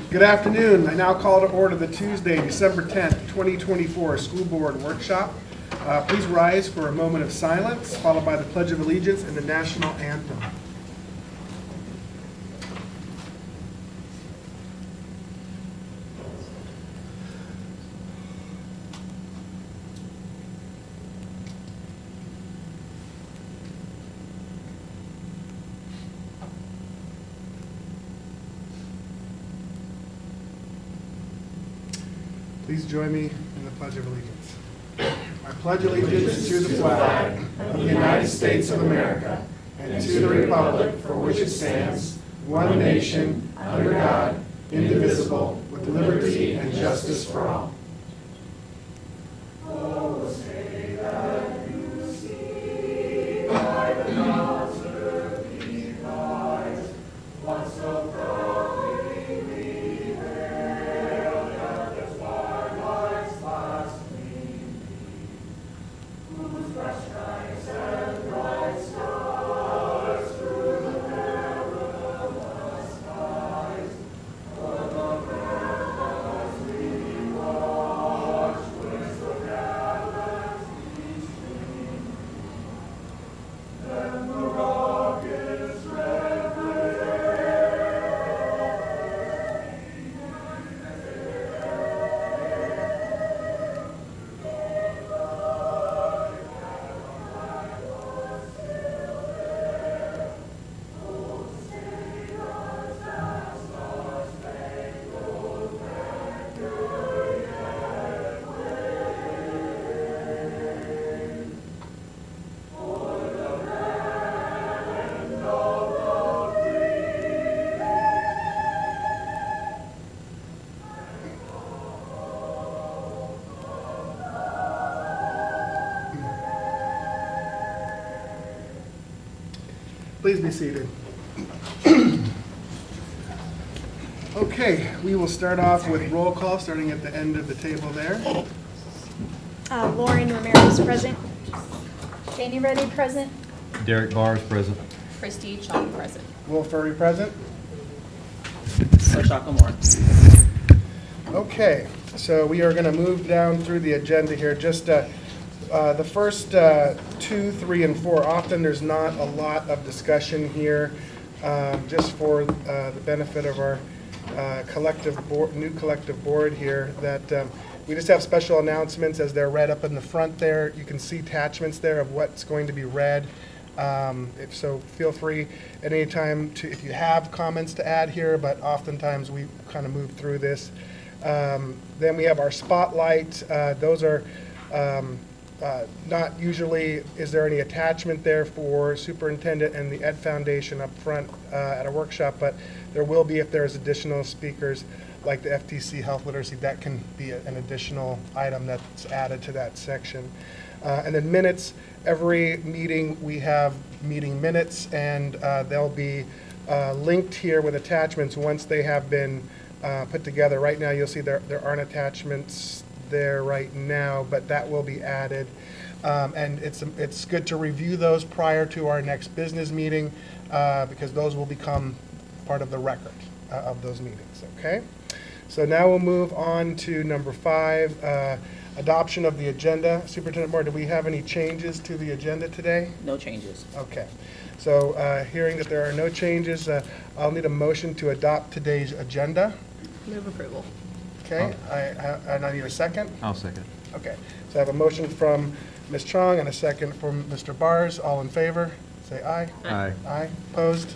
Good afternoon. I now call to order the Tuesday, December 10th, 2024 School Board Workshop. Please rise for a moment of silence, followed by the Pledge of Allegiance and the National Anthem. Please join me in the Pledge of Allegiance. I pledge allegiance to the flag of the United States of America and to the republic for which it stands, one nation, under God, indivisible, with liberty and justice for all. Oh, say that you see by the God's earthly eyes, what so proudly we hailed at the twilight's last gleaming, whose fresh skies and bright stars through the perilous skies, for the breath as we watch with the galaxy stream. Then the rockets red Please be seated. Okay, we will start off with roll call, starting at the end of the table there. Lauren Ramirez present. Janie Reddy present. Derek Barrs present. Christy Chung present. Will Furry present. Shaka Moore. Okay, so we are going to move down through the agenda here. Just the first 2, 3, and 4, often there's not a lot of discussion here, just for the benefit of our new collective board here, that we just have special announcements as they're read up in the front there. You can see attachments there of what's going to be read. So feel free at any time to, if you have comments to add here, but oftentimes we kind of move through this. Then we have our spotlight. Those are not usually, is there any attachment there for superintendent and the Ed Foundation up front at a workshop, but there will be if there's additional speakers like the FTC Health Literacy. That can be an additional item that's added to that section. And then minutes, every meeting we have meeting minutes, and they'll be linked here with attachments once they have been put together. Right now you'll see there aren't attachments there right now, but that will be added. And it's good to review those prior to our next business meeting, because those will become part of the record of those meetings, okay? So now we'll move on to number 5, adoption of the agenda. Superintendent Moore, do we have any changes to the agenda today? No changes. Okay. So hearing that there are no changes, I'll need a motion to adopt today's agenda. Move approval. Okay, and I need a second. I'll second. Okay, so I have a motion from Ms. Chong and a second from Mr. Barrs. All in favor, say aye. Aye. Aye. Opposed?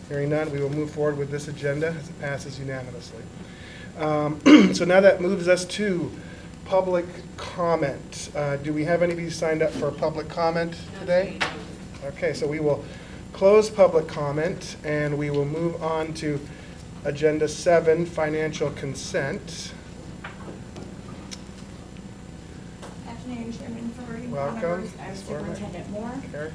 Hearing none, we will move forward with this agenda as it passes unanimously. So now that moves us to public comment. Do we have anybody signed up for public comment today? Okay, so we will close public comment and we will move on to Agenda 7, financial consent. Afternoon, Chairman Furry. Welcome. I'm Superintendent Moore. Here.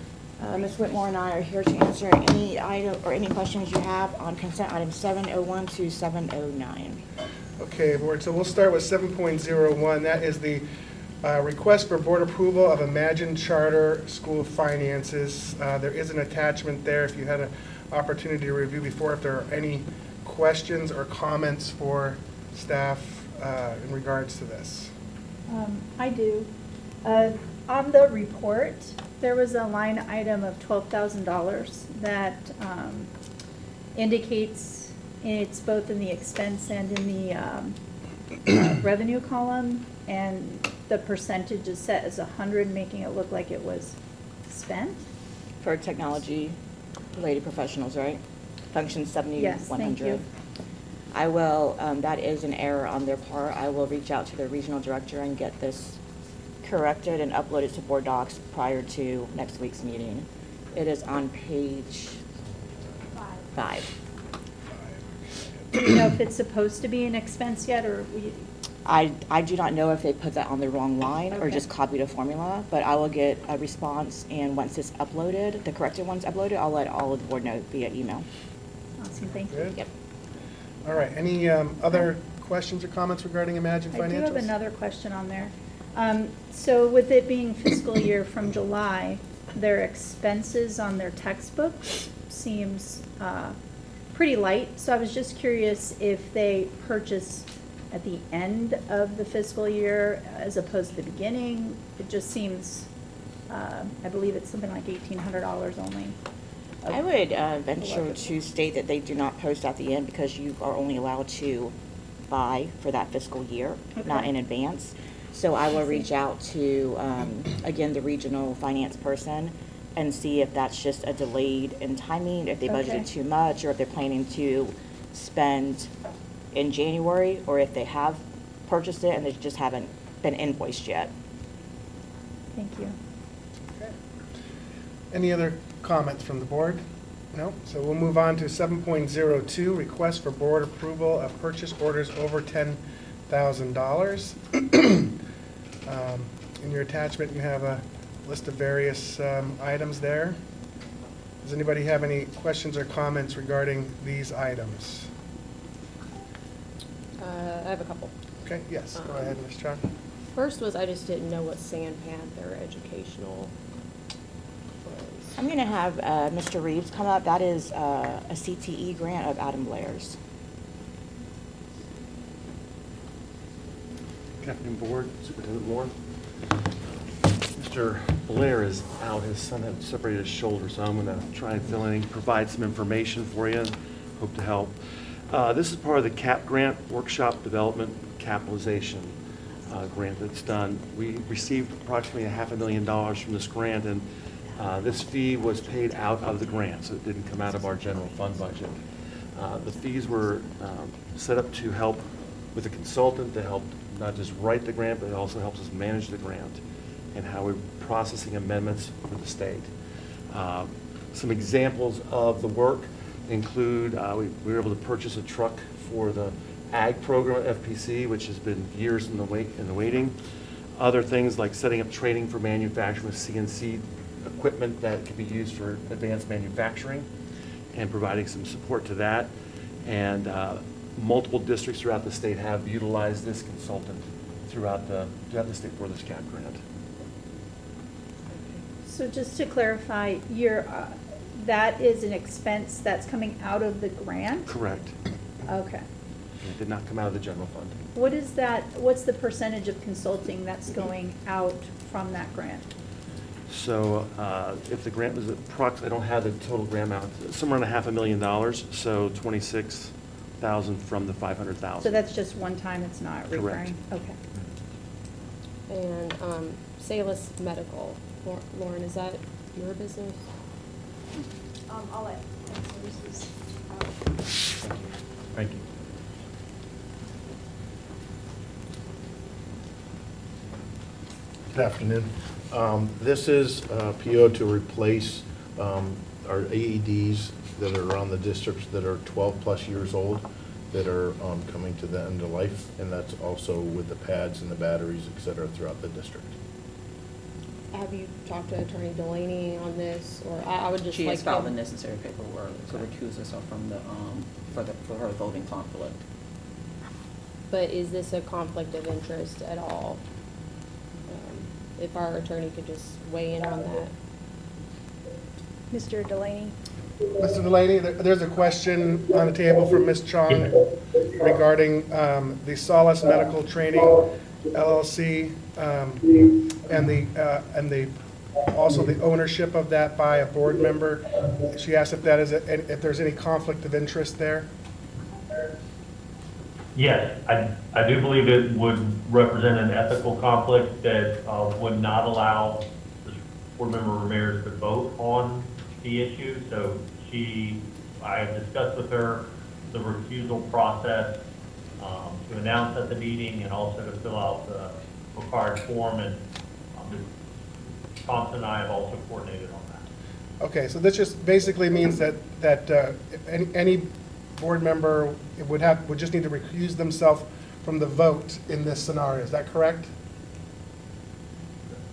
Ms. Whitmore and I are here to answer any item or any questions you have on consent items 701 to 709. Okay, board. So we'll start with 7.01. That is the request for board approval of Imagine Charter School finances. There is an attachment there if you had an opportunity to review before. If there are any questions or comments for staff in regards to this? I do. On the report, there was a line item of $12,000 that indicates it's both in the expense and in the revenue column, and the percentage is set as 100, making it look like it was spent. For technology-related professionals, right? Function 70, Yes, 100. thank you. I will, that is an error on their part. I will reach out to the regional director and get this corrected and uploaded to board docs prior to next week's meeting. It is on page 5. Do you know if it's supposed to be an expense yet, or we? I do not know if they put that on the wrong line or Okay. just copied a formula, but I will get a response, and once it's uploaded, the corrected one's uploaded, I'll let all of the board know via email. Awesome, thank you. Good. Yep. All right, any other questions or comments regarding Imagine Financials? I do have another question on there. So with it being fiscal year from July, their expenses on their textbooks seems pretty light. So I was just curious if they purchase at the end of the fiscal year as opposed to the beginning. It just seems, I believe it's something like $1,800 only. I would venture to state that they do not post at the end because you are only allowed to buy for that fiscal year, not Okay. in advance. So I will reach out to, again, the regional finance person and see if that's just a delayed in timing, if they Okay. budgeted too much, or if they're planning to spend in January, or if they have purchased it and they just haven't been invoiced yet. Thank you. Okay. Any other comments from the board? No? So we'll move on to 7.02, request for board approval of purchase orders over $10,000. In your attachment, you have a list of various items there. Does anybody have any questions or comments regarding these items? I have a couple. Okay, yes, go ahead, Ms. Chuck. First was I just didn't know what San Panther Educational was. I'm going to have Mr. Reeves come up. That is a CTE grant of Adam Blair's. Good afternoon, Board, Superintendent Moore. Mr. Blair is out. His son had separated his shoulder, so I'm going to try and fill in, provide some information for you, and hope to help. This is part of the CAP grant, Workshop Development Capitalization grant that's done. We received approximately $500,000 from this grant, and this fee was paid out of the grant, so it didn't come out of our general fund budget. The fees were set up to help with a consultant to help not just write the grant, but it also helps us manage the grant and how we're processing amendments for the state. Some examples of the work include we were able to purchase a truck for the ag program at FPC, which has been years in the waiting. Other things like setting up training for manufacturing with CNC equipment that can be used for advanced manufacturing and providing some support to that. And multiple districts throughout the state have utilized this consultant throughout the state for this CAP grant. So just to clarify, that is an expense that's coming out of the grant? Correct. Okay. It did not come out of the general fund. What is that, what's the percentage of consulting that's going out from that grant? So if the grant was approximately, I don't have the total grant amount, somewhere around $500,000, so 26,000 from the 500,000. So that's just one time, it's not Correct. recurring? Okay. And Salus Medical, Lauren, is that your business? I'll let services. Thank you. Good afternoon. This is a PO to replace our AEDs that are around the districts that are 12-plus years old, that are coming to the end of life, and that's also with the pads and the batteries, et cetera, throughout the district. Have you talked to Attorney Delaney on this, or I would just She like has filed the him- necessary paperwork to Okay. recuse herself from the, for her voting conflict. But is this a conflict of interest at all? If our attorney could just weigh in on that. Mr. Delaney? Mr. Delaney, there's a question on the table from Ms. Chong regarding the Solace Medical Training LLC and the also the ownership of that by a board member. She asked if that is if there's any conflict of interest there. Yes, I do believe it would represent an ethical conflict that would not allow the board member Ramirez to vote on the issue. So I have discussed with her the recusal process to announce at the meeting and also to fill out the required form. And Thompson and I have also coordinated on that. Okay, so this just basically means that any board member would just need to recuse themselves from the vote in this scenario. Is that correct?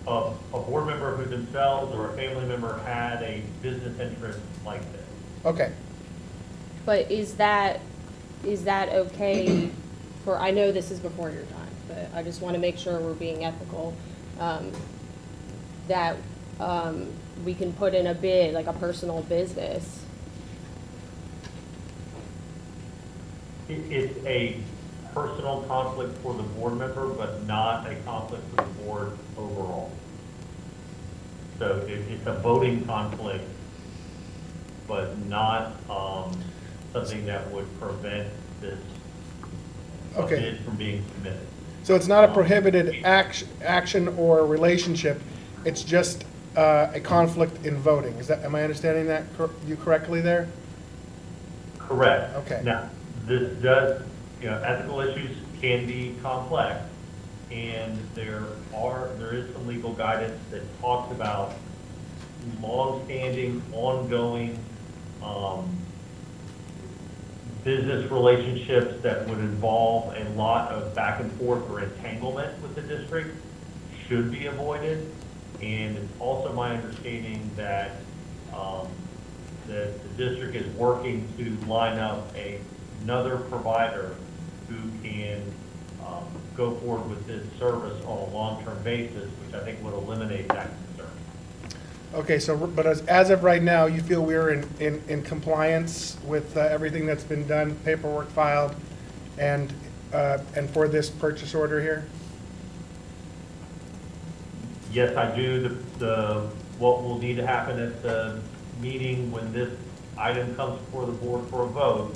A board member who themselves or a family member had a business interest like this. Okay. But is that okay for, I know this is before your time, but I just want to make sure we're being ethical, that we can put in a bid, like a personal business. It's a personal conflict for the board member, but not a conflict for the board overall. So it's a voting conflict, but not something that would prevent this bid from being submitted. So it's not a prohibited action or relationship. It's just a conflict in voting. Am I understanding that you correctly there? Correct. Okay. Now, this does, ethical issues can be complex, and there is some legal guidance that talks about long-standing, ongoing business relationships that would involve a lot of back and forth or entanglement with the district should be avoided. And it's also my understanding that the district is working to line up another provider who can go forward with this service on a long-term basis, which I think would eliminate that concern. Okay, so, but as of right now, you feel we're in compliance with everything that's been done, paperwork filed, and for this purchase order here? Yes, I do. What will need to happen at the meeting when this item comes before the board for a vote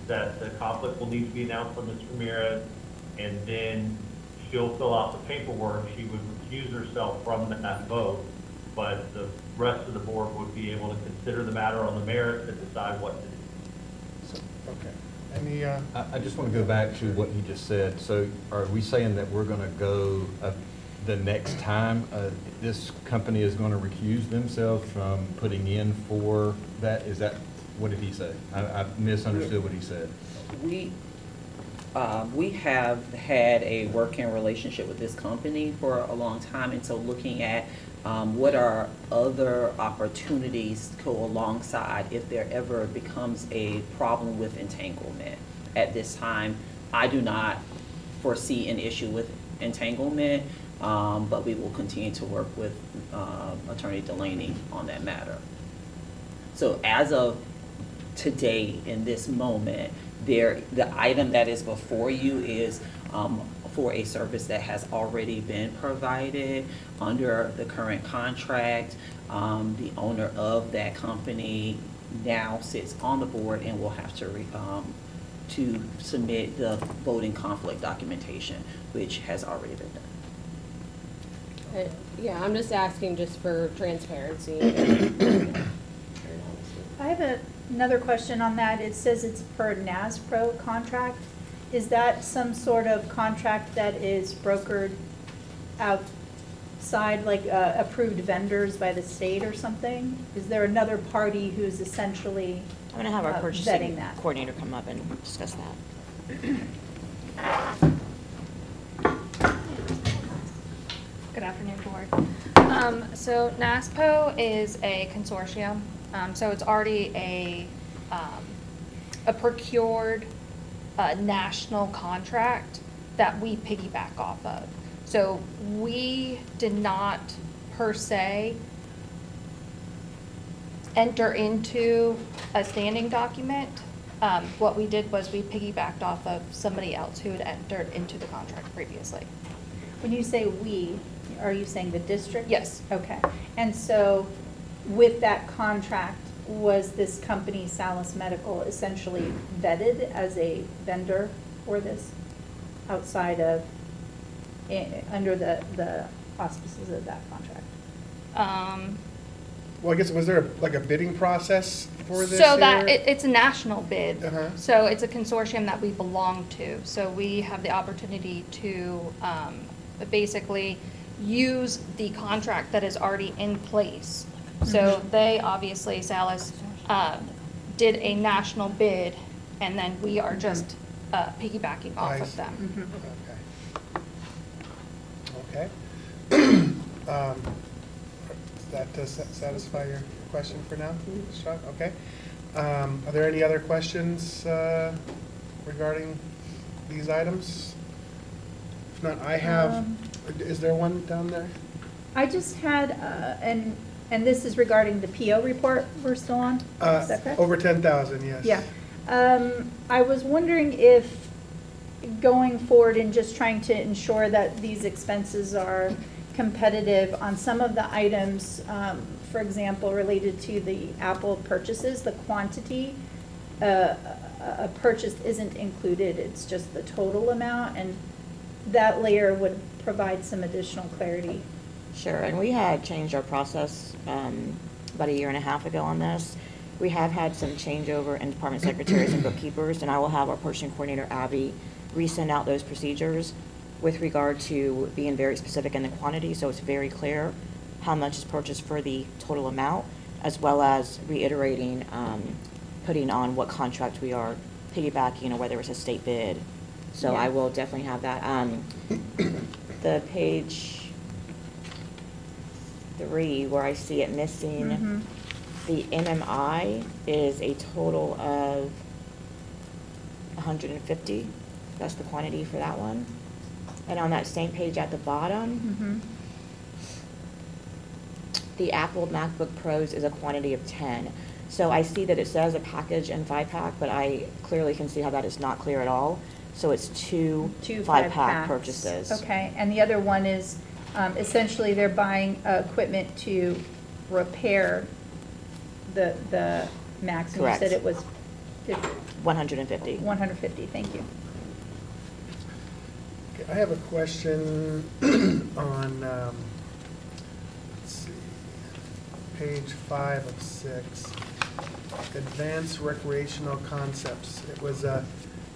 is that the conflict will need to be announced by Ms. Ramirez, and then she'll fill out the paperwork. She would recuse herself from that vote, but the rest of the board would be able to consider the matter on the merits and decide what to do. Okay. Any, I just want to go back to what you just said. So are we saying that we're going to go the next time this company is going to recuse themselves from putting in for that? Is that, what did he say? I misunderstood what he said. We have had a working relationship with this company for a long time, and so looking at what are other opportunities to go alongside if there ever becomes a problem with entanglement. At this time, I do not foresee an issue with entanglement, but we will continue to work with Attorney Delaney on that matter. So as of today, in this moment, the item that is before you is for a service that has already been provided under the current contract. The owner of that company now sits on the board and will have to submit the voting conflict documentation, which has already been done. Yeah, I'm just asking just for transparency. I have another question on that. It says it's per NASPRO contract. Is that some sort of contract that is brokered outside, like approved vendors by the state or something? Is there another party who's essentially I'm going to have our vetting purchasing that? coordinator come up and discuss that. Good afternoon, board. So NASPO is a consortium, so it's already a procured national contract that we piggyback off of. So we did not per se enter into a standing document. What we did was we piggybacked off of somebody else who had entered into the contract previously. When you say we, are you saying the district? Yes. Okay. And so with that contract, was this company, Salis Medical, essentially vetted as a vendor for this outside of, under the auspices of that contract? Well, I guess, was there like a bidding process for this So that, here? it's a national bid. Uh-huh. So it's a consortium that we belong to. So we have the opportunity to basically use the contract that is already in place. So they, obviously, Salis, did a national bid, and then we are just piggybacking off I of see. them. Okay. That does satisfy your question for now, Sean? Okay. Are there any other questions regarding these items? If not, I have, is there one down there? I just had, and this is regarding the PO report we're still on, is that correct? Over 10,000, yes. Yeah. I was wondering if, going forward and just trying to ensure that these expenses are competitive on some of the items, for example, related to the Apple purchases, the quantity, a purchase isn't included, it's just the total amount, and that layer would provide some additional clarity. Sure, and we had changed our process about 1.5 years ago on this. We have had some changeover in department secretaries and bookkeepers, and I will have our purchasing coordinator, Abby, resend out those procedures with regard to being very specific in the quantity, so it's very clear how much is purchased for the total amount, as well as reiterating, putting on what contract we are piggybacking, or whether it's a state bid. So Yeah. I will definitely have that. The page 3, where I see it missing, the MMI is a total of 150. That's the quantity for that one. And on that same page at the bottom, the Apple MacBook Pros is a quantity of 10. So I see that it says a package and 5-pack, but I clearly can see how that is not clear at all. So it's two 5-pack packs. purchases. Okay, and the other one is, essentially they're buying equipment to repair the Macs. And you Correct. said it was 150. 150, thank you. Okay, I have a question on, let's see, page 5 of 6, advanced recreational concepts. It was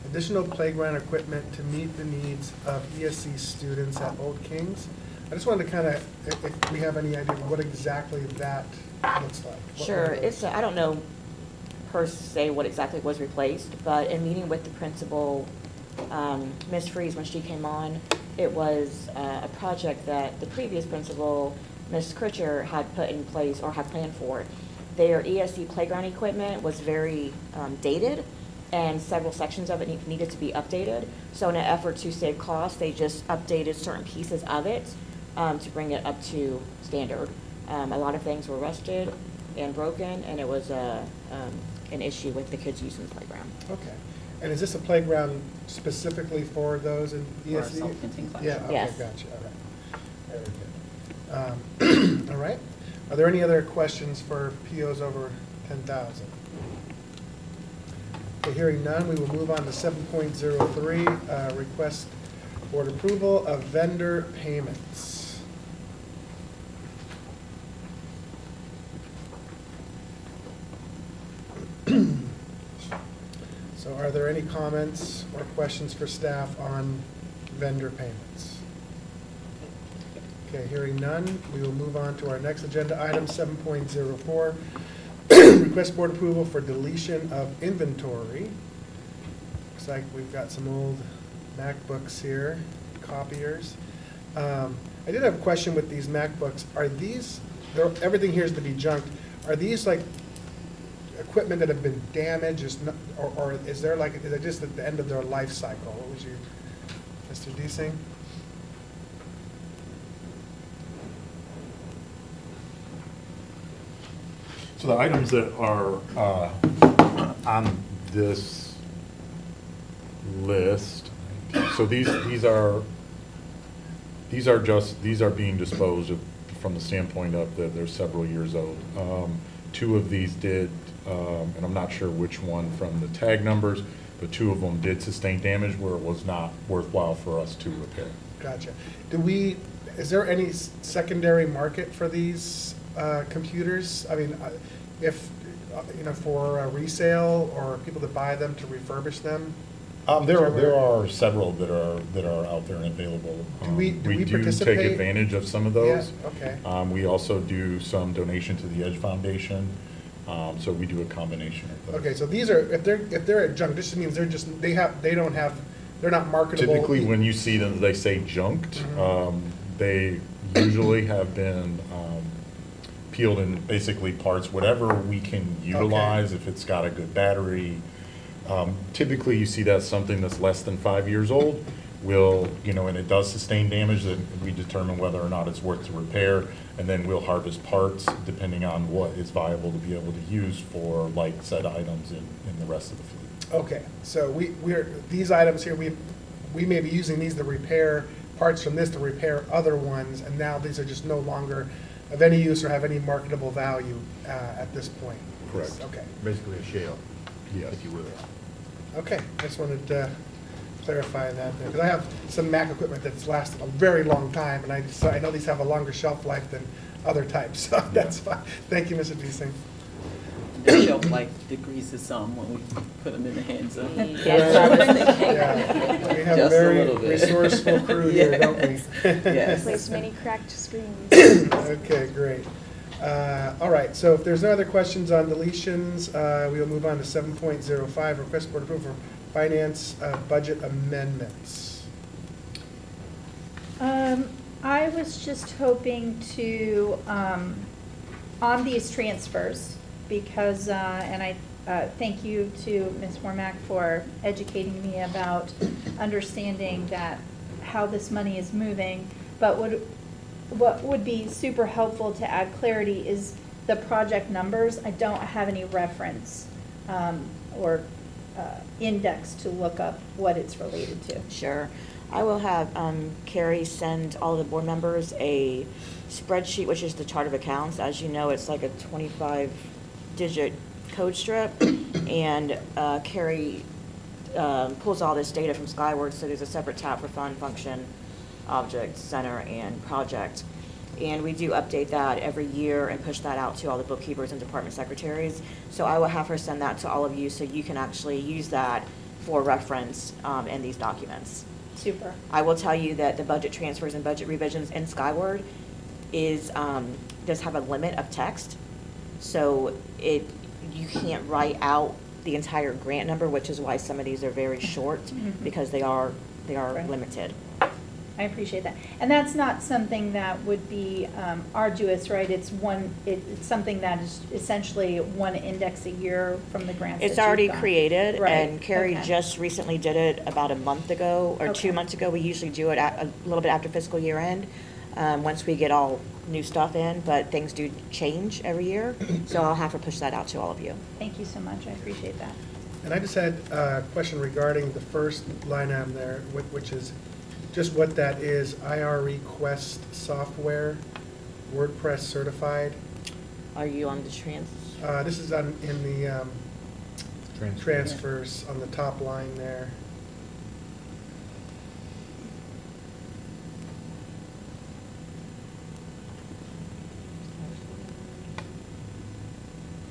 additional playground equipment to meet the needs of ESC students at Old Kings. I just wanted to kind of, if we have any idea what exactly that looks like. What Sure, were those? it's, I don't know per se what exactly was replaced, but in meeting with the principal, Ms. Freeze, when she came on, it was a project that the previous principal, Ms. Critcher, had put in place or had planned for. Their ESC playground equipment was very dated, and several sections of it needed to be updated. So in an effort to save costs, they just updated certain pieces of it to bring it up to standard. A lot of things were rusted and broken, and it was an issue with the kids using the playground. Okay. And is this a playground specifically for those in ESC? For a self-contained classroom. Yeah, okay, Yes. gotcha, all right. Very good. All right. Are there any other questions for POs over 10,000? Okay, hearing none, we will move on to 7.03, request board approval of vendor payments. So are there any comments or questions for staff on vendor payments? Okay, hearing none, we will move on to our next agenda item, 7.04. Request board approval for deletion of inventory. Looks like we've got some old MacBooks here, copiers. I did have a question with these MacBooks. Are these, everything here is to be junked. Are these like equipment that have been damaged, or is there like, is it just at the end of their life cycle? What was your, Mr. Deasing? So the items that are on this list, so these are being disposed of from the standpoint of that they're several years old. Two of these did, and I'm not sure which one from the tag numbers, but two of them did sustain damage where it was not worthwhile for us to repair. Gotcha. Is there any secondary market for these computers? I mean, if, for resale or people that buy them to refurbish them? There are several that are out there and available. Do we do participate? take advantage of some of those. Yeah, okay. We also do some donation to the Edge Foundation, so we do a combination of those. Okay, so these are, if they're at junk, this just means they're not marketable. Typically, when you see them, they say junked. They usually have been peeled in basically parts, whatever we can utilize, if it's got a good battery. Typically, you see that's something that's less than 5 years old. And it does sustain damage, then we determine whether or not it's worth to repair, and then we'll harvest parts depending on what is viable to be able to use for like said items in the rest of the fleet. Okay, so these items here, we may be using these to repair parts from this to repair other ones, and now these are just no longer of any use or have any marketable value at this point. Correct. Okay. Basically a shell, Yes. if you will. Okay, I just wanted to clarify that there, because I have some Mac equipment that's lasted a very long time, and I know these have a longer shelf life than other types, so that's fine. Thank you, Mr. Deasing. The shelf life decreases some when we put them in the hands of. Yeah, we have a Just a very little bit. resourceful crew here, don't we? Yes. Replace many cracked screens. Okay, great. All right, so if there's no other questions on deletions, we will move on to 7.05, request board approval for finance budget amendments. I was just hoping to, on these transfers, because, and I thank you to Ms. Wormack for educating me about understanding that how this money is moving, but what would be super helpful to add clarity is the project numbers. I don't have any reference or index to look up what it's related to. Sure. I will have Carrie send all the board members a spreadsheet, which is the chart of accounts. As you know, it's like a 25-digit code strip, and Carrie pulls all this data from Skyward, so there's a separate tab for fund, function, object, center, and project. And we do update that every year and push that out to all the bookkeepers and department secretaries. So I will have her send that to all of you so you can actually use that for reference in these documents. Super. I will tell you that the budget transfers and budget revisions in Skyward does have a limit of text. So you can't write out the entire grant number, which is why some of these are very short, because they are Right. limited. I appreciate that. And that's not something that would be arduous, right? It's something that is essentially one index a year from the grants It's that you've already got. created, Right, and Carrie okay. just recently did it about a month ago or Okay. 2 months ago. We usually do it a little bit after fiscal year end, once we get all new stuff in, but things do change every year, so I'll have to push that out to all of you. Thank you so much. I appreciate that. And I just had a question regarding the first line item there, which is just what that is, IR Quest software, WordPress certified. Are you on the This is in the transfers on the top line there.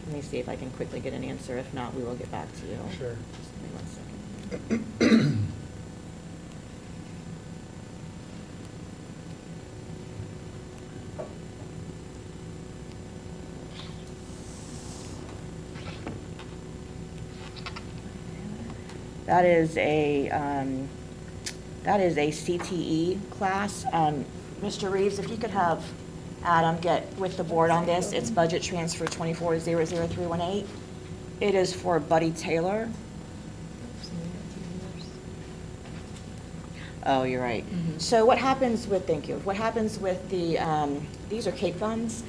Let me see if I can quickly get an answer. If not, we will get back to you. Sure. Just give me 1 second. That is a CTE class. Mr. Reeves, if you could have Adam get with the board on this. It's budget transfer 2400318. It is for Buddy Taylor. Oh, you're right. So what happens with, thank you, what happens with the, these are CAPE funds.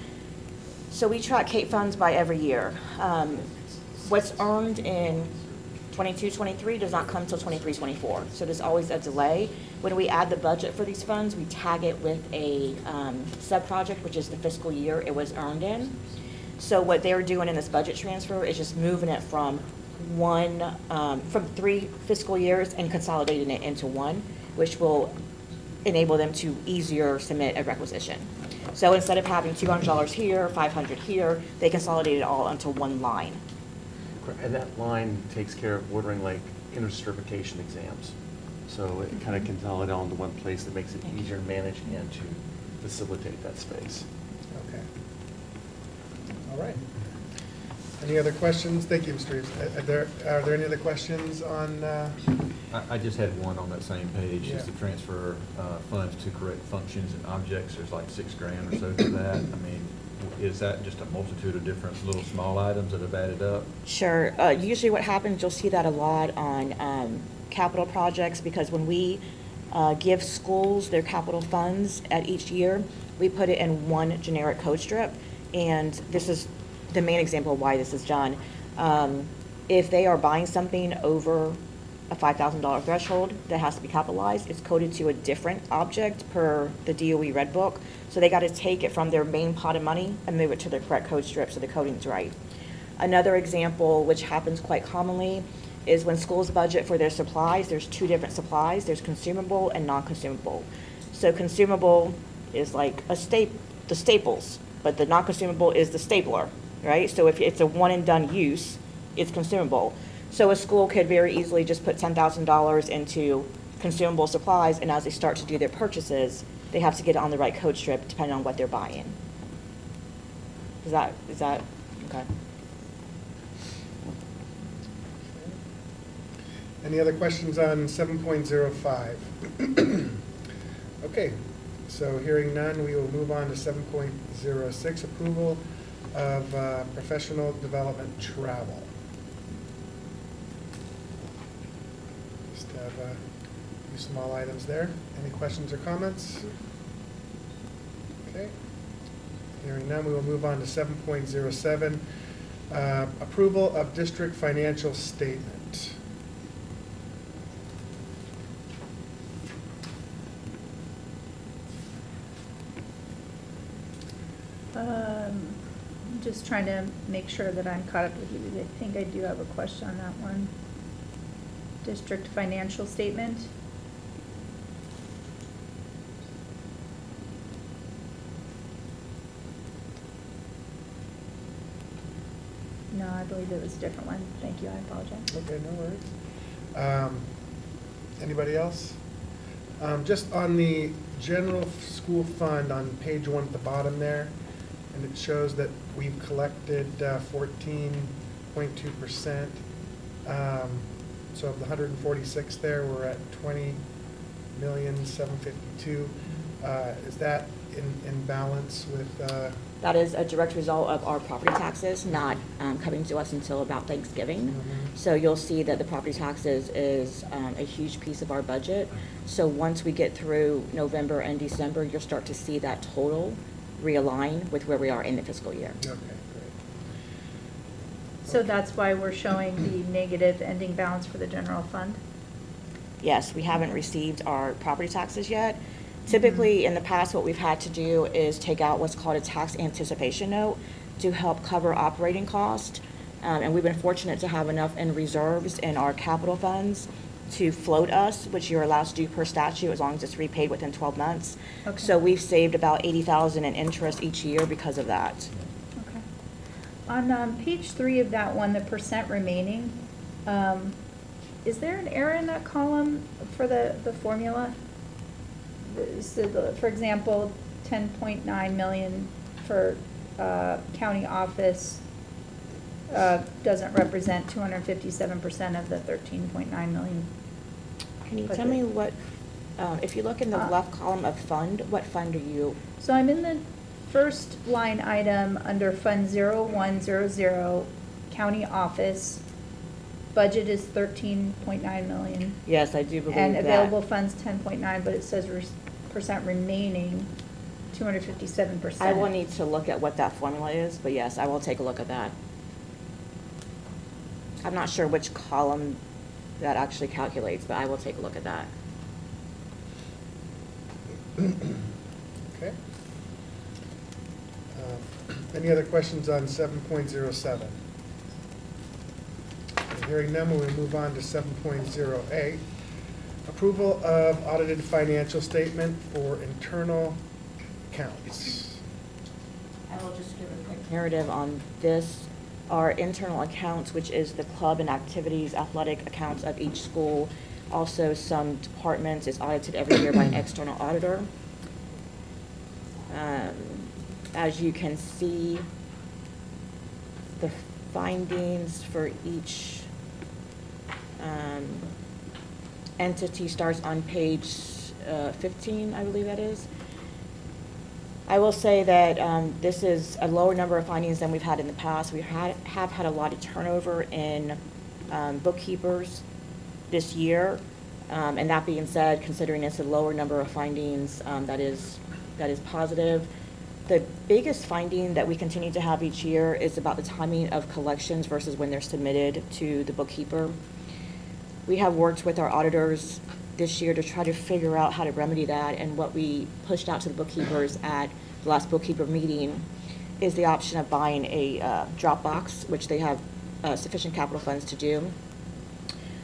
So we track CAPE funds by every year. What's earned in 22-23 does not come till 23-24. So there's always a delay. When we add the budget for these funds, we tag it with a sub-project, which is the fiscal year it was earned in. So what they're doing in this budget transfer is just moving it from from 3 fiscal years and consolidating it into one, which will enable them to easier submit a requisition. So instead of having $200 here, $500 here, they consolidate it all onto one line. And that line takes care of ordering like intercertification exams. So it kind of consolidates all into one place that makes it easier to manage and to facilitate that space. Okay. All right. Any other questions? Thank you, Mr. Reeves. Are there any other questions on? I just had one on that same page, Yeah. just to transfer funds to correct functions and objects. There's like $6,000 or so for that. I mean, is that just a multitude of different little small items that have added up? Sure. Usually what happens, you'll see that a lot on capital projects, because when we give schools their capital funds at each year, we put it in one generic code strip. And this is the main example of why this is done. If they are buying something over a $5,000 threshold that has to be capitalized, it's coded to a different object per the DOE Red Book. So they got to take it from their main pot of money and move it to the correct code strip so the coding's right. Another example, which happens quite commonly, is when schools budget for their supplies, there's 2 different supplies. There's consumable and non-consumable. So consumable is like the staples, but the non-consumable is the stapler, right? So if it's a one and done use, it's consumable. So a school could very easily just put $10,000 into consumable supplies, and as they start to do their purchases, they have to get it on the right code strip depending on what they're buying. Is that, okay? Any other questions on 7.05? Okay, so hearing none, we will move on to 7.06, approval of professional development travel. Just have a few small items there. Any questions or comments? Okay. Hearing none, we will move on to 7.07, approval of district financial statement. Just trying to make sure that I'm caught up with you. I think I do have a question on that one. District financial statement. No, I believe it was a different one. Thank you, I apologize. Okay, no worries. Anybody else? Just on the general school fund on page 1 at the bottom there, and it shows that we've collected 14.2%. So of the 146 there, we're at 20,752,000. Is that in balance with? That is a direct result of our property taxes not coming to us until about Thanksgiving. Mm-hmm. So you'll see that the property taxes is a huge piece of our budget. So once we get through November and December, you'll start to see that total realign with where we are in the fiscal year. Okay, great. So that's why we're showing the negative ending balance for the general fund? Yes, we haven't received our property taxes yet. Typically, in the past, what we've had to do is take out what's called a tax anticipation note to help cover operating cost. And we've been fortunate to have enough in reserves in our capital funds to float us, which you're allowed to do per statute as long as it's repaid within 12 months. Okay. So we've saved about $80,000 in interest each year because of that. Okay. On page 3 of that one, the percent remaining, is there an error in that column for the formula? So for example, 10.9 million for county office doesn't represent 257% of the 13.9 million. Can you tell budget. me what, if you look in the left column of fund, what fund are you? So I'm in the first line item under Fund 0100, county office. Budget is 13.9 million. Yes, I do believe that. And available funds 10.9, but it says percent remaining 257%. I will need to look at what that formula is, but yes, I will take a look at that. I'm not sure which column that actually calculates, but I will take a look at that. Okay. Any other questions on 7.07? Hearing none, we'll move on to 7.08. Approval of audited financial statement for internal accounts. I will just give a quick narrative on this. Our internal accounts, which is the club and activities, athletic accounts of each school, also some departments, is audited every year by an external auditor. As you can see, the findings for each entity starts on page 15, I believe that is. I will say that this is a lower number of findings than we've had in the past. We have had a lot of turnover in bookkeepers this year. And that being said, considering it's a lower number of findings, that is positive. The biggest finding that we continue to have each year is about the timing of collections versus when they're submitted to the bookkeeper. We have worked with our auditors this year to try to figure out how to remedy that, and what we pushed out to the bookkeepers at the last bookkeeper meeting is the option of buying a drop box, which they have sufficient capital funds to do.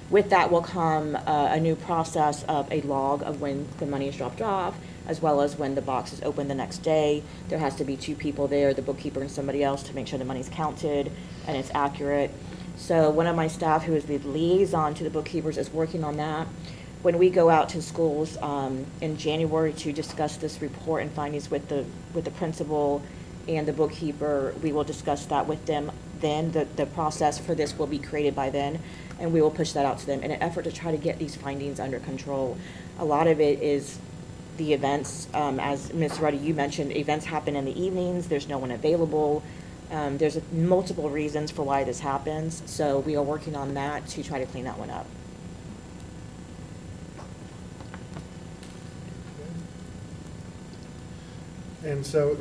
With that will come a new process of a log of when the money is dropped off, as well as when the box is opened the next day. There has to be 2 people there, the bookkeeper and somebody else, to make sure the money's counted and it's accurate. So one of my staff, who is the liaison to the bookkeepers, is working on that. When we go out to schools in January to discuss this report and findings with the principal and the bookkeeper, we will discuss that with them then. The process for this will be created by then, and we will push that out to them in an effort to try to get these findings under control. A lot of it is the events. As Ms. Ruddy, you mentioned, events happen in the evenings, there's no one available. There's multiple reasons for why this happens, so we are working on that to try to clean that one up. And so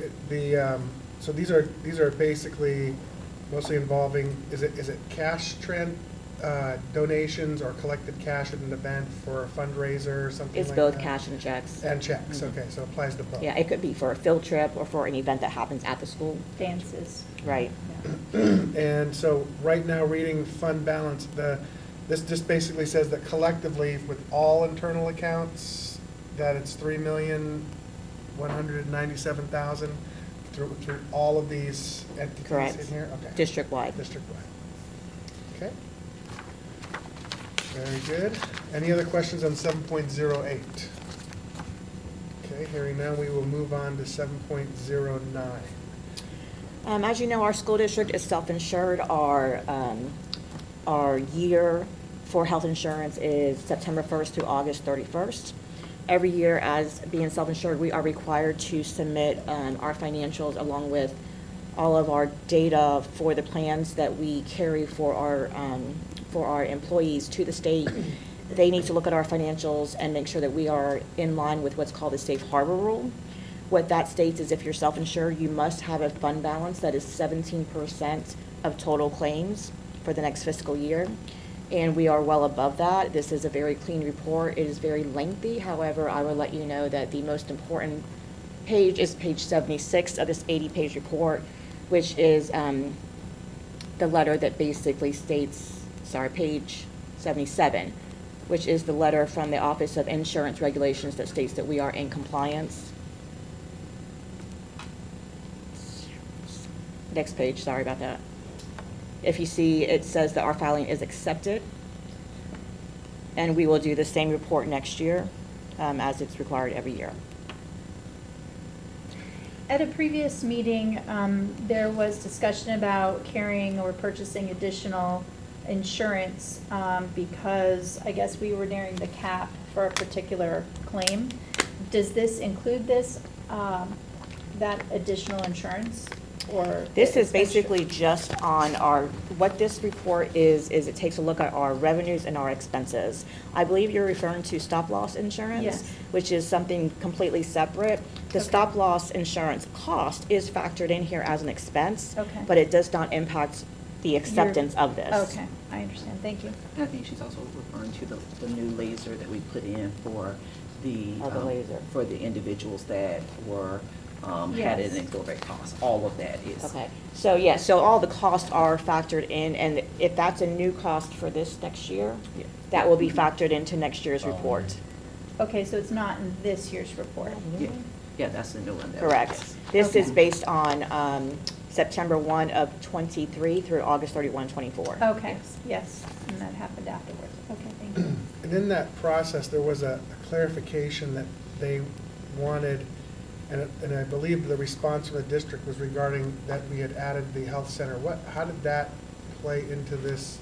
so these are basically mostly involving, is it cash donations or collected cash at an event for a fundraiser or something like that? It's both cash and checks. And checks, okay, so it applies to both. Yeah, it could be for a field trip or for an event that happens at the school. Dances. Right. And so right now, reading fund balance, this just basically says that collectively with all internal accounts, that it's $3,197,000 through all of these entities Correct. in here? Okay. District-wide. District-wide. Okay. Very good. Any other questions on 7.08? Okay, hearing none, we will move on to 7.09. As you know, our school district is self-insured. Our year for health insurance is September 1st through August 31st. Every year, as being self-insured, we are required to submit our financials along with all of our data for the plans that we carry for our employees to the state. They need to look at our financials and make sure that we are in line with what's called the safe harbor rule. What that states is if you're self-insured, you must have a fund balance that is 17% of total claims for the next fiscal year. And we are well above that. This is a very clean report. It is very lengthy. However, I will let you know that the most important page is page 76 of this 80-page report, which is the letter that basically states, page 77, which is the letter from the Office of Insurance Regulations that states that we are in compliance. Next page, sorry about that. If you see, it says that our filing is accepted, and we will do the same report next year as it's required every year. At a previous meeting, there was discussion about carrying or purchasing additional insurance because I guess we were nearing the cap for a particular claim. Does this include that additional insurance? or? This is expenditure? basically just on our, what this report is it takes a look at our revenues and our expenses. I believe you're referring to stop-loss insurance? Yes. Which is something completely separate. The Okay. stop-loss insurance cost is factored in here as an expense. Okay. But it does not impact the acceptance of this. Okay, I understand, thank you. I think she's also referring to the new laser that we put in for the. Oh, the laser. For the individuals that were, had an Yes. exorbitant cost. All of that is. Okay, so yeah, so all the costs are factored in, and if that's a new cost for this next year, Yeah. that will be factored into next year's report. Okay, so it's not in this year's report? Yeah, yeah, that's the new one. that- Correct. yes. This is Okay. based on September 1 of '23 through August 31, '24. Okay, yes, and that happened afterwards. Okay, thank you. And in that process, there was a clarification that they wanted, and I believe the response from the district was regarding that we had added the health center. How did that play into this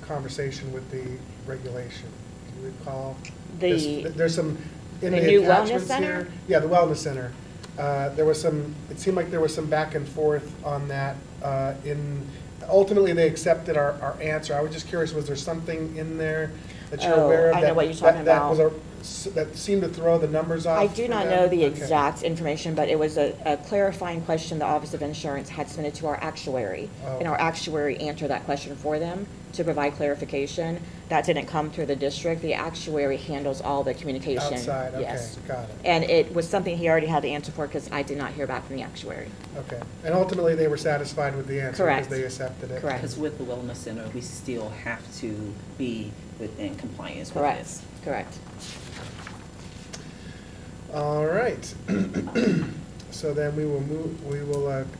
conversation with the regulation? Do you recall? There's some, in the the new wellness attachments center? here. Yeah, the wellness center. There was some, it seemed like there was some back and forth on that. Ultimately, they accepted our answer. I was just curious, was there something in there that you're Oh, aware of? I know what you're talking that was about. that seemed to throw the numbers off? I do for not them? know the Okay. exact information, but it was a clarifying question the Office of Insurance had submitted to our actuary. Oh. And our actuary answered that question for them to provide clarification. That didn't come through the district. The actuary handles all the communication. Outside, okay, Yes. got it. And it was something he already had the answer for because I did not hear back from the actuary. Okay, and ultimately, they were satisfied with the answer? Correct. Because they accepted it? Correct. Because with the wellness center, we still have to be within compliance with Correct, this. correct. All right. So then we will move,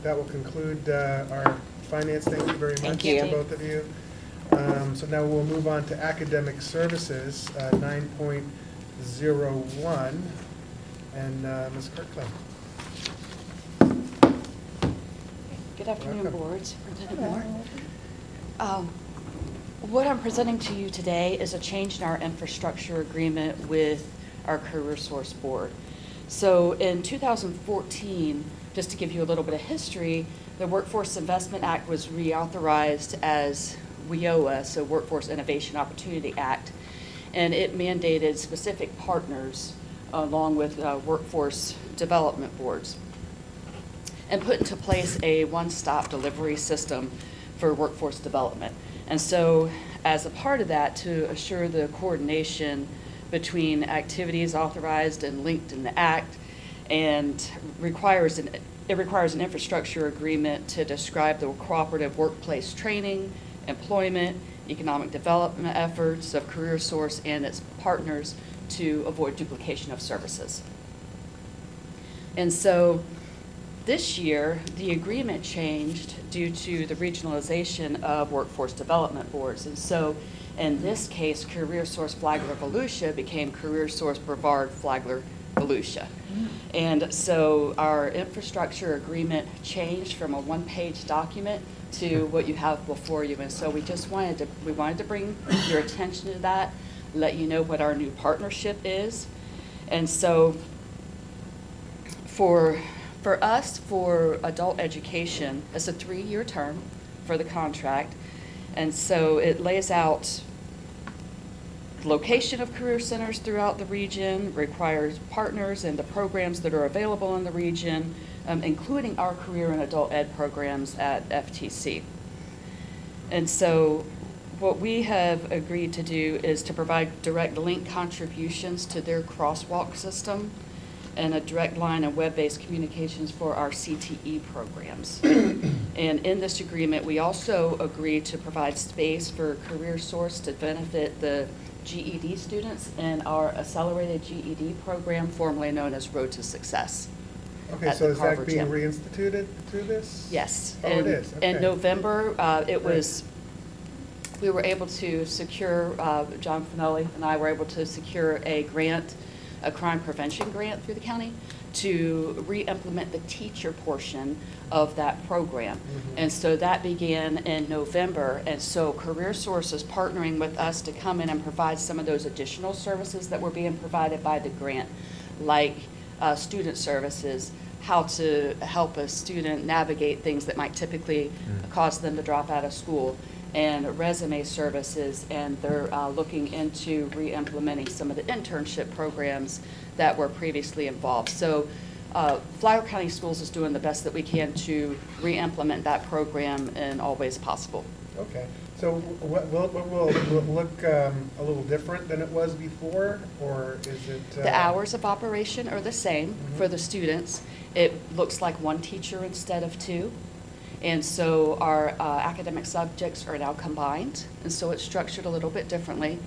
that will conclude our finance. Thank you very much. Thank you. To both of you. So now we'll move on to academic services, 9.01, and Ms. Kirkland. Good afternoon, Welcome. Board, Superintendent Moore. What I'm presenting to you today is a change in our infrastructure agreement with our Career Source Board. So in 2014, just to give you a little bit of history, the Workforce Investment Act was reauthorized as WIOA, so Workforce Innovation Opportunity Act, and it mandated specific partners along with workforce development boards, and put into place a one-stop delivery system for workforce development. And so as a part of that, to assure the coordination between activities authorized and linked in the Act, and it requires an infrastructure agreement to describe the cooperative workplace training, employment, economic development efforts of CareerSource and its partners to avoid duplication of services. And so this year, the agreement changed due to the regionalization of workforce development boards. And so in this case, CareerSource Flagler Volusia became CareerSource Brevard Flagler Volusia. And so our infrastructure agreement changed from a one-page document to what you have before you. And so we just wanted to bring your attention to that, let you know what our new partnership is. And so for us, for adult education, it's a 3-year term for the contract. And so it lays out location of career centers throughout the region, requires partners and the programs that are available in the region, including our career and adult ed programs at FTC. And so what we have agreed to do is to provide direct link contributions to their crosswalk system and a direct line and web-based communications for our CTE programs. And in this agreement, we also agreed to provide space for CareerSource to benefit the GED students in our accelerated GED program, formerly known as Road to Success. Okay, at so the is Carver that being Gym. reinstituted through this? Yes. Oh, it is, okay. In November, Great. we were able to secure, John Finelli and I were able to secure a grant, a crime prevention grant through the county to re-implement the teacher portion of that program. And so that began in November. And so CareerSource is partnering with us to come in and provide some of those additional services that were being provided by the grant, like student services, how to help a student navigate things that might typically cause them to drop out of school, and resume services, and they're looking into re-implementing some of the internship programs that were previously involved. So Flagler County Schools is doing the best that we can to re-implement that program in all ways possible. Okay, so what will it look a little different than it was before, or is it? The hours of operation are the same for the students. It looks like one teacher instead of two. And so our academic subjects are now combined, and so it's structured a little bit differently.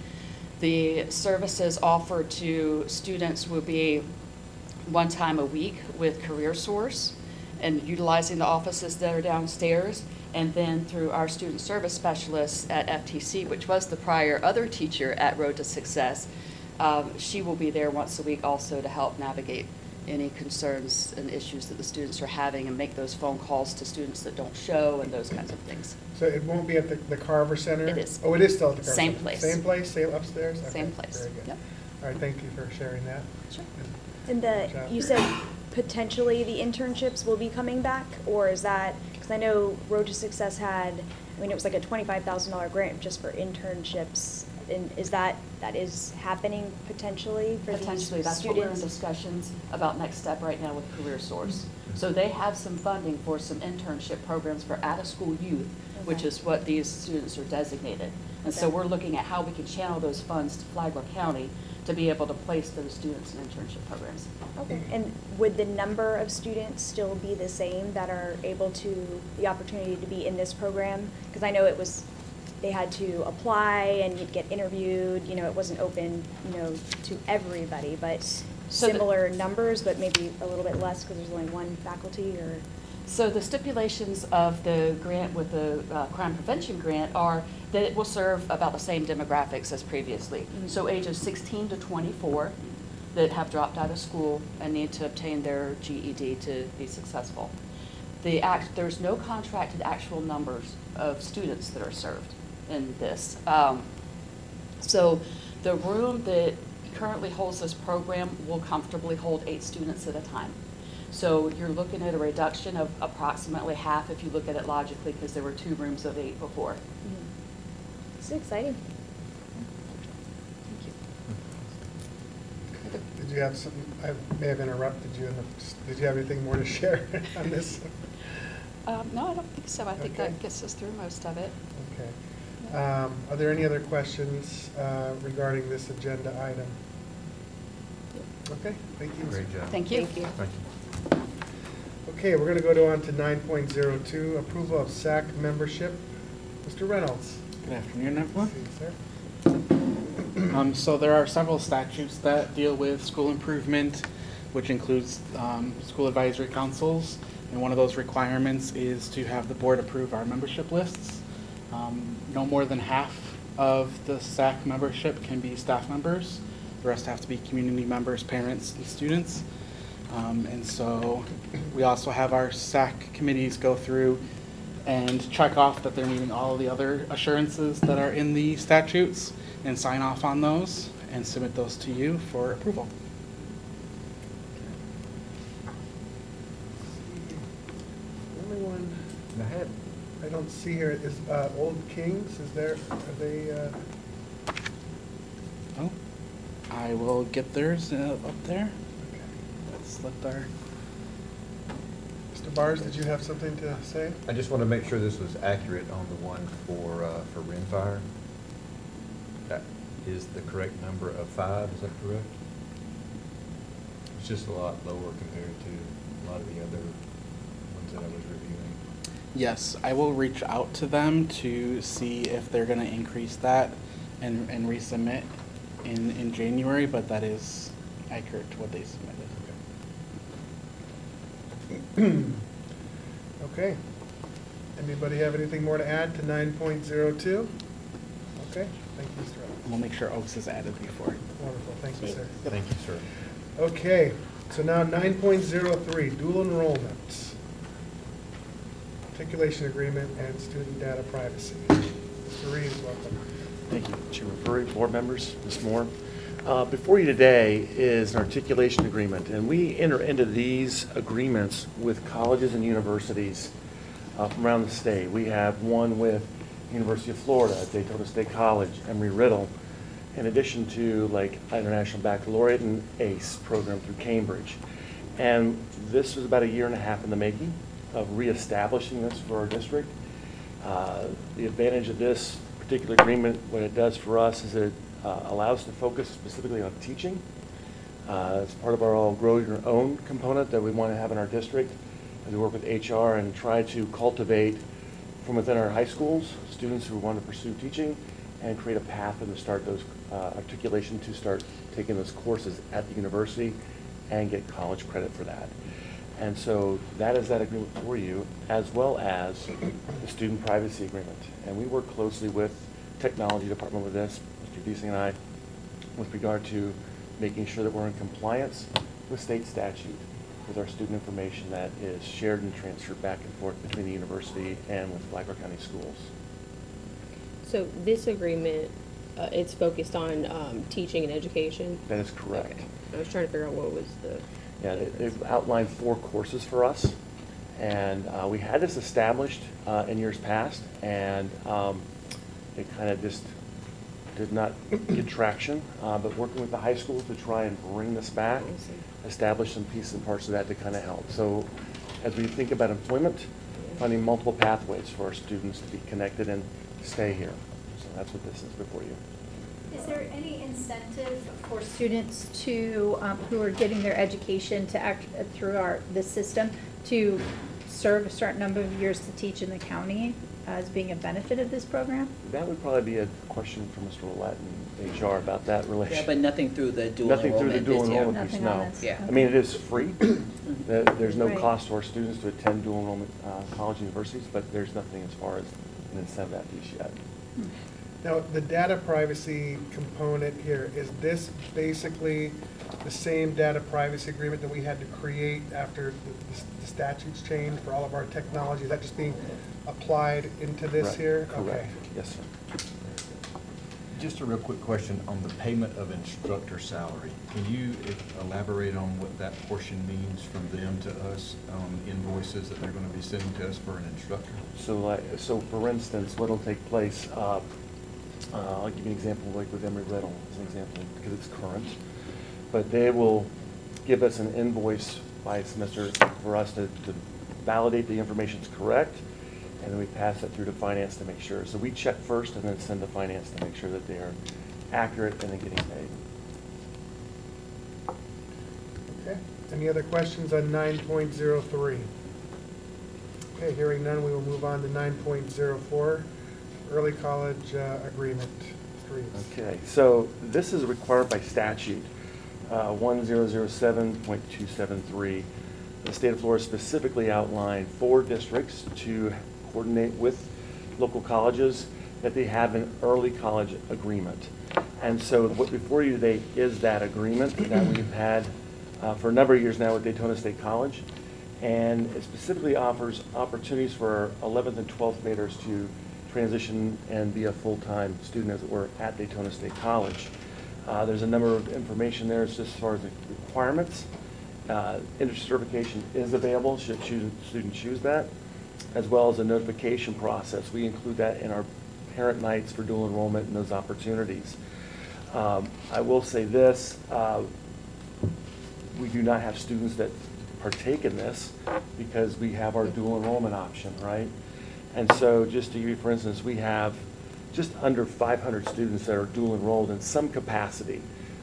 The services offered to students will be one time a week with Career Source and utilizing the offices that are downstairs, and then through our student service specialists at FTC, which was the prior other teacher at Road to Success. She will be there once a week also to help navigate any concerns and issues that the students are having and make those phone calls to students that don't show and those kinds of things. So it won't be at the Carver Center? It is. Oh, it is still at the Carver Same Center? place. Same place, same upstairs? Okay, Same place. Very good. Yep. All right, thank you for sharing that. Sure. And Good job. you said potentially the internships will be coming back, or is that, because I know Road to Success had, I mean, it was like a $25,000 grant just for internships, and is that is happening potentially for Potentially, these that's what we're in students? discussions about next step right now with Career Source. So they have some funding for some internship programs for out-of-school youth, which Okay. is what these students are designated. And so Okay. we're looking at how we can channel those funds to Flagler County to be able to place those students in internship programs. Okay, and would the number of students still be the same that are able to, the opportunity to be in this program? Because I know it was, they had to apply and you'd get interviewed, you know, it wasn't open, you know, to everybody, but So the- similar numbers, but maybe a little bit less because there's only one faculty, or? So the stipulations of the grant with the crime prevention grant are that it will serve about the same demographics as previously. So ages 16 to 24 that have dropped out of school and need to obtain their GED to be successful. There's no contracted actual numbers of students that are served in this. So the room that currently holds this program will comfortably hold 8 students at a time. So you're looking at a reduction of approximately half if you look at it logically, because there were 2 rooms of 8 before. It's exciting. Thank you. Did you have something, I may have interrupted you, did you have anything more to share on this? No, I don't think so. I think Okay. that gets us through most of it. Okay. Are there any other questions regarding this agenda item? Okay, thank you. Great job. Thank you. Thank you. Thank you. Okay, we're going to go on to 9.02, approval of SAC membership. Mr. Reynolds. Good afternoon, everyone. See you, sir. So there are several statutes that deal with school improvement, which includes school advisory councils. And one of those requirements is to have the board approve our membership lists. No more than half of the SAC membership can be staff members. The rest have to be community members, parents, and students. And so we also have our SAC committees go through and check off that they're meeting all of the other assurances that are in the statutes and sign off on those and submit those to you for approval. The only one I I don't see here is Old Kings. Is there, are they, Oh, I will get theirs up there. okay. Let's let our, Mr. Bars, did you have something to say? I just want to make sure this was accurate on the one for Rimfire. That is the correct number of 5, is that correct? It's just a lot lower compared to a lot of the other ones that I was reviewing. yes, I will reach out to them to see if they're gonna increase that and resubmit in January, but that is accurate to what they submitted. Okay. Anybody have anything more to add to 9.02? Okay, thank you, Mr. Reynolds. We'll make sure Oaks is added before. Wonderful, thank you, sir. Thank you, sir. Okay, so now 9.03, dual enrollment, articulation agreement, and student data privacy. Mr. Reeves, welcome. Thank you, Chairman Furry, board members, Ms. Moore. Before you today is an articulation agreement, and we enter into these agreements with colleges and universities from around the state. We have one with University of Florida, Daytona State College, Embry-Riddle, in addition to like International Baccalaureate and ACE program through Cambridge. And this was about 1.5 years in the making of reestablishing this for our district. The advantage of this particular agreement, what it does for us is it allows us to focus specifically on teaching. It's part of our all grow your own component that we want to have in our district as we work with HR and try to cultivate from within our high schools students who want to pursue teaching and create a path for them to start those articulation to start taking those courses at the university and get college credit for that. And so that is that agreement for you, as well as the student privacy agreement. And we work closely with technology department with this, Mr. Deasing and I, with regard to making sure that we're in compliance with state statute with our student information that is shared and transferred back and forth between the university and with Flagler County schools. So this agreement, it's focused on teaching and education? That is correct. Okay. I was trying to figure out what was the... Yeah, they've outlined 4 courses for us, and we had this established in years past, and it kind of just did not get traction, but working with the high schools to try and bring this back, establish some pieces and parts of that to kind of help. So as we think about employment, finding multiple pathways for our students to be connected and stay here. So that's what this is before you. Is there any incentive for students to, who are getting their education to act through this system, to serve a certain number of years to teach in the county as being a benefit of this program? That would probably be a question for Mr. Willett and HR about that relationship. Yeah, but nothing through the dual Nothing through the enrollment dual this year. enrollment piece, Nothing on no. this. Yeah. I mean, it is free. There's no Right. cost to our students to attend dual enrollment college universities, but there's nothing as far as an incentive that piece yet. Now, the data privacy component here, is this basically the same data privacy agreement that we had to create after the statutes changed for all of our technology? Is that just being applied into this Right. here? Correct. Okay. Yes, sir. Just a real quick question on the payment of instructor salary. Can you elaborate on what that portion means from them to us on invoices that they're going to be sending to us for an instructor? So for instance, what'll take place, I'll give you an example like with Embry-Riddle as an example because it's current. But they will give us an invoice by semester for us to validate the information's correct, and then we pass it through to finance to make sure. So we check first and then send to finance to make sure that they are accurate and then getting paid. Okay. Any other questions on 9.03? Okay, hearing none, we will move on to 9.04, early college agreement. Mr. Reeves. Okay, so this is required by statute, 1007.273. The state of Florida specifically outlined 4 districts to coordinate with local colleges that they have an early college agreement. And so what before you today is that agreement that we've had for a number of years now with Daytona State College. And it specifically offers opportunities for our 11th and 12th graders to transition and be a full-time student, as it were, at Daytona State College. There's a number of information there just as far as the requirements. Industry certification is available should student choose that, as well as a notification process. We include that in our parent nights for dual enrollment and those opportunities. I will say this, we do not have students that partake in this because we have our dual enrollment option, right? And so just to give you, for instance, we have just under 500 students that are dual enrolled in some capacity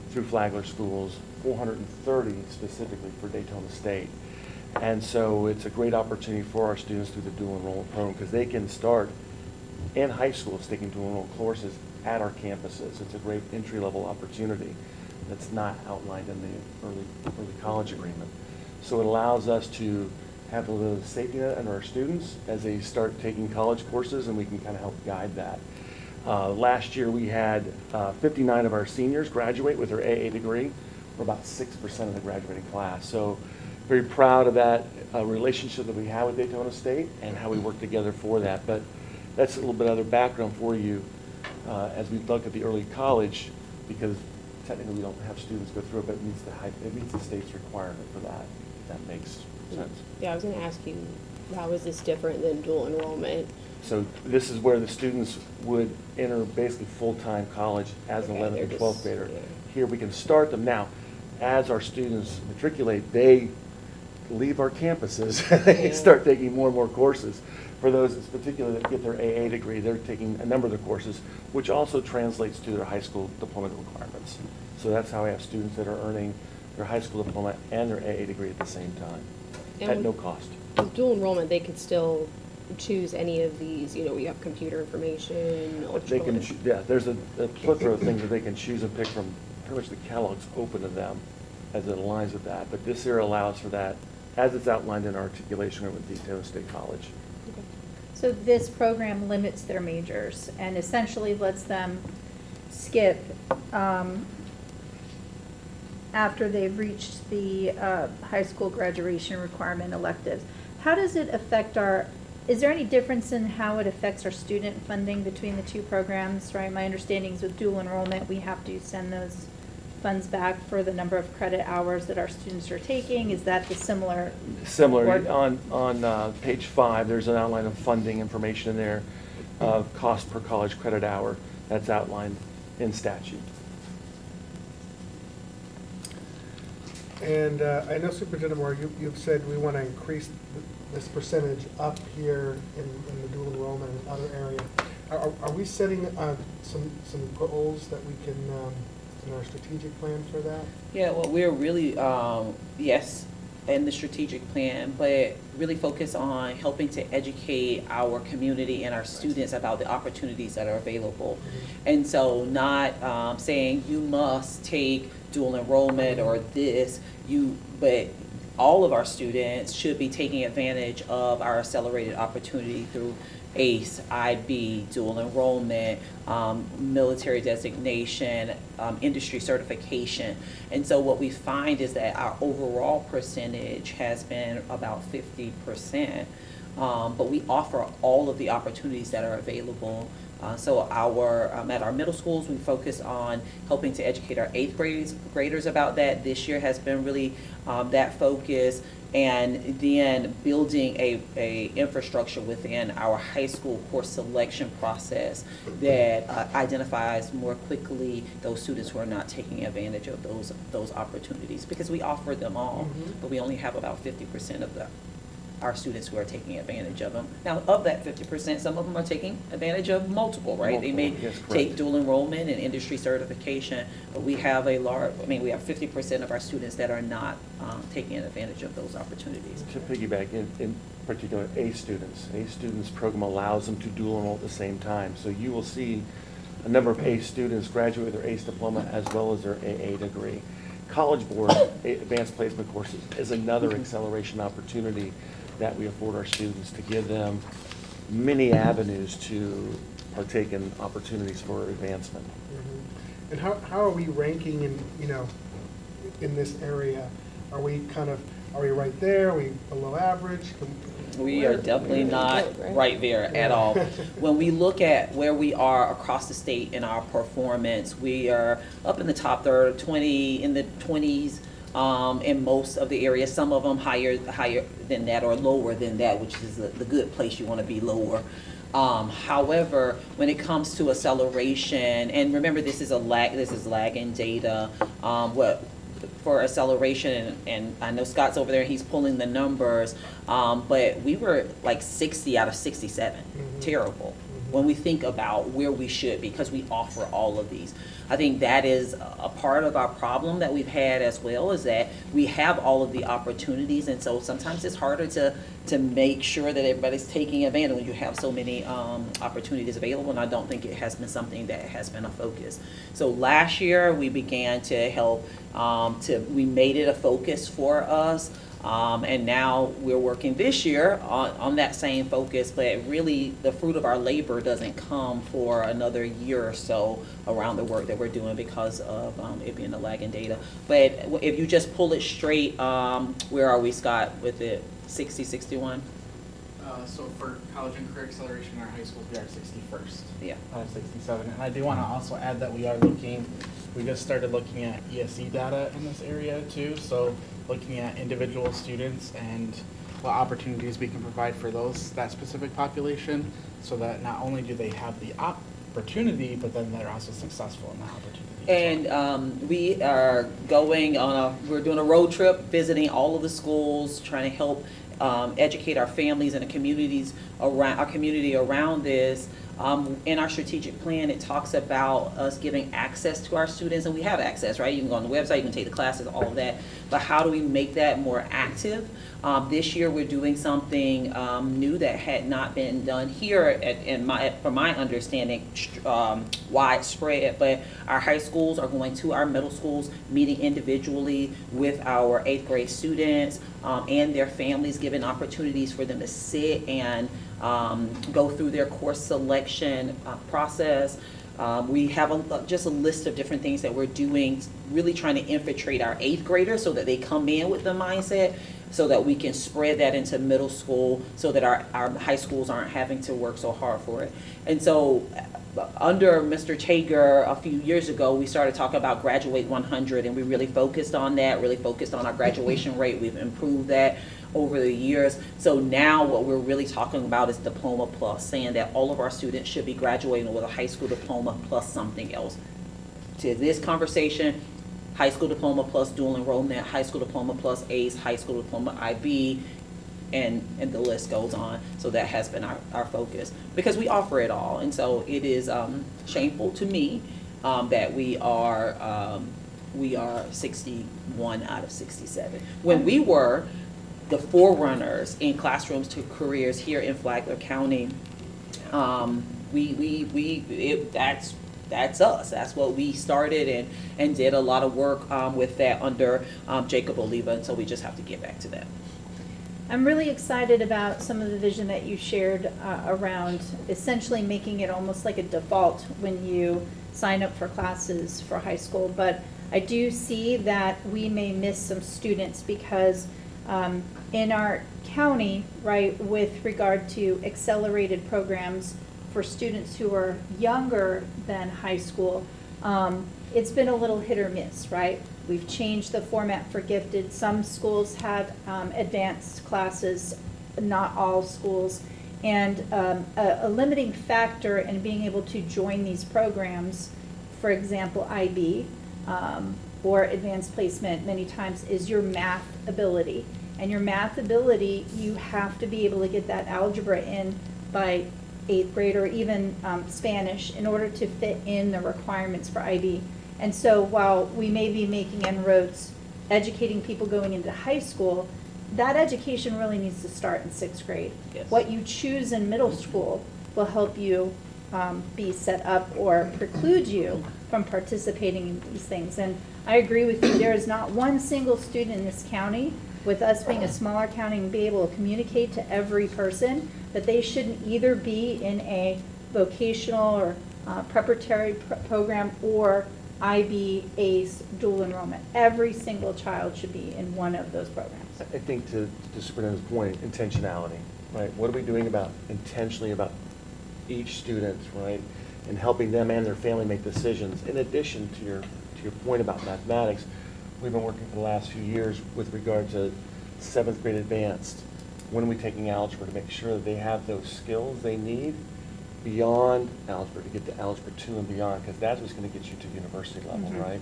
through Flagler schools, 430 specifically for Daytona State. And so it's a great opportunity for our students through the dual enrollment program because they can start in high school taking dual enrollment courses at our campuses. It's a great entry-level opportunity that's not outlined in the early college agreement. So it allows us to have a little safety net under our students as they start taking college courses, and we can kind of help guide that. Last year we had 59 of our seniors graduate with their AA degree. We're about 6% of the graduating class. So very proud of that relationship that we have with Daytona State and how we work together for that. But that's a little bit other background for you as we look at the early college, because technically we don't have students go through it, but it meets the state's requirement for that. If that makes sense. Yeah, I was gonna ask you, how is this different than dual enrollment? So this is where the students would enter basically full-time college as an Okay, 11th they're and just- 12th grader. yeah. Here, we can start them now. As our students matriculate, they leave our campuses. They Yeah. start taking more and more courses. For those in particular that get their AA degree, they're taking a number of the courses, which also translates to their high school diploma requirements. So that's how I have students that are earning their high school diploma and their AA degree at the same time, And at with- no cost. With dual enrollment, they could still choose any of these, you know, we have computer information, They electrical. can, yeah, there's a plethora of things that they can choose and pick from. Pretty much the catalog's open to them as it aligns with that. But this here allows for that, as it's outlined in our articulation with Detail State College. So this program limits their majors and essentially lets them skip after they've reached the high school graduation requirement electives. How does it affect is there any difference in how it affects our student funding between the two programs, right? My understanding is with dual enrollment, we have to send those funds back for the number of credit hours that our students are taking. Is that the similar? Similar, Or- on page 5, there's an outline of funding information in there, of cost per college credit hour, that's outlined in statute. And I know Superintendent Moore, you've said we want to increase this percentage up here in the dual enrollment and other area. Are we setting some goals that we can, in our strategic plan for that? Yeah, well, we're really, yes, in the strategic plan, but really focus on helping to educate our community and our students about the opportunities that are available. And so not saying you must take dual enrollment or this, but all of our students should be taking advantage of our accelerated opportunity through ACE, IB, dual enrollment, military designation, industry certification. And so what we find is that our overall percentage has been about 50%, but we offer all of the opportunities that are available. So at our middle schools, we focus on helping to educate our 8th graders about that. This year has been really that focus. And then building a infrastructure within our high school course selection process that identifies more quickly those students who are not taking advantage of those opportunities, because we offer them all, but we only have about 50% of our students who are taking advantage of them. Now, of that 50%, some of them are taking advantage of multiple, right? They may Multiple, yes, correct. take dual enrollment and industry certification, but we have we have 50% of our students that are not taking advantage of those opportunities. To piggyback, in particular, ACE students program allows them to dual enroll at the same time. So you will see a number of ACE students graduate with their ACE diploma as well as their AA degree. College Board advanced placement courses is another acceleration opportunity that we afford our students to give them many avenues to partake in opportunities for advancement. And how are we ranking in this area? Are we right there? Are we below average? We are definitely not right there at all. When we look at where we are across the state in our performance, we are up in the top third, in the 20s in most of the areas. Some of them higher than that or lower than that, which is the good place. You want to be lower. However, when it comes to acceleration, and remember this is lagging data, for acceleration, and I know Scott's over there, he's pulling the numbers, but we were like 60 out of 67, terrible, when we think about where we should be, because we offer all of these. I think that is a part of our problem that we've had as well, is that we have all of the opportunities, and so sometimes it's harder to make sure that everybody's taking advantage when you have so many opportunities available, and I don't think it has been something that has been a focus. So last year, we began to help, we made it a focus for us, and now we're working this year on that same focus, but really the fruit of our labor doesn't come for another year or so around the work that we're doing because of it being the lagging data. But if you just pull it straight, where are we, Scott, with it? 60, 61? So for college and career acceleration in our high schools, we are 61st. Yeah. 67. And I do want to also add that we are looking we just started looking at ESE data in this area too. So looking at individual students and what opportunities we can provide for that specific population, so that not only do they have the opportunity, but then they're also successful in that opportunity. And we are we're doing a road trip, visiting all of the schools, trying to help educate our families and the communities around our community around this. In our strategic plan, it talks about us giving access to our students, and we have access, right? You can go on the website, you can take the classes, all of that. But how do we make that more active? This year, we're doing something new that had not been done here, from my understanding, widespread. But our high schools are going to our middle schools, meeting individually with our 8th grade students and their families, giving opportunities for them to sit and go through their course selection process. We have just a list of different things that we're doing, really trying to infiltrate our 8th graders so that they come in with the mindset, so that we can spread that into middle school, so that our high schools aren't having to work so hard for it. And so under Mr. Tager a few years ago, we started talking about Graduate 100, and we really focused on that, really focused on our graduation rate. We've improved that over the years. So now what we're really talking about is Diploma Plus, saying that all of our students should be graduating with a high school diploma plus something else. To this conversation, high school diploma plus dual enrollment, high school diploma plus ACE, high school diploma IB, and the list goes on. So that has been our focus, because we offer it all. And so it is shameful to me that we are 61 out of 67. When we were the forerunners in classrooms to careers here in Flagler County, that's us. That's what we started and did a lot of work with that under Jacob Oliva, and so we just have to get back to that. I'm really excited about some of the vision that you shared around essentially making it almost like a default when you sign up for classes for high school. But I do see that we may miss some students because in our county, right, with regard to accelerated programs for students who are younger than high school, it's been a little hit or miss, right? We've changed the format for gifted. Some schools have advanced classes, not all schools. And a limiting factor in being able to join these programs, for example, IB or advanced placement many times, is your math ability. And your math ability, you have to be able to get that algebra in by 8th grade, or even Spanish, in order to fit in the requirements for IB. And so while we may be making inroads, educating people going into high school, that education really needs to start in 6th grade. Yes. What you choose in middle school will help you be set up or preclude you from participating in these things. And I agree with you, there is not one single student in this county, with us being a smaller county, and be able to communicate to every person that they shouldn't either be in a vocational or preparatory program or IB, ACE, dual enrollment. Every single child should be in one of those programs. I think to Superintendent's point, intentionality, right? What are we doing intentionally about each student, right? And helping them and their family make decisions. In addition to your point about mathematics, we've been working for the last few years with regard to 7th grade advanced. When are we taking algebra to make sure that they have those skills they need beyond algebra to get to algebra 2 and beyond, because that's what's going to get you to university level, right?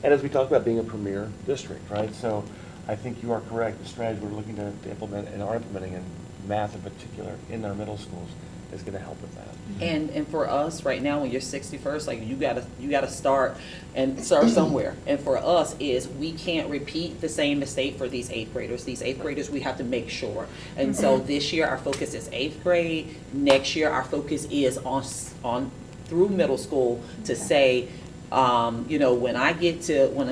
And as we talk about being a premier district, right? So I think you are correct. The strategy we're looking to implement and are implementing in math in particular in our middle schools is going to help with that. And for us right now, when you're 61st, like you gotta start somewhere. And for us is we can't repeat the same mistake for these 8th graders. These 8th graders, we have to make sure. And so this year our focus is 8th grade. Next year our focus is on through middle school to say, you know, when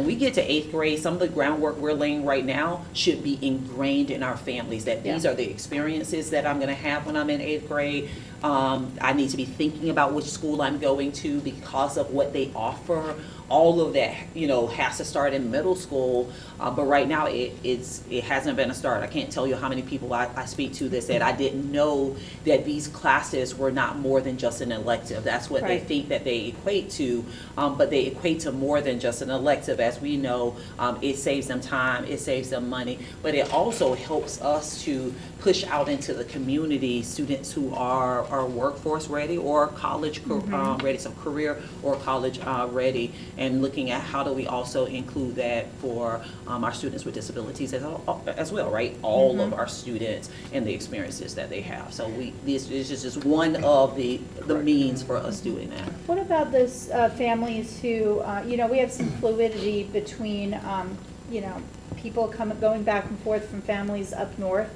we get to 8th grade, some of the groundwork we're laying right now should be ingrained in our families, that these are the experiences that I'm going to have when I'm in 8th grade. I need to be thinking about which school I'm going to because of what they offer. All of that, has to start in middle school. But right now, it hasn't been a start. I can't tell you how many people I speak to that said, I didn't know that these classes were not more than just an elective. That's what they Right. think that they equate to, but they equate to more than just an elective. As we know, it saves them time, it saves them money, but it also helps us to push out into the community students who are workforce ready or college ready, so career or college ready, and looking at how do we also include that for our students with disabilities as well, right? All of our students and the experiences that they have. So this is just one of the means for us doing that. What about those families who, we have some fluidity between, people going back and forth from families up north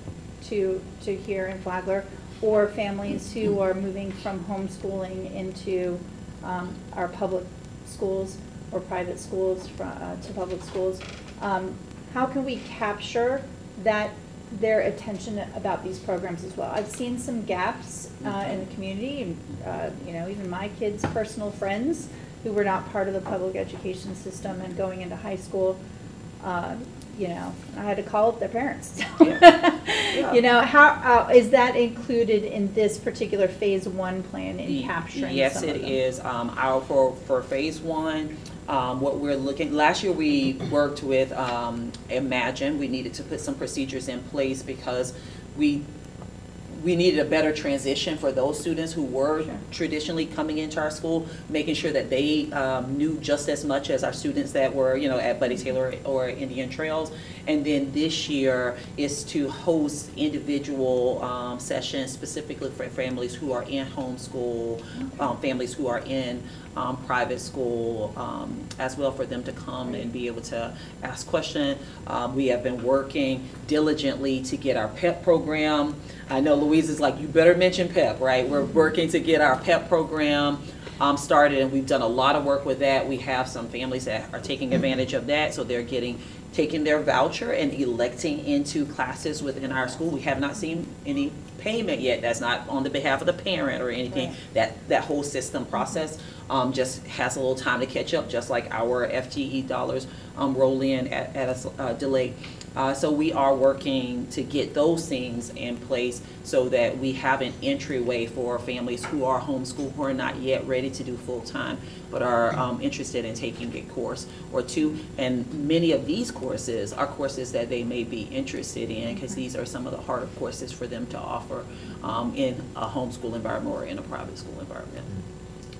to here in Flagler, or families who are moving from homeschooling into our public schools or private schools to public schools. How can we capture their attention about these programs as well? I've seen some gaps in the community, and even my kids' personal friends who were not part of the public education system and going into high school, I had to call up their parents. Yeah. How is that included in this particular phase 1 plan in capturing? Yes, some it of them? is. For phase 1, what we're looking, last year we worked with Imagine. We needed to put some procedures in place because we needed a better transition for those students who were traditionally coming into our school, making sure that they knew just as much as our students that were, at Buddy Taylor or Indian Trails. And then this year is to host individual sessions specifically for families who are in homeschool, families who are in private school, as well, for them to come and be able to ask questions. We have been working diligently to get our PEP program. I know Louise is like, you better mention PEP, right? We're working to get our PEP program started, and we've done a lot of work with that. We have some families that are taking advantage of that, so they're taking their voucher and electing into classes within our school. We have not seen any payment yet. That's not on the behalf of the parent or anything. Right. That whole system process just has a little time to catch up, just like our FTE dollars roll in at a delay. So we are working to get those things in place so that we have an entryway for families who are homeschooled, who are not yet ready to do full-time, but are interested in taking a course or two. And many of these courses are courses that they may be interested in, because these are some of the harder courses for them to offer in a homeschool environment or in a private school environment.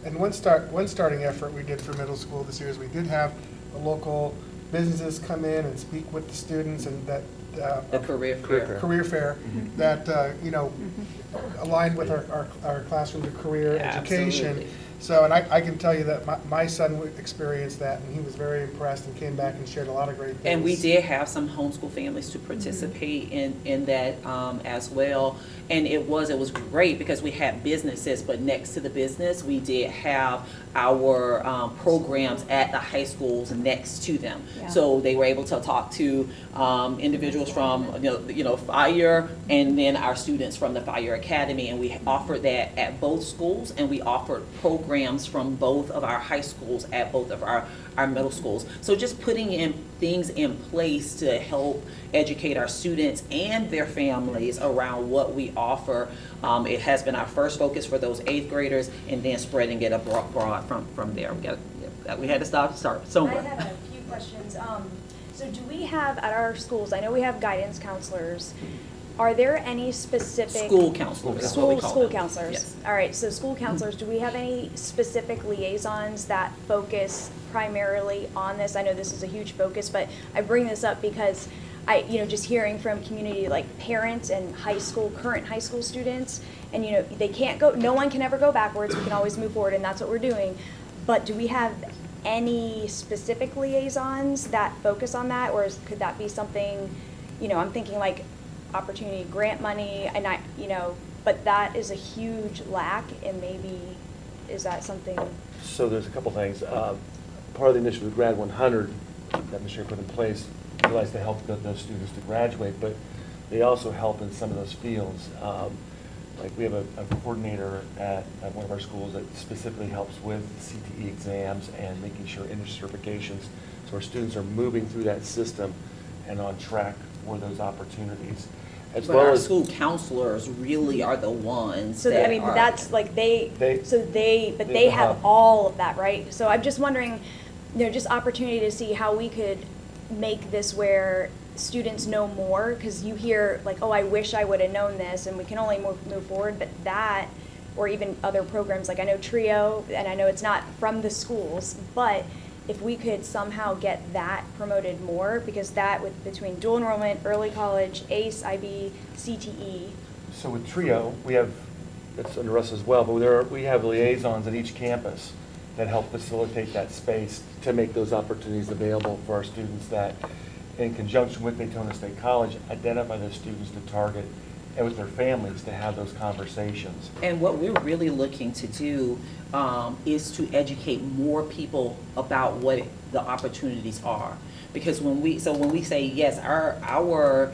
And one starting effort we did for middle school this year is we did have the local businesses come in and speak with the students, and that the career fair that aligned with our classroom to career education. Absolutely. So, and I can tell you that my son experienced that, and he was very impressed and came back and shared a lot of great things. And we did have some homeschool families to participate in that as well. And it was great because we had businesses, but next to the business, we did have our programs at the high schools next to them. Yeah. So they were able to talk to individuals from Fire, and then our students from the Fire Academy, and we offered that at both schools, and we offered programs from both of our high schools at both of our middle schools. So just putting things in place to help educate our students and their families around what we offer. It has been our first focus for those 8th graders, and then spreading it abroad from there. We had to start somewhere. I have a few questions. So do we have at our schools, I know we have guidance counselors, are there any specific school counselors? That's what we call school them. counselors. Yes. All right. So school counselors. Do we have any specific liaisons that focus primarily on this? I know this is a huge focus, but I bring this up because just hearing from community like parents and current high school students, and they can't go. No one can ever go backwards. We can always move forward, and that's what we're doing. But do we have any specific liaisons that focus on that, or could that be something? I'm thinking like opportunity grant money, and but that is a huge lack, and maybe is that something? So there's a couple things. Part of the initiative with Grad 100 that Ms. Sherry put in place realized they help those students to graduate, but they also help in some of those fields. Like, we have a coordinator at one of our schools that specifically helps with CTE exams and making sure industry certifications. So our students are moving through that system and on track for those opportunities. As But well our as school counselors really are the ones So, that I mean, are. that's like They- but they they have have- all of that, right? So I'm just wondering, just opportunity to see how we could make this where students know more, because you hear like, oh, I wish I would have known this, and we can only move forward, but that, or even other programs, like I know TRIO, and I know it's not from the schools, but if we could somehow get that promoted more, because that between dual enrollment, early college, ACE, IB, CTE. So with TRIO, we have, it's under us as well, but we have liaisons at each campus that help facilitate that space to make those opportunities available for our students that, in conjunction with Daytona State College, identify those students to target and with their families to have those conversations. And what we're really looking to do is to educate more people about what the opportunities are. Because when we say, yes, our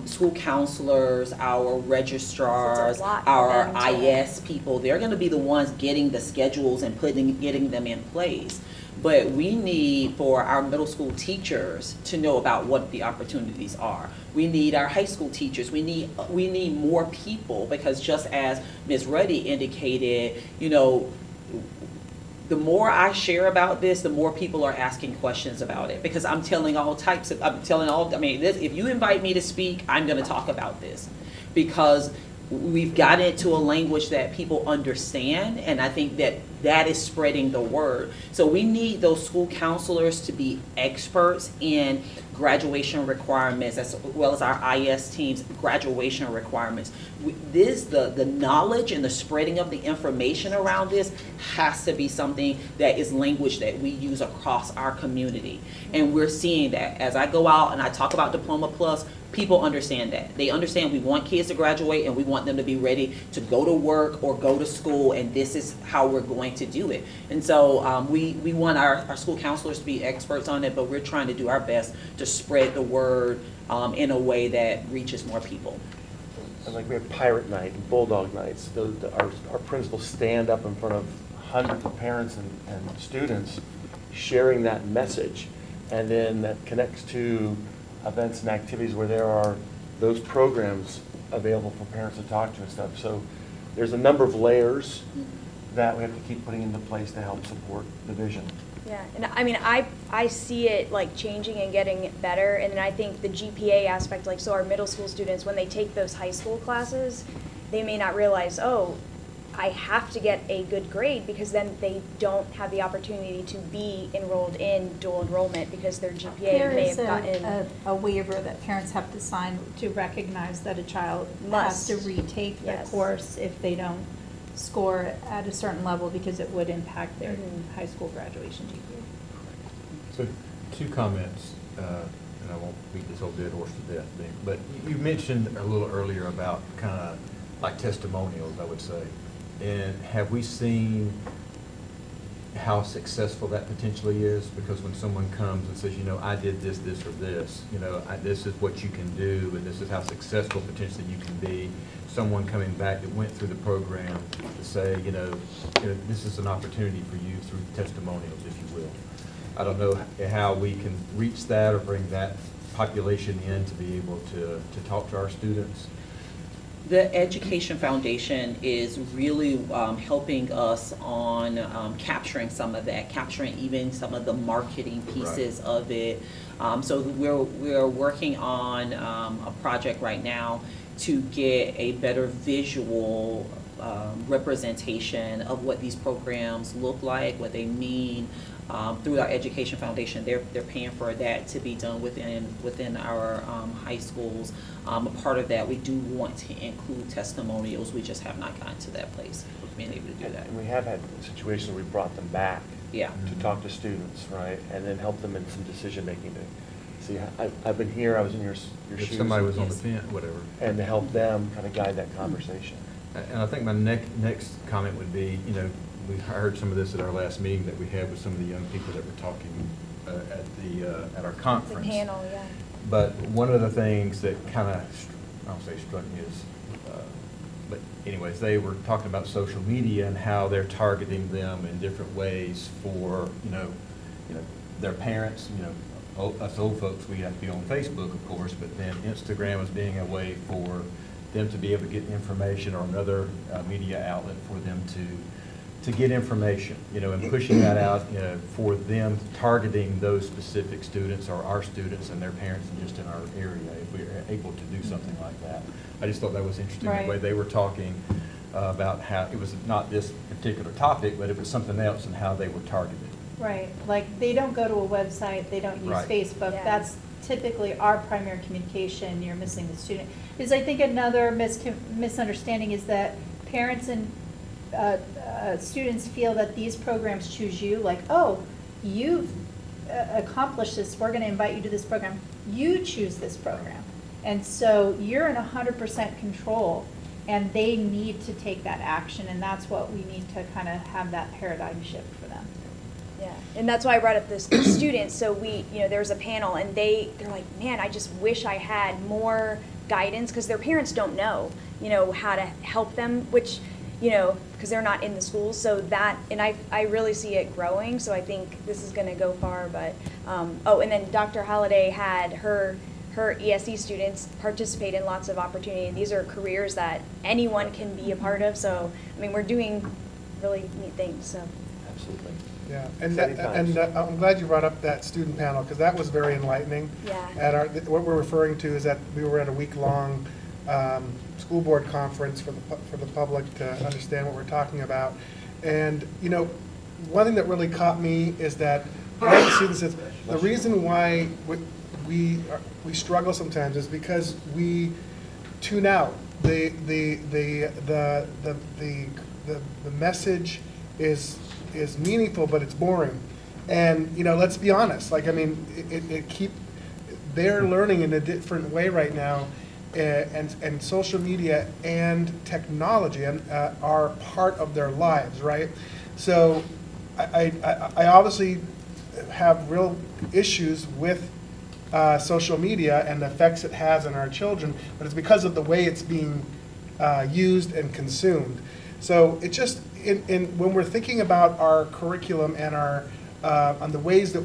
school counselors, our registrars, It's a lot for our them to- IS people, they're gonna be the ones getting the schedules and getting them in place. But we need for our middle school teachers to know about what the opportunities are. We need our high school teachers. We need more people, because just as Ms. Ruddy indicated, the more I share about this, the more people are asking questions about it, because I'm telling if you invite me to speak, I'm gonna talk about this, because we've gotten it to a language that people understand, and I think that is spreading the word. So we need those school counselors to be experts in graduation requirements, as well as our IS teams, graduation requirements. The knowledge and the spreading of the information around this has to be something that is language that we use across our community. And we're seeing that as I go out and I talk about Diploma Plus, people understand that. They understand we want kids to graduate and we want them to be ready to go to work or go to school, and this is how we're going to do it. And so we want our school counselors to be experts on it, but we're trying to do our best to spread the word in a way that reaches more people. And like we have Pirate Night and Bulldog Nights. Our principals stand up in front of hundreds of parents and students sharing that message. And then that connects to events and activities where there are those programs available for parents to talk to and stuff. So there's a number of layers that we have to keep putting into place to help support the vision. Yeah, and I mean, I see it like changing and getting better, and then I think the GPA aspect, like, so our middle school students, when they take those high school classes, they may not realize, oh, I have to get a good grade, because then they don't have the opportunity to be enrolled in dual enrollment because their GPA There may is have gotten. a waiver that parents have to sign to recognize that a child Must. has to retake the Yes. course if they don't score at a certain level, because it would impact their Mhm. high school graduation GPA. So, two comments, and I won't beat this old dead horse to death, but you mentioned a little earlier about kind of like testimonials, I would say. And have we seen how successful that potentially is? Because when someone comes and says, I did this, this, or this, this is what you can do, and this is how successful potentially you can be. Someone coming back that went through the program to say, this is an opportunity for you through testimonials, if you will. I don't know how we can reach that or bring that population in to be able to talk to our students. The Education Foundation is really helping us on capturing some of that, capturing even some of the marketing pieces of it. So we're working on a project right now to get a better visual representation of what these programs look like, what they mean. Through our Education Foundation, they're paying for that to be done within our high schools. A part of that, we do want to include testimonials. We just have not gotten to that place of being able to do that. And we have had situations where we brought them back Yeah. to talk to students, right? And then help them in some decision making to see, I've been here, I was in your If shoes. somebody was on the Yes. fence, whatever. And to help them kind of guide that conversation. And I think my next comment would be, we heard some of this at our last meeting that we had with some of the young people that were talking at our The conference. panel, yeah. But one of the things that kind of, I don't say struck me as But anyways, they were talking about social media and how they're targeting them in different ways for, their parents, us old folks, we have to be on Facebook, of course, but then Instagram is being a way for them to be able to get information, or another media outlet for them to get information, and pushing that out, for them, targeting those specific students or our students and their parents and just in our area, if we are able to do something like that. I just thought that was interesting, Right. the way they were talking about how, it was not this particular topic, but it was something else, and how they were targeted. Right, like, they don't go to a website, they don't use Right. Facebook. Yeah. That's typically our primary communication. You're missing the student. Because I think another misunderstanding is that parents and students feel that these programs choose you, like, oh, you've accomplished this, we're going to invite you to this program. You choose this program. And so you're in 100% control, and they need to take that action, and that's what we need to kind of have that paradigm shift for them. Yeah, and that's why I brought up the students. So there was a panel, and they're like, man, I just wish I had more guidance, because their parents don't know, how to help them, which, because they're not in the schools. So that, and I really see it growing. So I think this is going to go far. But and then Dr. Holliday had her ESE students participate in lots of opportunity. These are careers that anyone can be a part of. So I mean, we're doing really neat things. So Absolutely. Yeah, and Exciting times. I'm glad you brought up that student panel, because that was very enlightening. Yeah. What we're referring to is that we were at a week-long school board conference for the public to understand what we're talking about. And, one thing that really caught me is that one of the students says, the reason why we struggle sometimes is because we tune out. The message is meaningful, but it's boring. And, let's be honest, they're learning in a different way right now, and social media and technology are part of their lives, right? So I obviously have real issues with social media and the effects it has on our children, but it's because of the way it's being used and consumed. So it just, when we're thinking about our curriculum and on the ways that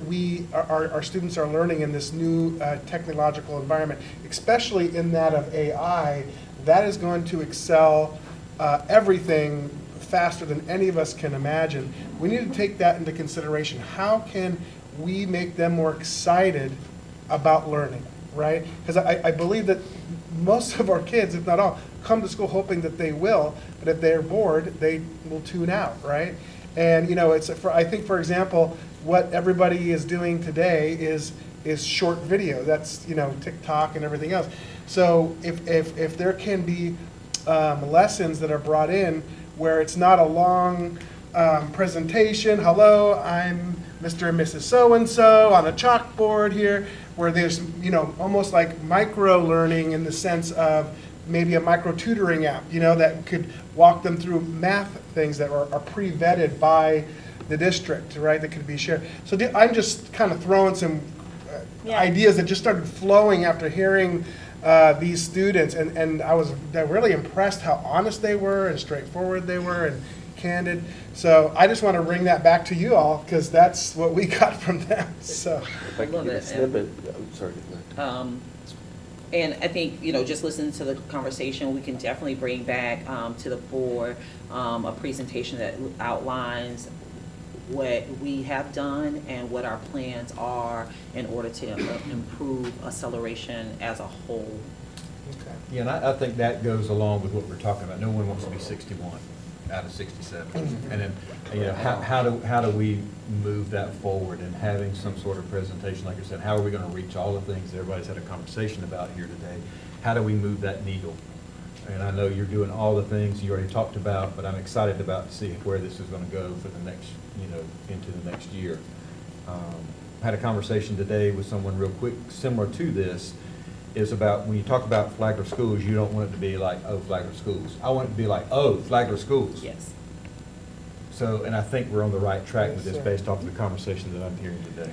our students are learning in this new technological environment, especially in that of AI, that is going to excel everything faster than any of us can imagine. We need to take that into consideration. How can we make them more excited about learning, right? Because I believe that most of our kids, if not all, come to school hoping that they will, but if they're bored, they will tune out, right? And I think, for example, what everybody is doing today is short video. That's TikTok and everything else. So if there can be lessons that are brought in where it's not a long presentation, hello, I'm Mr. and Mrs. So-and-so on a chalkboard here, where there's almost like micro learning in the sense of maybe a micro tutoring app, that could walk them through math things that are pre-vetted by the district, right, that could be shared. So I'm just kind of throwing some ideas that just started flowing after hearing these students, and I was really impressed how honest they were and straightforward they were and candid. So I just want to bring that back to you all, because that's what we got from them. So If I I could love give a it. snippet, I'm sorry. go ahead. And I think, just listening to the conversation, we can definitely bring back to the board a presentation that outlines what we have done and what our plans are in order to improve acceleration as a whole. okay. Yeah, and I think that goes along with what we're talking about. No one wants to be 61 out of 67. And then, how do we move that forward, and having some sort of presentation, like I said, how are we going to reach all the things that everybody's had a conversation about here today? How do we move that needle? And I know you're doing all the things you already talked about, but I'm excited about to see where this is going to go for the next, into the next year. I had a conversation today with someone real quick, similar to this, is about when you talk about Flagler Schools, you don't want it to be like, oh, Flagler Schools. I want it to be like, oh, Flagler Schools. Yes. So, and I think we're on the right track with Yes, this sir. based off of the conversation that I'm hearing today.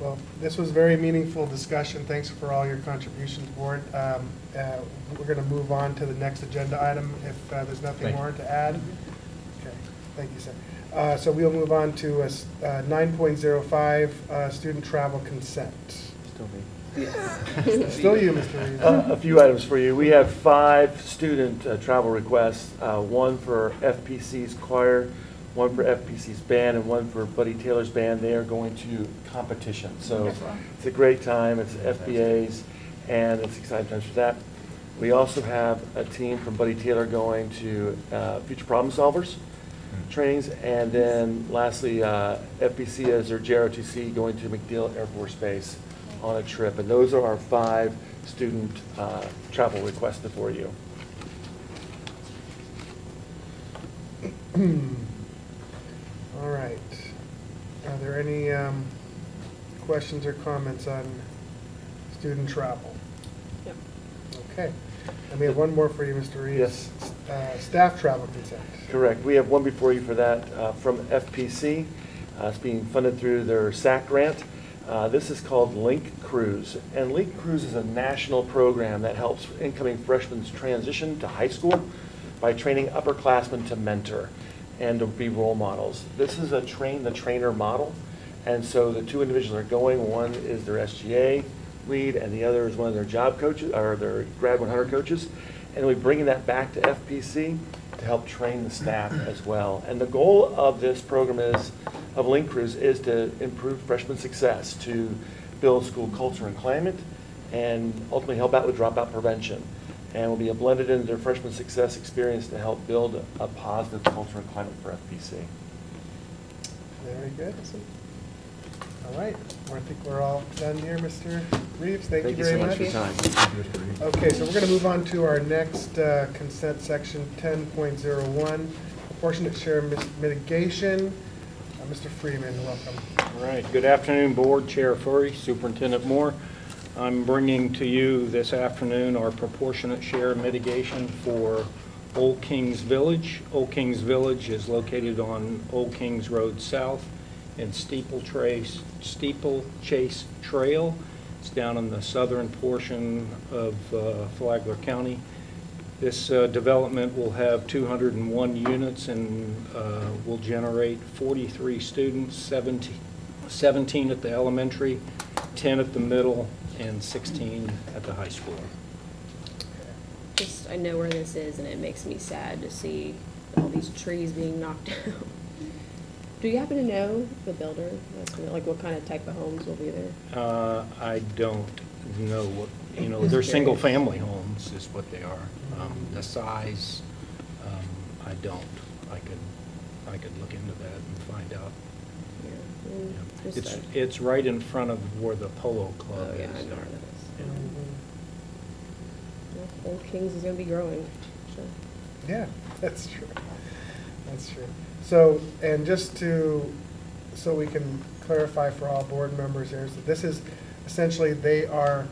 Well, this was very meaningful discussion. Thanks for all your contributions, Board. We're going to move on to the next agenda item if there's nothing Thank you. more to add. Okay, thank you, sir. So we'll move on to 9.05, student travel consent. Still me. Still you, Mr. Reeves. A few items for you. We have 5 student travel requests, one for FPC's choir, one for FPC's band, and one for Buddy Taylor's band. They are going to competition. So Wonderful. it's a great time. It's FBA's, and it's exciting times for that. We also have a team from Buddy Taylor going to Future Problem Solvers trainings, and then lastly, FPC as their JROTC going to MacDill Air Force Base on a trip. And those are our 5 student travel requests for you. All right. Are there any questions or comments on student travel? Yep. Okay. And we have one more for you, Mr. Reeves. Yes. Staff travel consent. Correct. We have one before you for that from FPC. It's being funded through their SAC grant. This is called Link Cruise. And Link Cruise is a national program that helps incoming freshmen transition to high school by training upperclassmen to mentor and to be role models. This is a train-the-trainer model. And so the 2 individuals are going. One is their SGA lead, and the other is one of their job coaches, or their Grad 100 coaches. And we're bringing that back to FPC to help train the staff as well. And the goal of this program of Link Cruise is to improve freshman success, to build school culture and climate, and ultimately help out with dropout prevention. And will be blended into their freshman success experience to help build a positive culture and climate for FPC. Very good. All right. I think we're all done here, Mr. Reeves. Thank you very much. Thank you so much for your time. Okay, so we're going to move on to our next consent section, 10.01, proportionate share mitigation. Mr. Freeman, welcome. All right. Good afternoon, Board, Chair Furry, Superintendent Moore. I'm bringing to you this afternoon our proportionate share mitigation for Old Kings Village. Old Kings Village is located on Old Kings Road South in Steeplechase Trail. It's down in the southern portion of Flagler County. This development will have 201 units and will generate 43 students, 17 at the elementary, 10 at the middle, and 16 at the high school. Just, I know where this is, and it makes me sad to see all these trees being knocked down. Do you happen to know the builder? Like what kind of type of homes will be there? I don't know what, Just they're curious. single-family homes is what they are. The size, I don't. I could look into that and find out. Yeah. Yeah. Just It's right in front of where the Polo Club Oh, is. yeah, I know where that is. Yeah. Well, Old Kings is going to be growing, so. Yeah, that's true. That's true. So, and just so we can clarify for all board members here, so this is essentially they're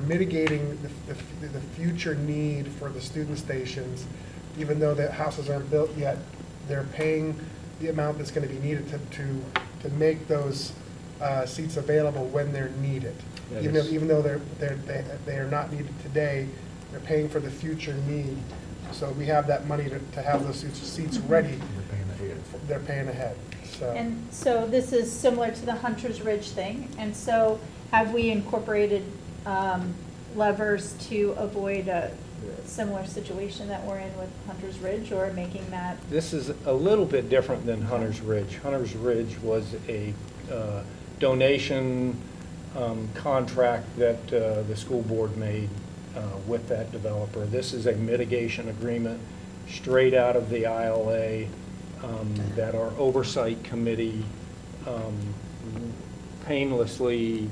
mitigating the future need for the student stations, even though the houses aren't built yet. They're paying the amount that's going to be needed to make those seats available when they're needed. Even though they are not needed today, they're paying for the future need. So we have that money to have those seats ready. They're paying ahead. So. And so this is similar to the Hunter's Ridge thing. And so have we incorporated levers to avoid a similar situation that we're in with Hunter's Ridge, or making that? This is a little bit different than Hunter's Ridge. Hunter's Ridge was a donation contract that the school board made with that developer. This is a mitigation agreement straight out of the ILA that our oversight committee painfully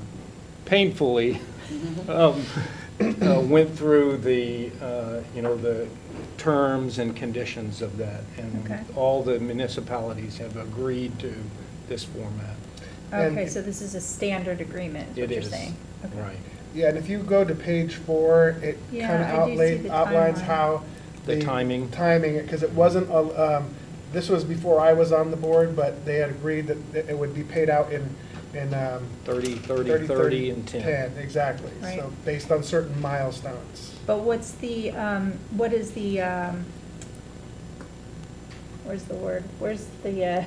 went through the the terms and conditions of that, and Okay. all the municipalities have agreed to this format. Okay, so this is a standard agreement, is what It you're is, saying? Okay. right. Yeah, and if you go to page 4, it Yeah, kind I do of see the outlines timeline. how The timing. Timing, because it wasn't, this was before I was on the board, but they had agreed that it would be paid out in 30, 30, 30, and 10. Exactly. Right. So based on certain milestones. But what's the, what is the, where's the word? Where's the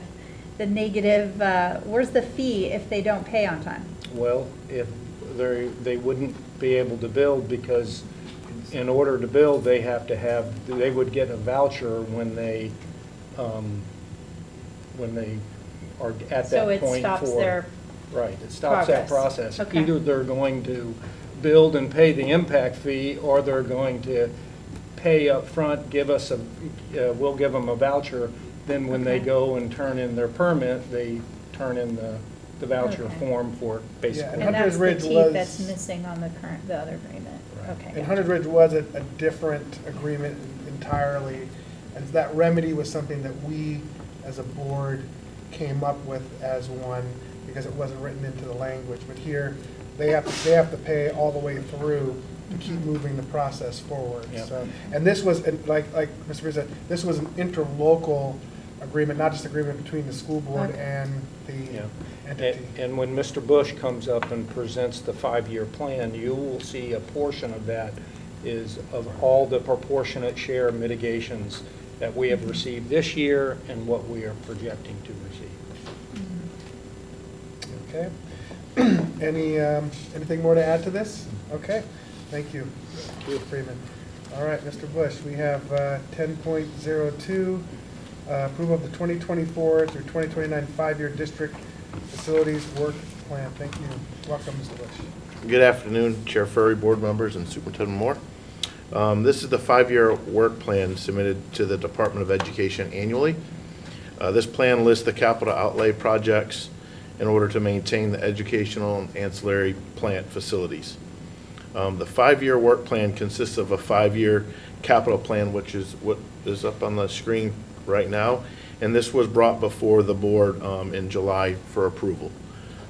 negative, where's the fee if they don't pay on time? Well, if they wouldn't be able to build, because in order to build, they have to have, they would get a voucher when they are at So that it point stops for. their Right, it stops that progress. process. Okay. Either they're going to build and pay the impact fee, or they're going to pay up front, give us we'll give them a voucher, then when they Okay. go and turn in their permit, they turn in the voucher Okay. form for basically. And And that's Hunter's the Ridge teeth was- that's missing on the other agreement. Right. Okay. And gotcha. Hunter's Ridge was a different agreement entirely, and that remedy was something that we, as a board, came up with as one, because it wasn't written into the language. But here, they have to pay all the way through to keep moving the process forward. Yep. So, and this was, like Mr. Reed said, this was an interlocal agreement, not just agreement between the school board Okay. and the Yeah. entity. And when Mr. Bush comes up and presents the 5-year plan, you will see a portion of that is of all the proportionate share mitigations that we have received this year and what we are projecting to receive. Okay. Anything more to add to this? Okay, thank you, Mr. Freeman. All right, Mr. Bush, we have 10.02, approval of the 2024 through 2029 5-year district facilities work plan. Thank you. Welcome, Mr. Bush. Good afternoon, Chair Furry, board members, and Superintendent Moore. This is the 5-year work plan submitted to the Department of Education annually. This plan lists the capital outlay projects in order to maintain the educational and ancillary plant facilities. The 5-year work plan consists of a 5-year capital plan, which is what is up on the screen right now, and this was brought before the board in July for approval.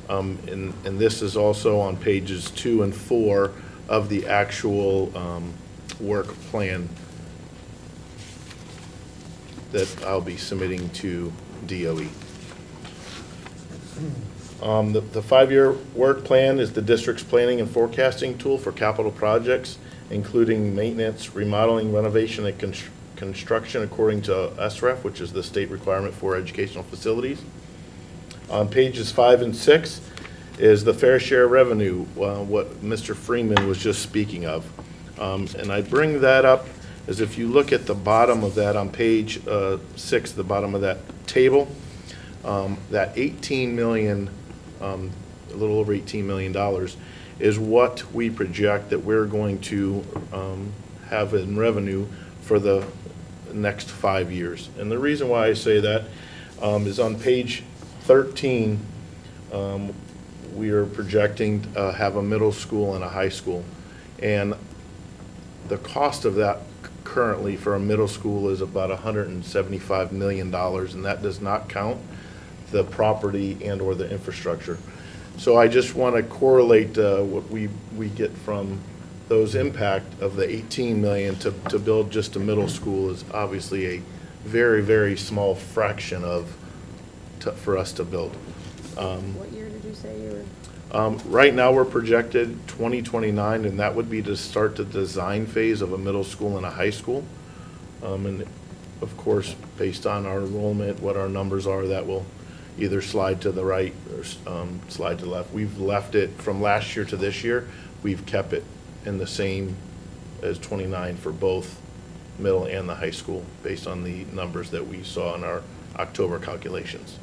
And this is also on pages 2 and 4 of the actual work plan that I'll be submitting to DOE. The 5-year work plan is the district's planning and forecasting tool for capital projects, including maintenance, remodeling, renovation, and construction according to SREF, which is the state requirement for educational facilities. On pages 5 and 6 is the fair share revenue, what Mr. Freeman was just speaking of. And I bring that up as if you look at the bottom of that on page 6, the bottom of that table, that 18 million, a little over $18 million is what we project that we're going to have in revenue for the next 5 years. And the reason why I say that is on page 13, we are projecting to have a middle school and a high school. And the cost of that currently for a middle school is about $175 million, and that does not count the property and or the infrastructure. So I just want to correlate what we get from those impact of the 18 million to build just a middle school is obviously a very, very small fraction of for us to build. What year did you say you were? Right now, we're projected 2029, and that would be to start the design phase of a middle school and a high school. And of course, based on our enrollment, what our numbers are, that will either slide to the right or slide to the left. We've left it from last year to this year. We've kept it in the same as 29 for both middle and the high school, based on the numbers that we saw in our October calculations.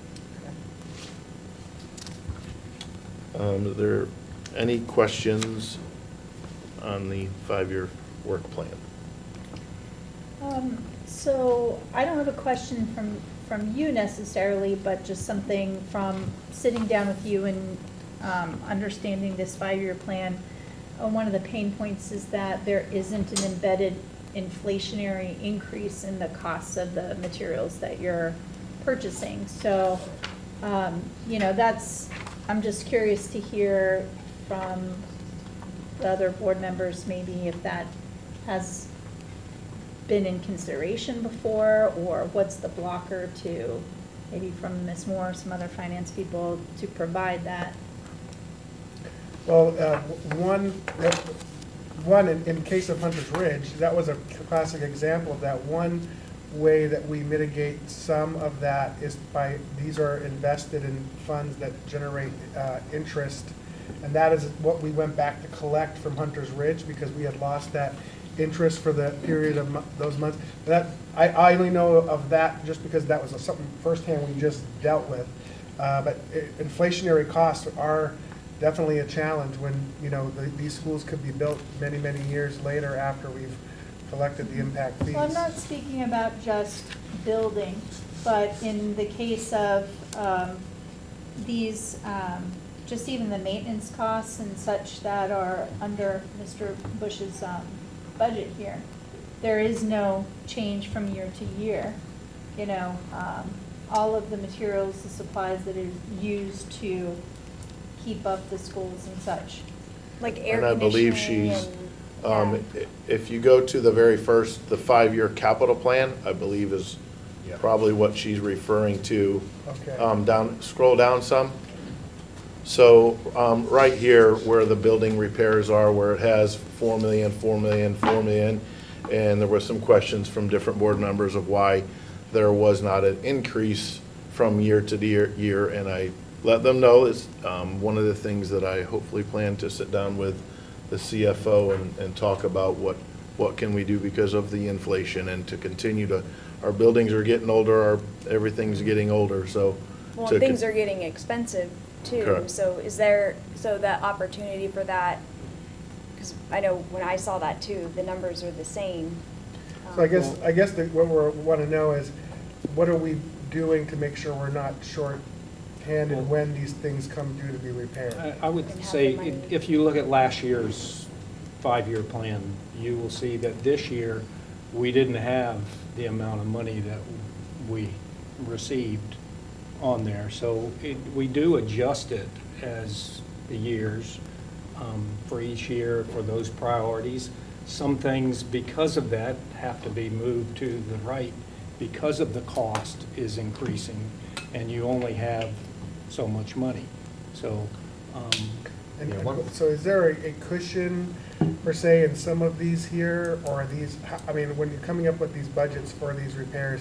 Are there any questions on the 5-year work plan? So I don't have a question from you necessarily, but just something from sitting down with you and understanding this 5-year plan. One of the pain points is that there isn't an embedded inflationary increase in the costs of the materials that you're purchasing. So, you know, I'm just curious to hear from the other board members, maybe if that has been in consideration before, or what's the blocker to, maybe from Ms. Moore, some other finance people, to provide that? Well, one in case of Hunter's Ridge, that was a classic example of that. One way that we mitigate some of that is by, these are invested in funds that generate interest, and that is what we went back to collect from Hunter's Ridge, because we had lost that interest for the period of those months. That I only know of that just because that was something firsthand we just dealt with. But inflationary costs are definitely a challenge when, you know, these schools could be built many, many years later after we've collected the impact fees. Well, I'm not speaking about just building, but in the case of these, just even the maintenance costs and such that are under Mr. Bush's budget here, there is no change from year to year. You know, all of the materials, the supplies that are used to keep up the schools and such. Like air And I believe conditioning she's, and, if you go to the very first, the 5-year capital plan, I believe is probably what she's referring to. Okay. Scroll down some. So, right here where the building repairs are, where it has 4 million, 4 million, 4 million, and there were some questions from different board members of why there was not an increase from year to year, and I let them know it's one of the things that I hopefully plan to sit down with the CFO and talk about what can we do because of the inflation, and to continue to, our buildings are getting older, everything's getting older, so. well, things are getting expensive too. Correct. So is there, so that opportunity for that, because I know when I saw that too, the numbers are the same. So I guess what we want to know is, what are we doing to make sure we're not short-handed when these things come due to be repaired? I would say, if you look at last year's 5-year plan, you will see that this year, we didn't have the amount of money that we received on there. So we do adjust it as the years for each year for those priorities. Some things, because of that, have to be moved to the right because of the cost is increasing, and you only have so much money. So, So is there a cushion, per se, in some of these here, or are these, I mean, when you're coming up with these budgets for these repairs,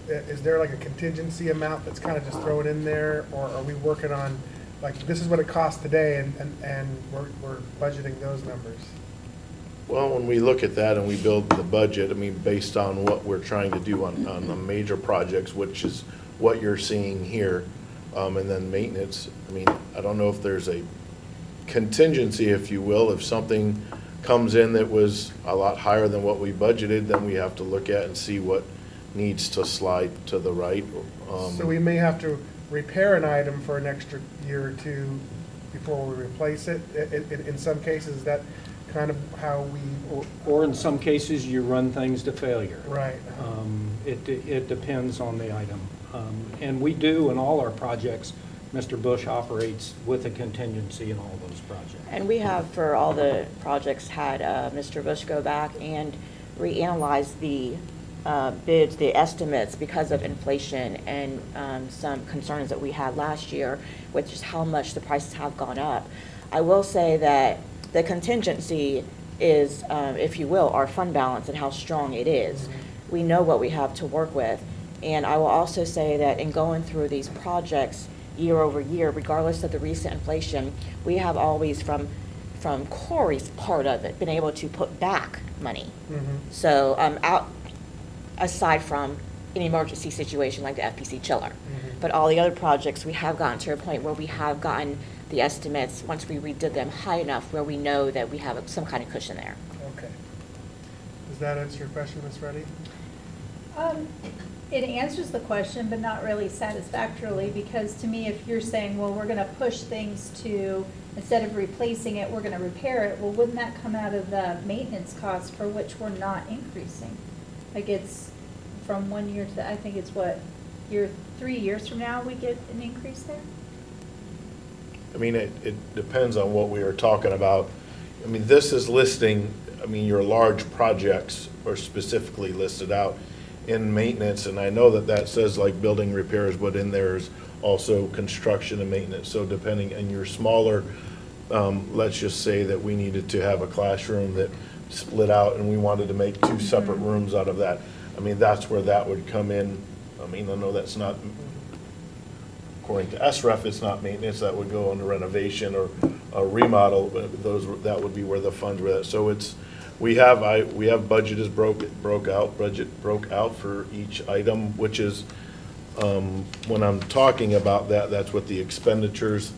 is there like a contingency amount that's kind of just thrown in there, or are we working on, like, this is what it costs today, and we're budgeting those numbers? Well, when we look at that and we build the budget, I mean, based on what we're trying to do on the major projects, which is what you're seeing here, and then maintenance, I mean, I don't know if there's a contingency, if you will, if something comes in that was a lot higher than what we budgeted, then we have to look at and see what needs to slide to the right. So we may have to repair an item for an extra year or two before we replace it. In some cases, that kind of how we... or in some cases, you run things to failure. Right. It depends on the item. And we do in all our projects, Mr. Bush operates with a contingency in all those projects. And we have, for all the projects, had Mr. Bush go back and reanalyze the bids, the estimates, because of inflation and some concerns that we had last year, which is how much the prices have gone up. I will say that the contingency is, if you will, our fund balance and how strong it is. We know what we have to work with. And I will also say that in going through these projects year over year, regardless of the recent inflation, we have always, from Corey's part of it, been able to put back money. So aside from an emergency situation like the FPC chiller. But all the other projects, we have gotten to a point where we have gotten the estimates, once we redid them, high enough where we know that we have some kind of cushion there. Okay. Does that answer your question, Ms. Reddy? It answers the question, but not really satisfactorily, because to me, if you're saying, well, we're going to push things to, instead of replacing it, we're going to repair it, well, wouldn't that come out of the maintenance costs for which we're not increasing? Like, it's from 1 year to, I think it's what, 3 years from now we get an increase there? I mean, it depends on what we are talking about. I mean, this is listing I mean, your large projects are specifically listed out in maintenance, and I know that that says like building repairs, but in there's also construction and maintenance. So depending on your smaller, let's just say that we needed to have a classroom that split out and we wanted to make two separate rooms out of that. I mean, that's where that would come in. I mean, I know that's not, according to SREF, it's not maintenance, that would go into renovation or a remodel, but that would be where the funds were at. So it's, we have budget is broke out for each item, which is, when I'm talking about that, that's what the expenditures,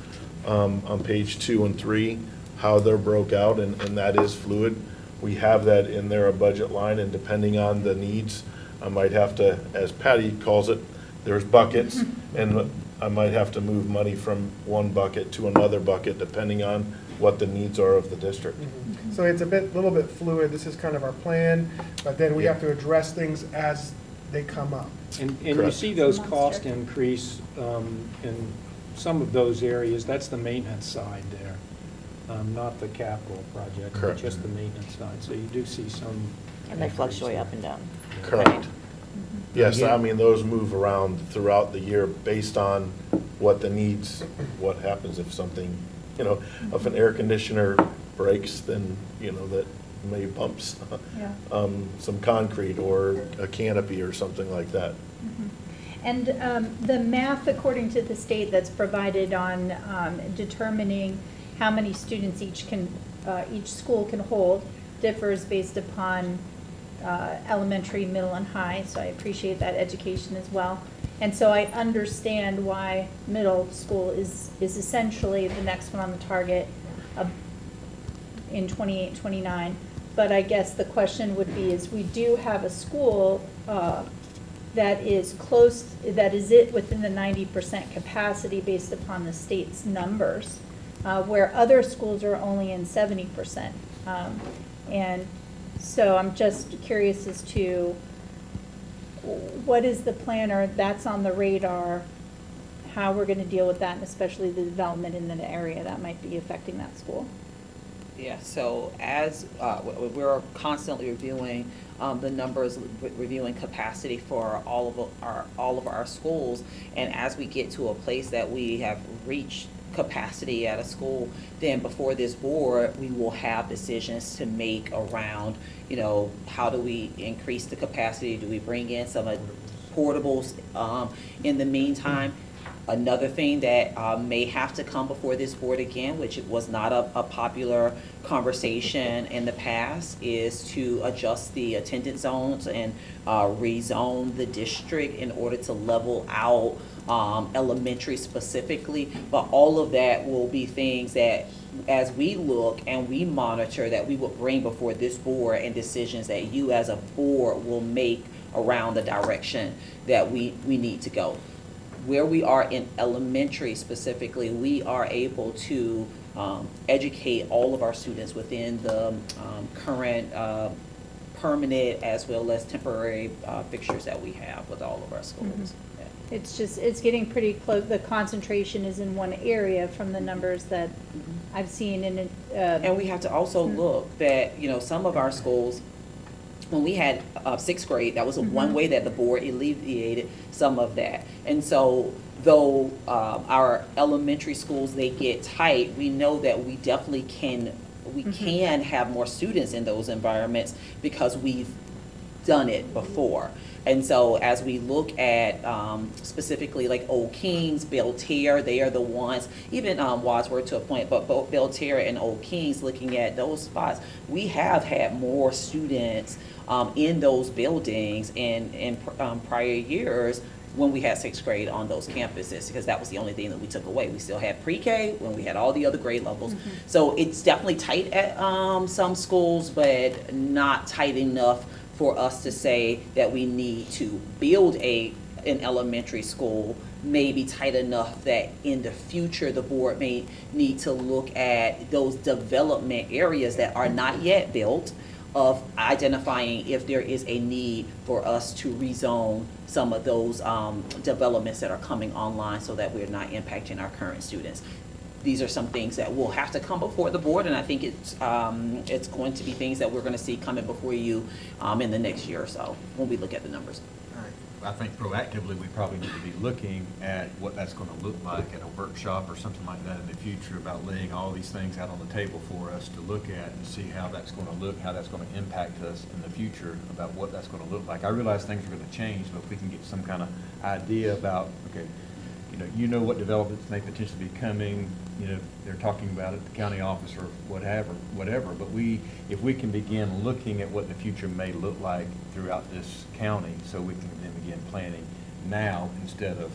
on page 2 and 3, how they're broke out, and that is fluid. We have that in there, a budget line, and depending on the needs, I might have to, as Patty calls it, there's buckets, and I might have to move money from one bucket to another bucket depending on what the needs are of the district. So it's a little bit fluid. This is kind of our plan, but then we have to address things as they come up. And you see those costs increase in some of those areas. That's the maintenance side there, not the capital project, but just the maintenance side. So you do see some. And they fluctuate up and down. Correct. Yes, I mean, those move around throughout the year based on what the needs, what happens if something, you know, if an air conditioner breaks, then, you know, that may bump some concrete or a canopy or something like that. And the math, according to the state, that's provided on determining how many students each school can hold differs based upon elementary, middle, and high, so I appreciate that education as well. And so I understand why middle school is essentially the next one on the target in 28, 29. But I guess the question would be is we do have a school that is close, that is within the 90% capacity based upon the state's numbers, where other schools are only in 70%. And so I'm just curious as to what is the plan, or that's on the radar, how we're going to deal with that, and especially the development in the area that might be affecting that school. Yeah, so as we're constantly reviewing the numbers, reviewing capacity for all of our schools, and as we get to a place that we have reached capacity at a school, then before this board, we will have decisions to make around, you know, how do we increase the capacity? Do we bring in some portables in the meantime? Another thing that may have to come before this board again, which was not a popular conversation in the past, is to adjust the attendance zones and rezone the district in order to level out elementary specifically. But all of that will be things that, as we look and we monitor, that we will bring before this board, and decisions that you as a board will make around the direction that we need to go. Where we are in elementary specifically, we are able to educate all of our students within the current permanent as well as temporary fixtures that we have with all of our schools. It's getting pretty close. The concentration is in one area from the numbers that I've seen in it. And we have to also look that, you know, some of our schools, when we had 6th grade, that was one way that the board alleviated some of that. And so though our elementary schools, they get tight, we know that we definitely can have more students in those environments because we've done it before. And so as we look at specifically like Old Kings, Belterre, they are the ones, even Wadsworth to a point, but both Belterre and Old Kings, looking at those spots, we have had more students in those buildings in prior years when we had 6th grade on those campuses, because that was the only thing that we took away. We still had pre-K when we had all the other grade levels. So it's definitely tight at some schools, but not tight enough for us to say that we need to build an elementary school. Maybe tight enough that in the future the board may need to look at those development areas that are not yet built, of identifying if there is a need for us to rezone some of those developments that are coming online so that we're not impacting our current students. these are some things that will have to come before the board, and I think it's going to be things that we're going to see coming before you in the next year or so when we look at the numbers. All right. I think proactively, we probably need to be looking at what that's going to look like at a workshop or something like that in the future, about laying all these things out on the table for us to look at and see how that's going to look, how that's going to impact us in the future, about what that's going to look like. I realize things are going to change, but if we can get some kind of idea about, okay, you know what developments may potentially be coming, they're talking about it at the county office or whatever, but if we can begin looking at what the future may look like throughout this county, so we can then begin planning now instead of,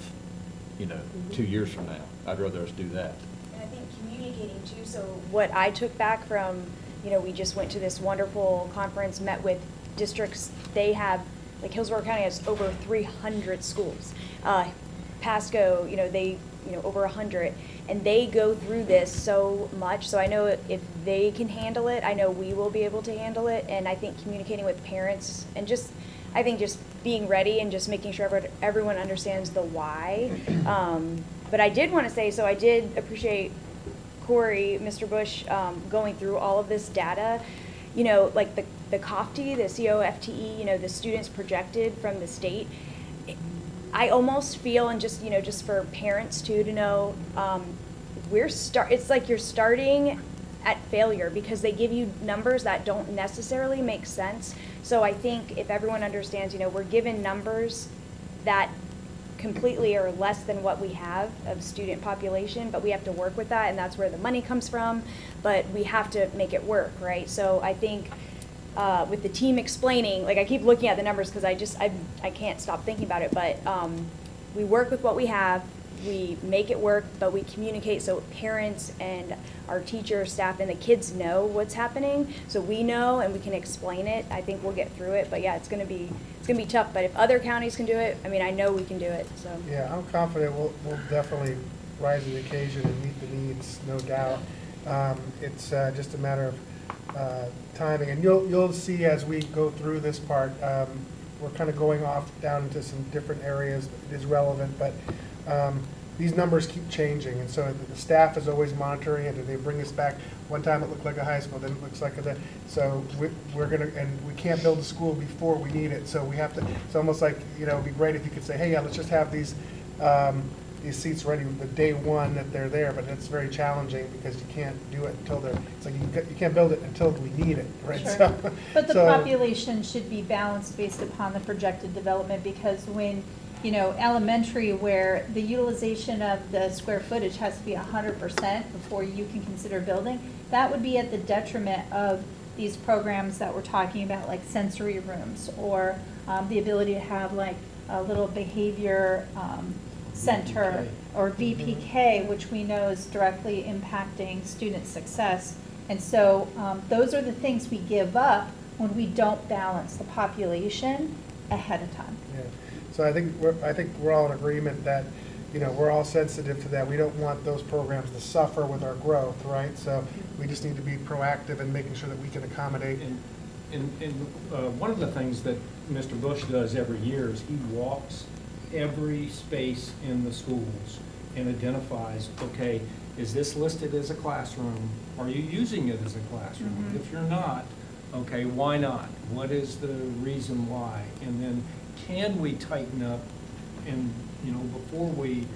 2 years from now. I'd rather us do that. And I think communicating too, so what I took back from, we just went to this wonderful conference, met with districts. They have, like Hillsborough County has over 300 schools. Pasco, they, over 100, and they go through this so much. So I know if they can handle it, I know we will be able to handle it. And I think communicating with parents and just being ready and just making sure everyone understands the why. But I did want to say, so I did appreciate Corey, Mr. Bush, going through all of this data. Like the COFTE, the COFTE, the students projected from the state. I almost feel, and just for parents too to know, it's like you're starting at failure because they give you numbers that don't necessarily make sense. So I think if everyone understands, we're given numbers that completely are less than what we have of student population, but we have to work with that, and that's where the money comes from, but we have to make it work, right? So I think with the team explaining, like I keep looking at the numbers because I can't stop thinking about it, but we work with what we have, we make it work, but we communicate so parents and our teachers, staff, and the kids know what's happening, so we know and we can explain it. I think we'll get through it, but yeah, it's gonna be tough, but if other counties can do it, I know we can do it, so. Yeah, I'm confident we'll definitely rise to the occasion and meet the needs, no doubt. It's just a matter of timing, and you'll see as we go through this part, we're kind of going off down into some different areas. It is relevant, but these numbers keep changing, and so the staff is always monitoring it. And they bring us back. One time it looked like a high school, then it looks like a. So we're gonna, and we can't build a school before we need it. So we have to. It's almost like it'd be great if you could say, hey, yeah, let's just have these seats ready the day one that they're there. But it's very challenging because you can't do it until they're. It's like you can't build it until we need it, right? Sure. So, but the population should be balanced based upon the projected development, because when elementary, where the utilization of the square footage has to be 100% before you can consider building, that would be at the detriment of these programs that we're talking about, like sensory rooms, or the ability to have like a little behavior center, or VPK, which we know is directly impacting student success. And so those are the things we give up when we don't balance the population ahead of time. yeah. So I think we're all in agreement that, we're all sensitive to that. We don't want those programs to suffer with our growth, right? So we just need to be proactive in making sure that we can accommodate. And one of the things that Mr. Bush does every year is he walks every space in the schools and identifies, okay, is this listed as a classroom? Are you using it as a classroom? Mm-hmm. If you're not, okay, why not? What is the reason why? And then can we tighten up and, before we,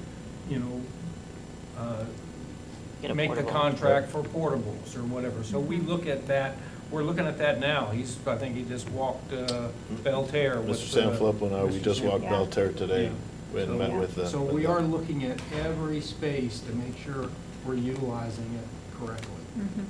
make the contract for portables or whatever. So we look at that. We're looking at that now. I think he just walked Belterre with Mr. Sanfilippo and I, we just walked Belterre today. Yeah. And met with them. So we are looking at every space to make sure we're utilizing it correctly. Mm-hmm.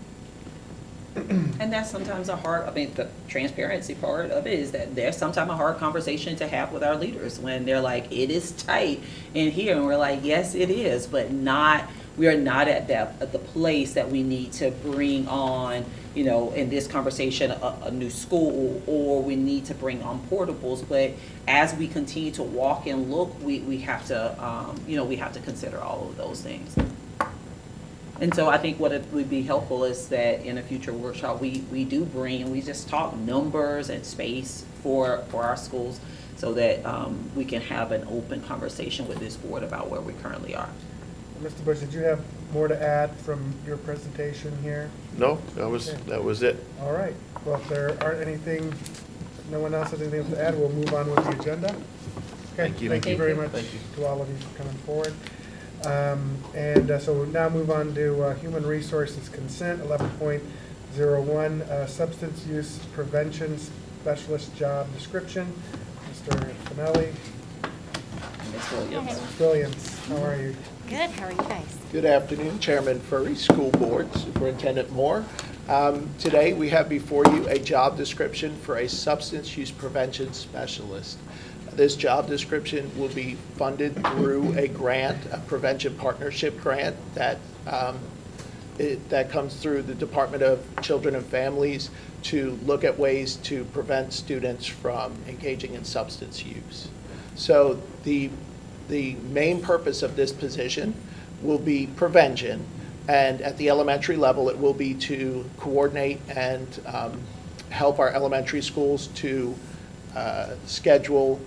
And that's sometimes the transparency part of it is that there's sometimes a hard conversation to have with our leaders when they're like, it is tight in here, and we're like, yes, it is, but we are not at the place that we need to bring on, in this conversation, a new school, or we need to bring on portables. But as we continue to walk and look, we have to, we have to consider all of those things. And so I think what it would be helpful is that in a future workshop, we do bring, and we just talk numbers and space for our schools, so that we can have an open conversation with this board about where we currently are. Mr. Bush, did you have more to add from your presentation here? No, that was it. All right. Well, if there aren't anything, no one else has anything to add, we'll move on with the agenda. Okay. Thank you. Thank you very much Thank you. to all of you for coming forward. So we'll now move on to Human Resources Consent, 11.01, Substance Use Prevention Specialist Job Description. Mr. Finelli. Ms. Williams. Ms. Williams, how are you? Good, how are you guys? Good afternoon, Chairman Furry, School Board, Superintendent Moore. Today, we have before you a job description for a substance use prevention specialist. This job description will be funded through a grant, a prevention partnership grant that comes through the Department of Children and Families to look at ways to prevent students from engaging in substance use. So the main purpose of this position will be prevention, and at the elementary level, it will be to coordinate and help our elementary schools to schedule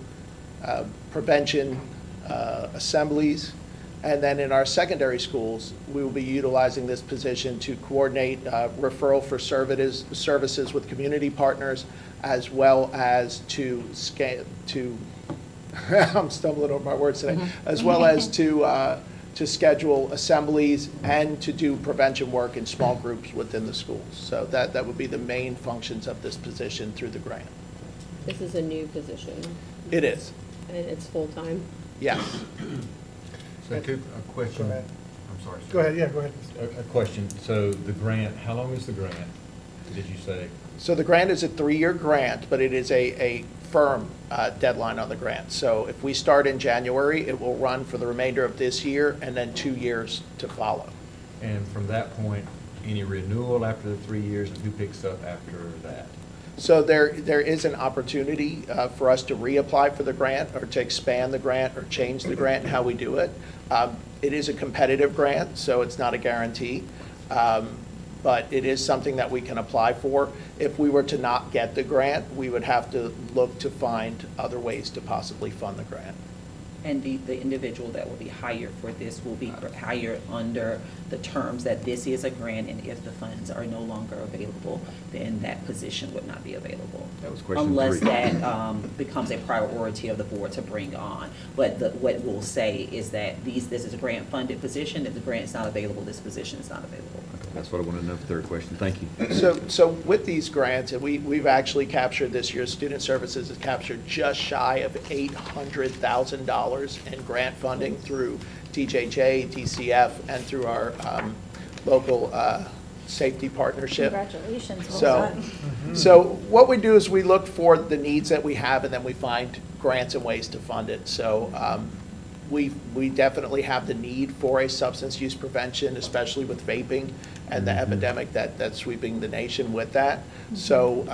prevention assemblies. And then in our secondary schools, we will be utilizing this position to coordinate referral for services with community partners, as well as to I'm stumbling over my words today, as well as to schedule assemblies and to do prevention work in small groups within the schools. So that would be the main functions of this position through the grant. This is a new position. It is. And it's full-time? Yes. So a question. Go ahead. I'm sorry. sir. Go ahead, yeah, go ahead. A question. So the grant, how long is the grant, did you say? So the grant is a 3-year grant, but it is a firm deadline on the grant. So if we start in January, it will run for the remainder of this year and then 2 years to follow. And from that point, any renewal after the 3 years, and who picks up after that? So there is an opportunity for us to reapply for the grant or to expand the grant or change the grant and how we do it. It is a competitive grant, so it's not a guarantee. But it is something that we can apply for. If we were to not get the grant, we would have to look to find other ways to possibly fund the grant. And the individual that will be hired for this will be hired under the terms that this is a grant, and if the funds are no longer available, then that position would not be available. That was question Unless 3. that becomes a priority of the board to bring on. But what we'll say is that this is a grant-funded position. If the grant is not available, this position is not available. That's what I wanted to know for third question. Thank you. So with these grants, and we've actually captured this year, Student Services has captured just shy of $800,000 in grant funding through DJJ, DCF, and through our local safety partnership. Congratulations. Well So, done. so what we do is we look for the needs that we have, and then we find grants and ways to fund it. So we definitely have the need for a substance use prevention, especially with vaping and the epidemic that's sweeping the nation with that. So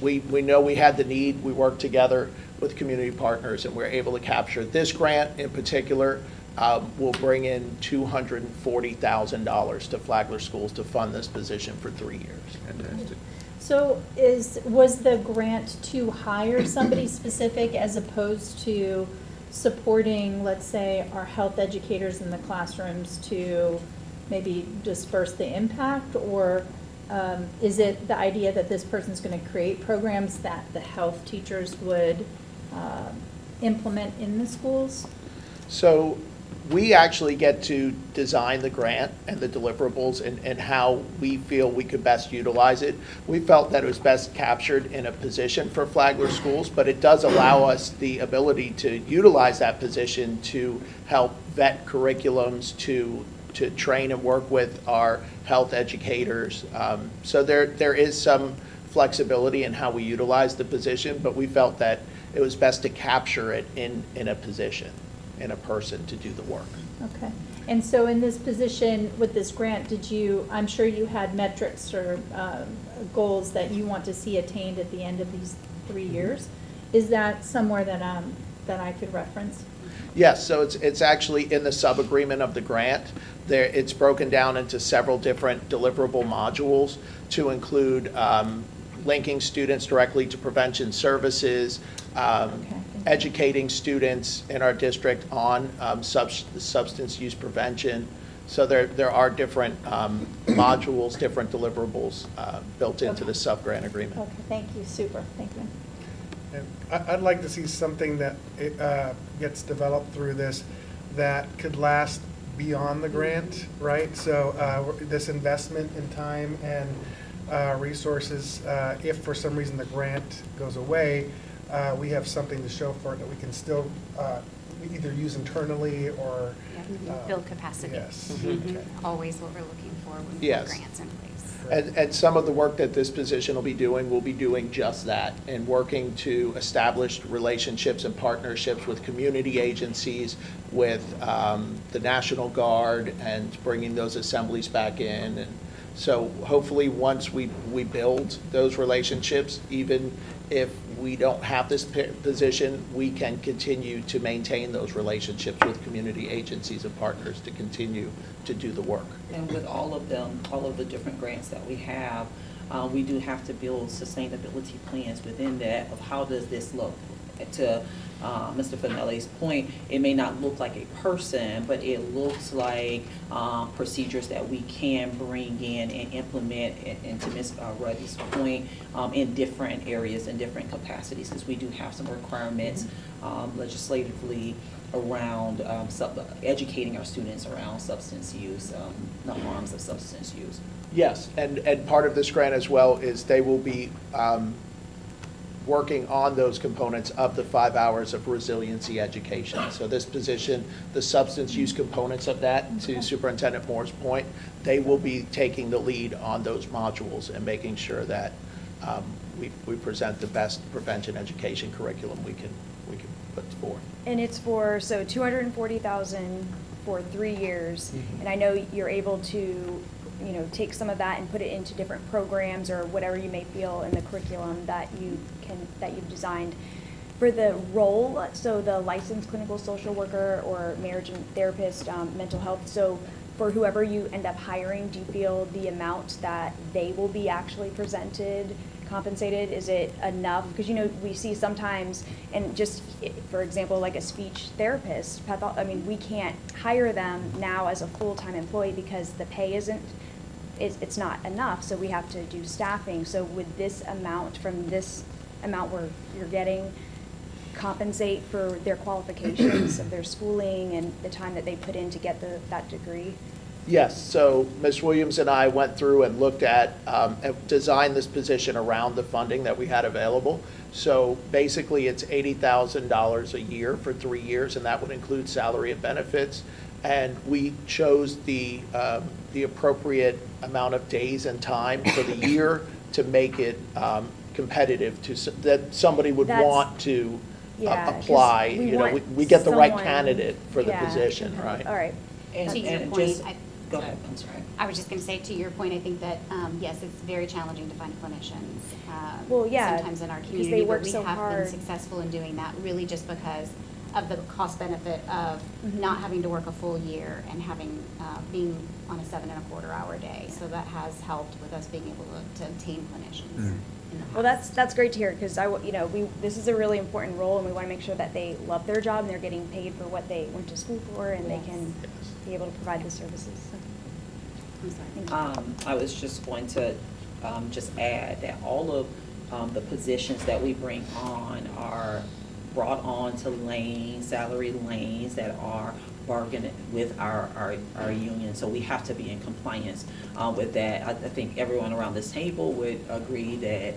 we know we had the need. We worked together with community partners, and we're able to capture this grant in particular. Will bring in $240,000 to Flagler Schools to fund this position for 3 years. Fantastic. So was the grant to hire somebody specific as opposed to supporting, let's say, our health educators in the classrooms to maybe disperse the impact? Or is it the idea that this person's going to create programs that the health teachers would implement in the schools? So we actually get to design the grant and the deliverables and how we feel we could best utilize it. We felt that it was best captured in a position for Flagler Schools, but it does allow us the ability to utilize that position to help vet curriculums, to train and work with our health educators. So there is some flexibility in how we utilize the position, but we felt that it was best to capture it in a position, in a person to do the work. Okay. And so in this position with this grant, I'm sure you had metrics or goals that you want to see attained at the end of these 3 years. Is that somewhere that I could reference? Yes, so it's actually in the sub-agreement of the grant. It's broken down into several different deliverable modules to include linking students directly to prevention services, educating students in our district on substance use prevention. So there are different modules, different deliverables built into the sub-grant agreement. Okay, thank you, super, thank you. And I'd like to see something that gets developed through this that could last beyond the grant, right? So this investment in time and resources, if for some reason the grant goes away, we have something to show for it that we can still either use internally or build capacity. Yes. Okay. Always what we're looking for when we Yes. have grants in place. And some of the work that this position will be doing just that, and working to establish relationships and partnerships with community agencies, with the National Guard, and bringing those assemblies back in. And so hopefully once we build those relationships, even if we don't have this position, we can continue to maintain those relationships with community agencies and partners to continue to do the work. And with all of them, all of the different grants that we have, we do have to build sustainability plans within that of how does this look. To Mr. Finelli's point, it may not look like a person, but it looks like procedures that we can bring in and implement, and to Ms. Ruddy's point, in different areas and different capacities, because we do have some requirements legislatively around educating our students around substance use, the harms of substance use. Yes, and part of this grant as well is they will be working on those components of the 5 hours of resiliency education. So this position, the substance use components of that, to Superintendent Moore's point, they will be taking the lead on those modules and making sure that we present the best prevention education curriculum we can put forward. And it's for, so $240,000 for 3 years, and I know you're able to, you know, take some of that and put it into different programs or whatever you may feel in the curriculum that you've designed. For the role, so the licensed clinical social worker or marriage and therapist, mental health, so for whoever you end up hiring, do you feel the amount that they will be actually compensated, is it enough? Because, you know, we see sometimes, and just for example, like a speech therapist, I mean, we can't hire them now as a full-time employee because the pay it's not enough, so we have to do staffing. So would this amount from this amount where you're getting compensate for their qualifications of their schooling and the time that they put in to get that degree? Yes, so Ms. Williams and I went through and looked at, designed this position around the funding that we had available. So basically it's $80,000 a year for 3 years, and that would include salary and benefits. And we chose the appropriate amount of days and time for the year to make it competitive, that somebody would want to apply. You know, we get the right candidate for the position, right? All right. To your point, go ahead, I'm sorry. I was just going to say, to your point, I think that, yes, it's very challenging to find clinicians. Well, yeah, sometimes in our because community, they work but we so have hard. been successful in doing that, really just because of the cost benefit of not having to work a full year and having being on a 7.25 hour day. So that has helped with us being able to obtain clinicians. Well, that's great to hear, because this is a really important role, and we want to make sure that they love their job and they're getting paid for what they went to school for, and they can be able to provide the services. So. I'm sorry. Thank you. I was just going to just add that all of the positions that we bring on are brought on to salary lanes that are bargained with our union. So we have to be in compliance with that. I think everyone around this table would agree that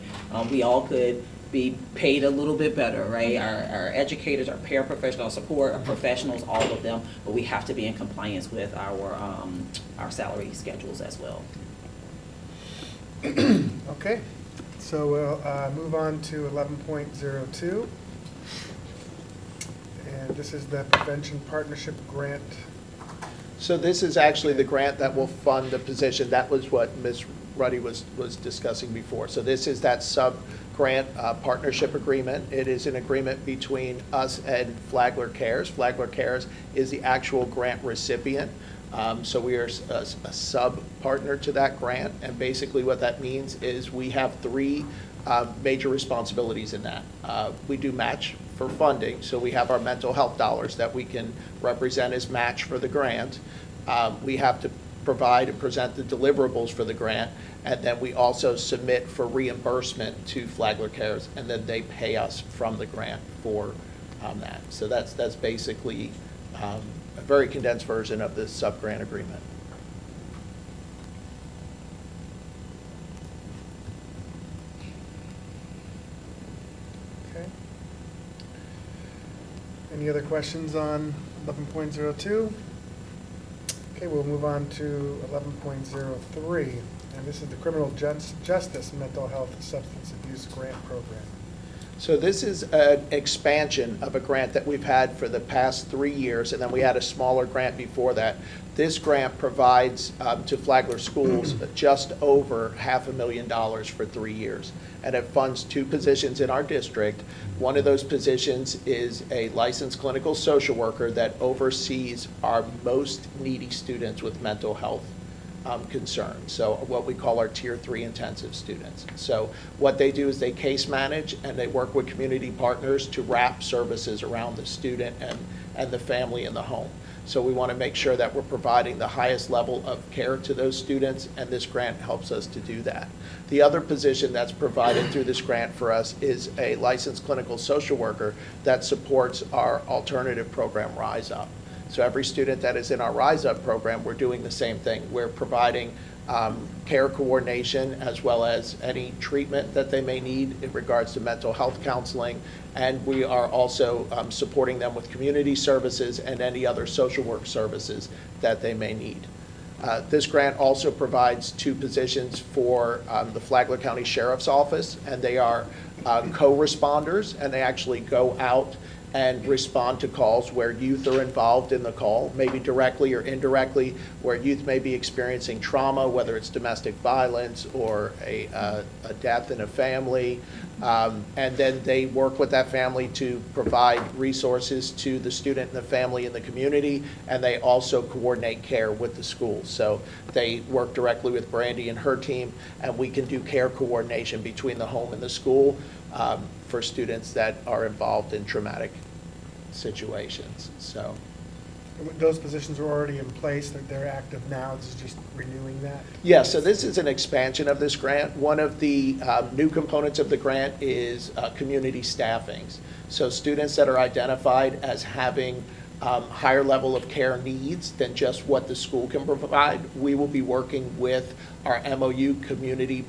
we all could be paid a little bit better, right? Our educators, our paraprofessional support, our professionals, all of them, but we have to be in compliance with our salary schedules as well. Okay, so we'll move on to 11.02. And this is the Prevention Partnership Grant. So this is actually the grant that will fund the position. That was what Ms. Ruddy was discussing before. So this is that sub-grant partnership agreement. It is an agreement between us and Flagler Cares. Flagler Cares is the actual grant recipient. So we are a sub-partner to that grant. And basically what that means is we have 3 major responsibilities in that. We do match for funding. So we have our mental health dollars that we can represent as match for the grant. We have to provide and present the deliverables for the grant, and then we also submit for reimbursement to Flagler Cares, and then they pay us from the grant for that. So that's basically a very condensed version of this sub-grant agreement. Okay. Any other questions on 11.02? Okay, we'll move on to 11.03, and this is the Criminal Justice Mental Health Substance Abuse Grant Program. So this is an expansion of a grant that we've had for the past 3 years, and then we had a smaller grant before that. This grant provides to Flagler schools just over $500,000 for 3 years, and it funds 2 positions in our district. One of those positions is a licensed clinical social worker that oversees our most needy students with mental health concerns, so what we call our Tier 3 intensive students. So what they do is they case manage and they work with community partners to wrap services around the student and the family in the home. So we want to make sure that we're providing the highest level of care to those students, and this grant helps us to do that. The other position that's provided through this grant for us is a licensed clinical social worker that supports our alternative program, Rise Up. So every student that is in our Rise Up program, we're doing the same thing. We're providing care coordination as well as any treatment that they may need in regards to mental health counseling. And we are also supporting them with community services and any other social work services that they may need. This grant also provides 2 positions for the Flagler County Sheriff's Office, and they are co-responders, and they actually go out and respond to calls where youth are involved in the call, maybe directly or indirectly, where youth may be experiencing trauma, whether it's domestic violence or a death in a family. And then they work with that family to provide resources to the student and the family in the community, and they also coordinate care with the schools. So they work directly with Brandy and her team, and we can do care coordination between the home and the school for students that are involved in traumatic situations. So those positions were already in place, they're active now, this is just renewing that? yeah, so this is an expansion of this grant. One of the new components of the grant is community staffings. So students that are identified as having higher level of care needs than just what the school can provide, we will be working with our MOU community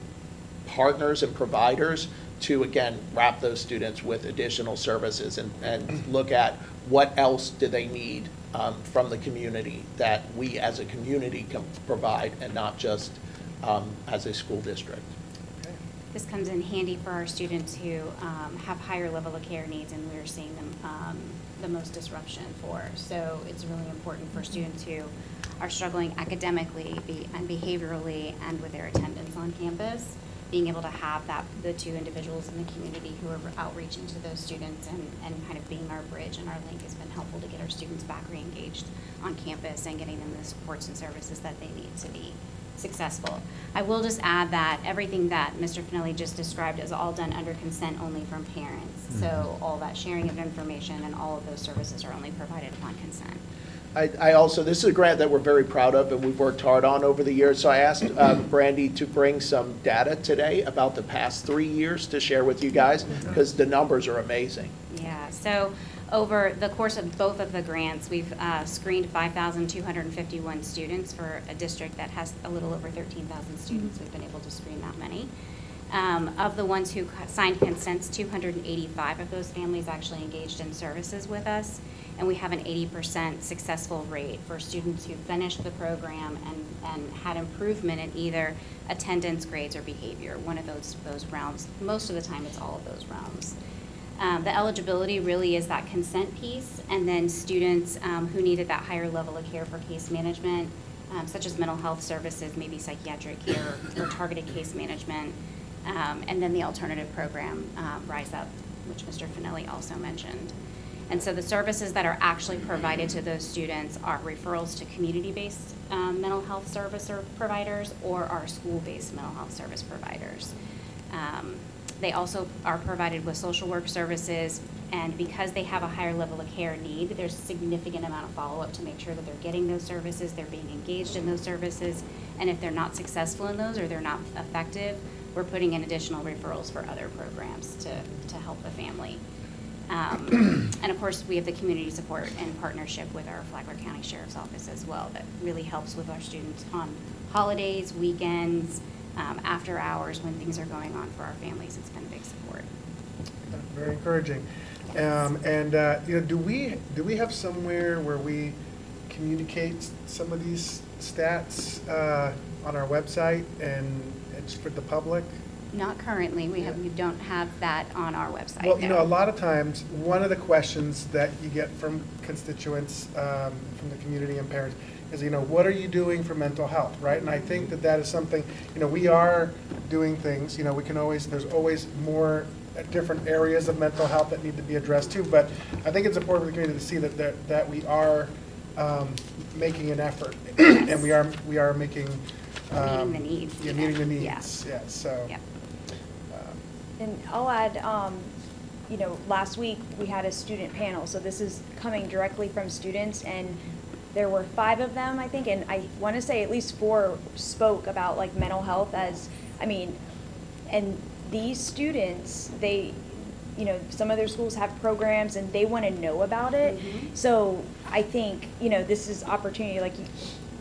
partners and providers to, again, wrap those students with additional services and look at what else do they need from the community that we as a community can provide, and not just as a school district. This comes in handy for our students who have higher level of care needs, and we're seeing them the most disruption for. So it's really important for students who are struggling academically and behaviorally and with their attendance on campus, being able to have the 2 individuals in the community who are outreaching to those students and kind of being our bridge and our link has been helpful to get our students back re-engaged on campus and getting them the supports and services that they need to be successful. I will just add that everything that Mr. Finelli just described is all done under consent only from parents. So all that sharing of information and all of those services are only provided upon consent. I also, this is a grant that we're very proud of and we've worked hard on over the years. So I asked Brandy to bring some data today about the past 3 years to share with you guys, because the numbers are amazing. Yeah, so over the course of both of the grants, we've screened 5,251 students for a district that has a little over 13,000 students. We've been able to screen that many. Of the ones who signed consents, 285 of those families actually engaged in services with us, and we have an 80% successful rate for students who finished the program and had improvement in either attendance, grades, or behavior, one of those realms. Most of the time, it's all of those realms. The eligibility really is that consent piece, and then students who needed that higher level of care for case management, such as mental health services, maybe psychiatric care or targeted case management, and then the alternative program, Rise Up, which Mr. Finelli also mentioned. And so the services that are actually provided to those students are referrals to community-based mental health service providers or our school-based mental health service providers. They also are provided with social work services, And because they have a higher level of care need, there's a significant amount of follow-up to make sure that they're getting those services, they're being engaged in those services, and if they're not successful in those or they're not effective, we're putting in additional referrals for other programs to help the family. And of course, we have the community support in partnership with our Flagler County Sheriff's Office as well that really helps with our students on holidays, weekends, after hours when things are going on for our families. It's been a big support. Very encouraging. Do we have somewhere where we communicate some of these stats on our website and it's for the public? Not currently. We don't have that on our website. Well, no. a lot of times, one of the questions that you get from constituents, from the community and parents is, what are you doing for mental health, right? And I think that is something, we are doing things, there's always more different areas of mental health that need to be addressed too, but I think it's important for the community to see that we are making an effort, and we are making meeting the needs. Yeah, meeting the needs. Yeah. So. Yeah. And I'll add, last week we had a student panel, so this is coming directly from students, and there were 5 of them, I think, and I want to say at least 4 spoke about like mental health and these students, they, some of their schools have programs and they want to know about it. Mm-hmm. So I think, this is opportunity, like,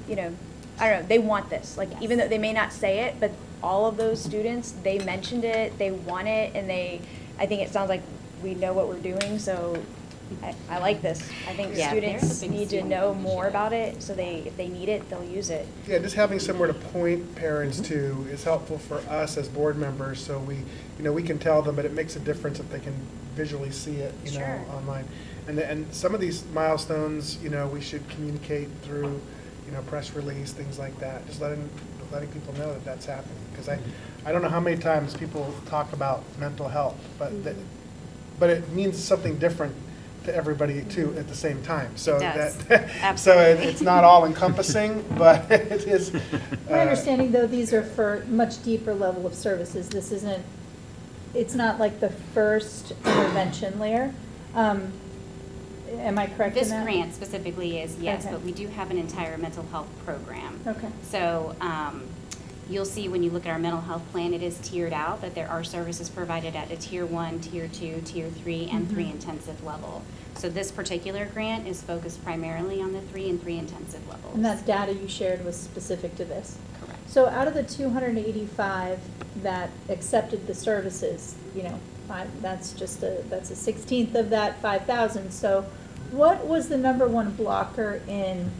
I don't know, they want this, like, yes. Even though they may not say it, but all of those students, they mentioned it, they want it, and I think it sounds like we know what we're doing, so I like this. I think students need to know more about it, so if they need it, they'll use it. Yeah, just having somewhere to point parents to is helpful for us as board members, so we can tell them, but it makes a difference if they can visually see it, Sure. online. And some of these milestones, we should communicate through, press release, things like that, just letting people know that that's happening. Because I don't know how many times people talk about mental health, but it means something different to everybody too at the same time. So it's not all encompassing, but it is. My understanding though, these are for much deeper level of services. It's not like the first intervention layer. Am I correct in This that? grant specifically is, yes, Okay. but we do have an entire mental health program. Okay. So you'll see when you look at our mental health plan, it is tiered out, that there are services provided at a tier 1, tier 2, tier 3, and 3 intensive level. So this particular grant is focused primarily on the 3 and 3 intensive levels. And that data you shared was specific to this? Correct. So out of the 285 that accepted the services, that's a 16th of that 5,000. So what was the number one blocker in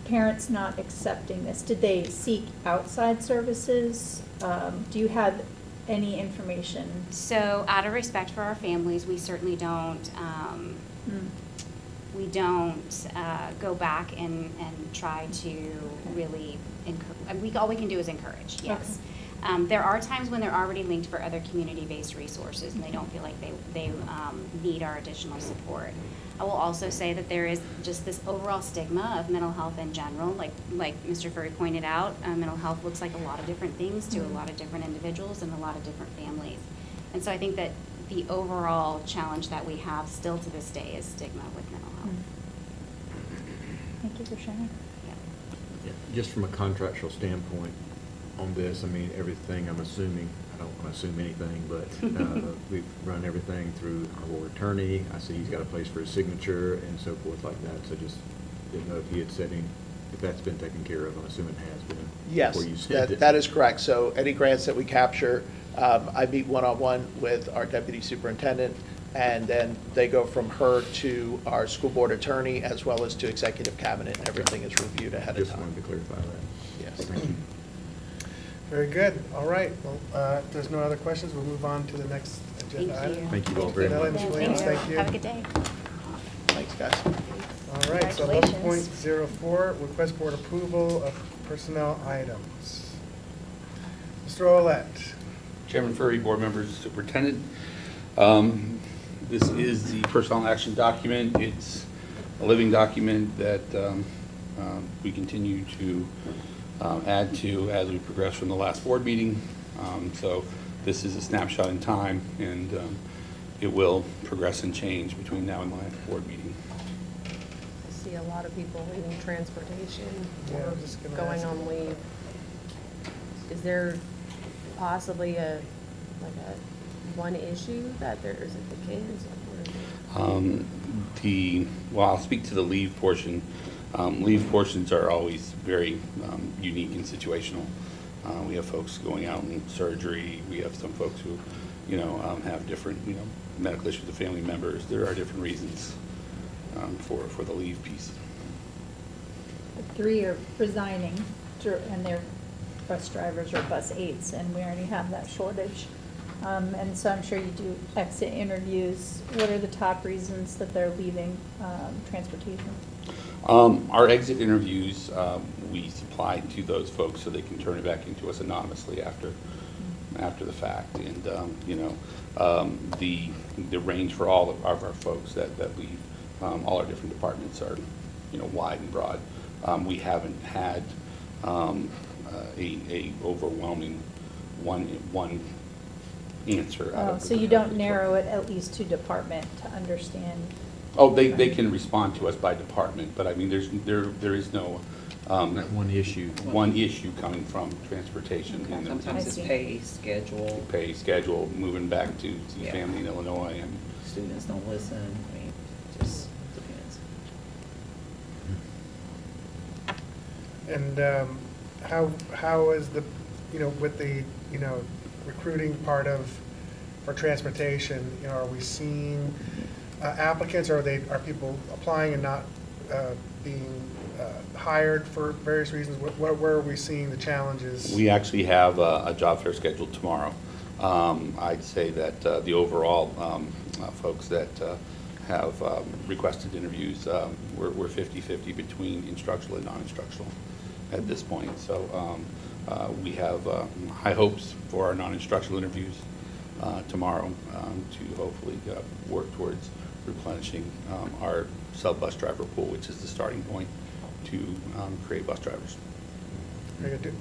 parents not accepting this? Did they seek outside services? Do you have any information? So out of respect for our families, we certainly don't go back and try to really encourage. All we can do is encourage, yes. Okay. There are times when they're already linked for other community-based resources and they don't feel like they need our additional support. I will also say that there is just this overall stigma of mental health in general. Like Mr. Furry pointed out, mental health looks like a lot of different things to a lot of different individuals and a lot of different families. And so I think that the overall challenge that we have still to this day is stigma with mental health. Thank you for sharing. Yeah, just from a contractual standpoint on this, everything, I'm assuming, I don't want to assume anything, but we've run everything through our board attorney. I see he's got a place for his signature and so forth like that. So just didn't know if he had said if that's been taken care of. I'm assuming it has been. Yes, before you sent it. that is correct. So any grants that we capture, I meet one-on-one with our deputy superintendent, and then they go from her to our school board attorney as well as to executive cabinet, and everything is reviewed ahead of Just time. wanted to clarify that. Yes. Thank you. Very good. All right. Well, if there's no other questions, we'll move on to the next agenda item. Thank you all very much. Ms. Williams, thank you. Have a good day. Thanks, guys. All right, so 11.04, request board approval of personnel items. Mr. Olet. Chairman Furry, board members, superintendent. This is the personnel action document. It's a living document that we continue to add to as we progress from the last board meeting. So this is a snapshot in time, and it will progress and change between now and my board meeting. I see a lot of people in transportation Yeah, or I was just gonna going ask on you. leave. Is there possibly one issue that there, is it the kids? Like, what is it? Well, I'll speak to the leave portion. Leave portions are always very unique and situational. We have folks going out in surgery. We have some folks who, have different, medical issues with family members. There are different reasons for the leave piece. 3 are resigning, and they're bus drivers or bus aides, and we already have that shortage. And so I'm sure you do exit interviews. What are the top reasons that they're leaving transportation? Our exit interviews, we supply to those folks so they can turn it back into us anonymously after the fact. And, the range for all of our folks that leave, all our different departments are, wide and broad. We haven't had a overwhelming one answer out of So you don't narrow it at least to department to understand? Oh, they can respond to us by department, but I mean, there is no That one issue. one issue coming from transportation. Okay. And Sometimes it's pay, schedule. pay schedule, moving back to see Yeah. family in Illinois, and Students don't listen. I mean, just depends. And how is the, with the, recruiting part for transportation, are we seeing applicants, or are people applying and not being hired for various reasons? Where are we seeing the challenges? we actually have a job fair scheduled tomorrow. I'd say that the overall folks that have requested interviews, we're 50-50 between instructional and non-instructional at this point. So we have high hopes for our non-instructional interviews tomorrow to hopefully work towards replenishing our sub-bus driver pool, which is the starting point to create bus drivers.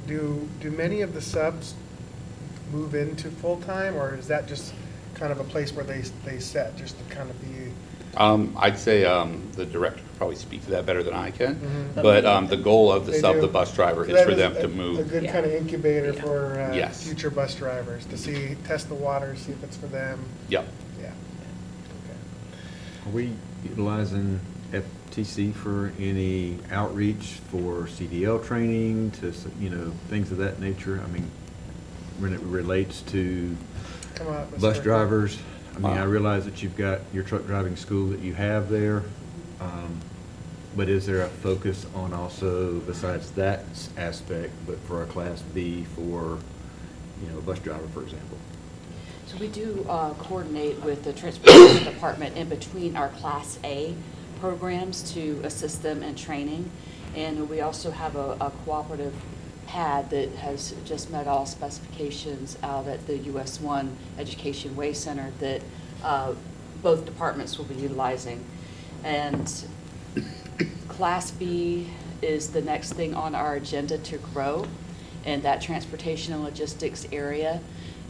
Do many of the subs move into full-time, or is that just kind of a place where they set, just to kind of be? I'd say the director could probably speak to that better than I can, Mhm. but the goal of They the do. bus driver So is that for is them to a move. good kind of incubator for Yes. future bus drivers, to test the waters, see if it's for them. Yep. Yeah. Are we utilizing FTC for any outreach for CDL training to, things of that nature? I mean, when it relates to Come on, Mr. bus Rick. drivers, I mean, I realize that you've got your truck driving school that you have there, but is there a focus on also, besides that aspect, but for a Class B for, a bus driver, for example? So we do coordinate with the Transportation Department in between our Class A programs to assist them in training. And we also have a cooperative pad that has just met all specifications out at the US 1 Education Way Center that both departments will be utilizing. And Class B is the next thing on our agenda to grow in that transportation and logistics area.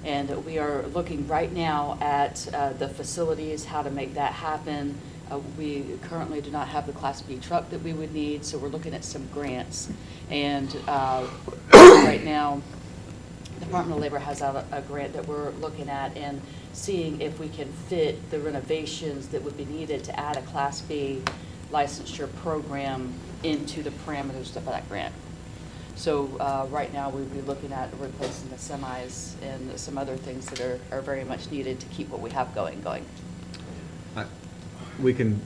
And we are looking right now at the facilities, how to make that happen. We currently do not have the Class B truck that we would need, so we're looking at some grants. And right now, the Department of Labor has a grant that we're looking at and seeing if we can fit the renovations that would be needed to add a Class B licensure program into the parameters of that grant. So right now, we'd be looking at replacing the semis and some other things that are very much needed to keep what we have going. We can,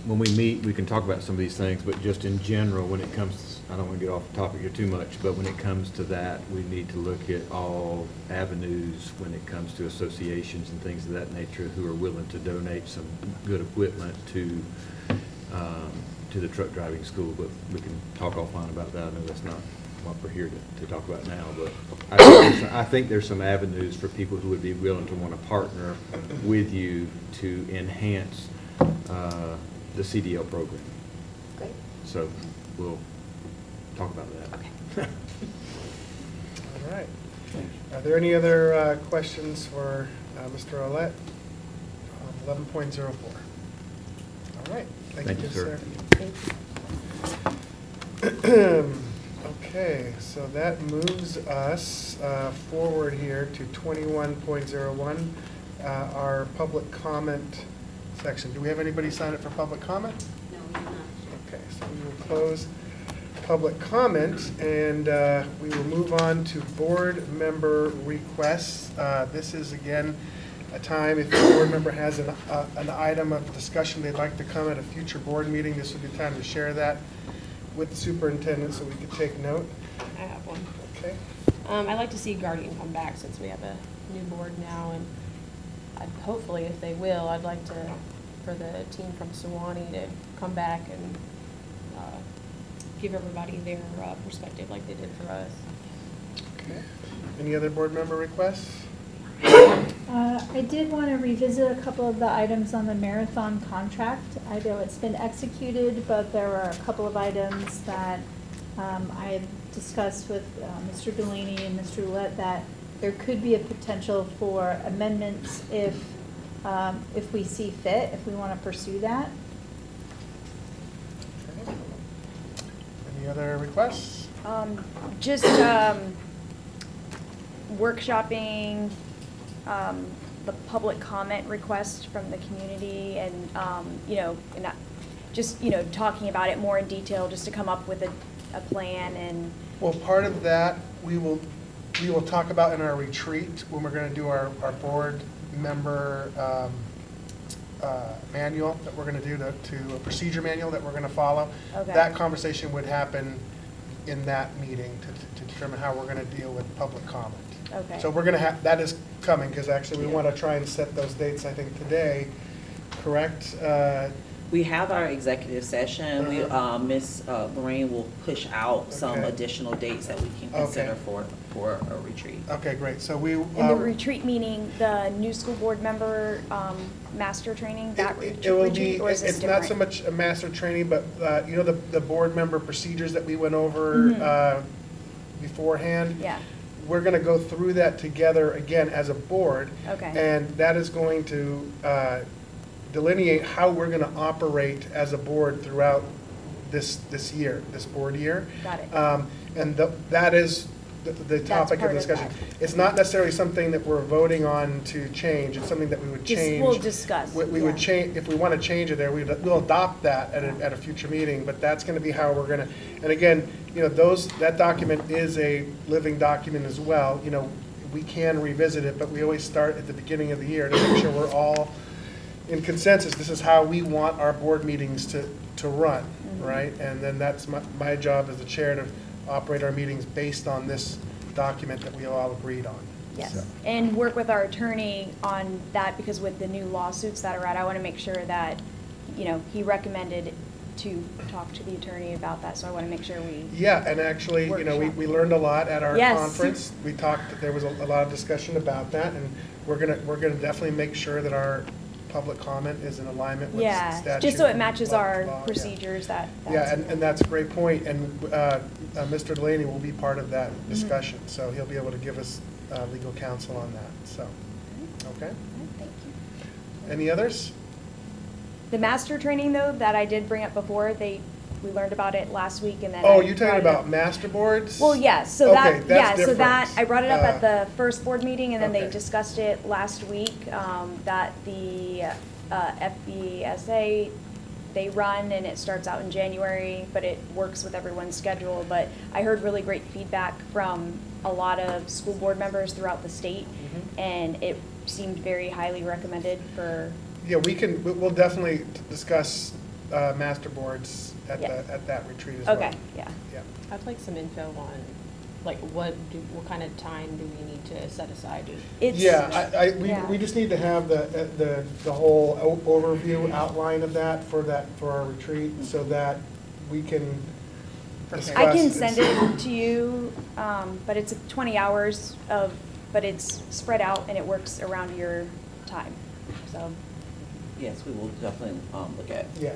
when we meet, we can talk about some of these things, but just in general, when it comes, I don't want to get off the topic here too much, but when it comes to that, we need to look at all avenues when it comes to associations and things of that nature who are willing to donate some good equipment to the truck driving school, but we can talk offline about that. I know that's not what we're here to talk about now, but I think there's some avenues for people who would be willing to want to partner with you to enhance the CDL program. Great. So we'll talk about that. Okay. All right. Are there any other questions for Mr. Olet? 11.04. All right, thank you, sir. Sarah. Okay, so that moves us forward here to 21.01, our public comment section. Do we have anybody sign up for public comment? No, we do not. Okay, so we will close public comment, and we will move on to board member requests. This is, again, a time if a board member has an item of discussion they'd like to come at a future board meeting, this would be time to share that with the superintendent so we could take note. I have one. Okay. I'd like to see Guardian come back since we have a new board now, and hopefully, if they will, I'd like for the team from Sewanee to come back and give everybody their perspective like they did for us. Okay. Any other board member requests? I did want to revisit a couple of the items on the marathon contract. I know it's been executed, but there were a couple of items that I had discussed with Mr. Delaney and Mr. Roulette that there could be a potential for amendments if we see fit, if we want to pursue that. Okay. Any other requests? Just workshopping the public comment request from the community, and just talking about it more in detail, just to come up with a plan. And Well, part of that we will talk about in our retreat when we're going to do our board member manual that we're going to do to a procedure manual that we're going to follow. Okay. That conversation would happen in that meeting to determine how we're going to deal with public comment. Okay. So we're going to have, that is coming, because actually we want to try and set those dates, I think, today, correct? We have our executive session. We, Ms. Lorraine will push out some Okay. additional dates that we can Okay. consider for a retreat. Okay, great. So we. in the retreat meeting, the new school board member master training, that It will retreat, be, or is this it's not so different? much a master training, but, the board member procedures that we went over Mhm. beforehand. Yeah. We're going to go through that together again as a board. Okay. And that is going to delineate how we're going to operate as a board throughout this year, this board year. Got it. And that is the topic of part of discussion. that. It's not necessarily something that we're voting on to change. It's something that we would change. We'll discuss. We would change, if we want to change it there, we'll adopt that at a future meeting, but that's going to be how we're going to, and again, that document is a living document as well. We can revisit it, but we always start at the beginning of the year to make sure we're all in consensus. This is how we want our board meetings to run, right? And then that's my job as the chair to operate our meetings based on this document that we all agreed on. Yes, So. and work with our attorney on that, because with the new lawsuits that are out, I want to make sure that, he recommended to talk to the attorney about that, so I want to make sure we. Yeah, and actually, we learned a lot at our Yes. conference. We talked, there was a lot of discussion about that, and we're gonna definitely make sure that our public comment is in alignment with statute. Yeah, just so it matches law, our yeah. procedures that. Yeah, and that's a great point, and Mr. Delaney will be part of that Mm-hmm. discussion, so he'll be able to give us legal counsel on that, so, okay. Thank you. Any others? The master training, though, that I did bring up before, we learned about it last week, and then. Oh, I you're brought talking it up. about master boards? Well, yes, so Okay, that, that's so that, different. I brought it up at the first board meeting, and then they Okay. discussed it last week, that the FBSA, they run, and it starts out in January, but it works with everyone's schedule. But I heard really great feedback from a lot of school board members throughout the state, and it seemed very highly recommended for. Yeah, we'll definitely discuss master boards at Yeah. that retreat as well. Okay, yeah. Yeah. I'd like some info on, like, what kind of time do we need to set aside? Yeah, Yeah. we just need to have the whole overview outline of that for our retreat, so that we can discuss. I can send it to you, but it's 20 hours but it's spread out and it works around your time, so. Yes, we will definitely look at. Yeah.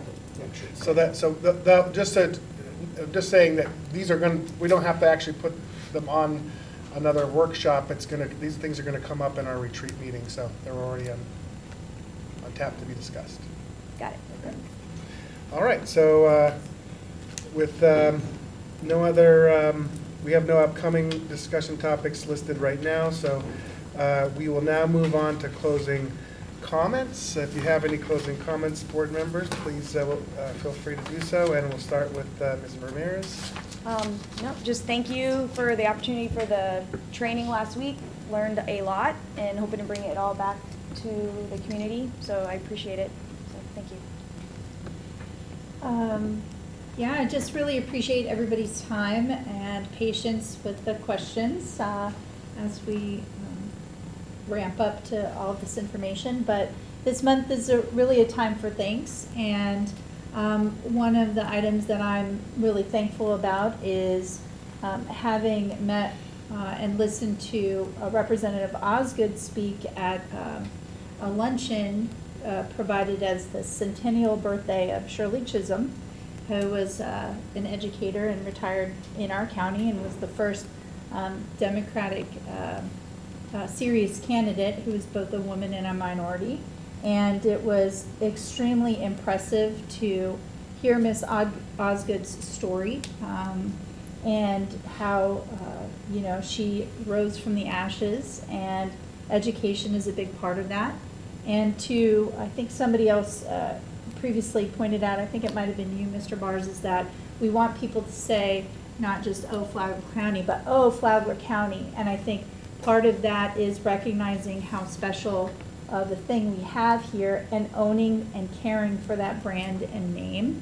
Just saying that these are we don't have to actually put them on another workshop. These things are gonna come up in our retreat meeting, so they're already on on tap to be discussed. Got it. All right, so with no other, we have no upcoming discussion topics listed right now, so we will now move on to closing comments. If you have any closing comments, board members, please feel free to do so, and we'll start with Ms. Ramirez. No, just thank you for the opportunity for the training last week. Learned a lot and hoping to bring it all back to the community, so I appreciate it. So thank you. Yeah, I just really appreciate everybody's time and patience with the questions as we ramp up to all of this information. But this month is really a time for thanks, and one of the items that I'm really thankful about is having met and listened to Representative Osgood speak at a luncheon provided as the centennial birthday of Shirley Chisholm, who was an educator and retired in our county and was the first Democratic serious candidate who was both a woman and a minority. And it was extremely impressive to hear Ms. Osgood's story and how you know, she rose from the ashes, and education is a big part of that. And to, I think somebody else previously pointed out, I think it might have been you, Mr. Bars, is that we want people to say not just, oh, Flagler County, but oh, Flagler County. And I think part of that is recognizing how special of a thing we have here and owning and caring for that brand and name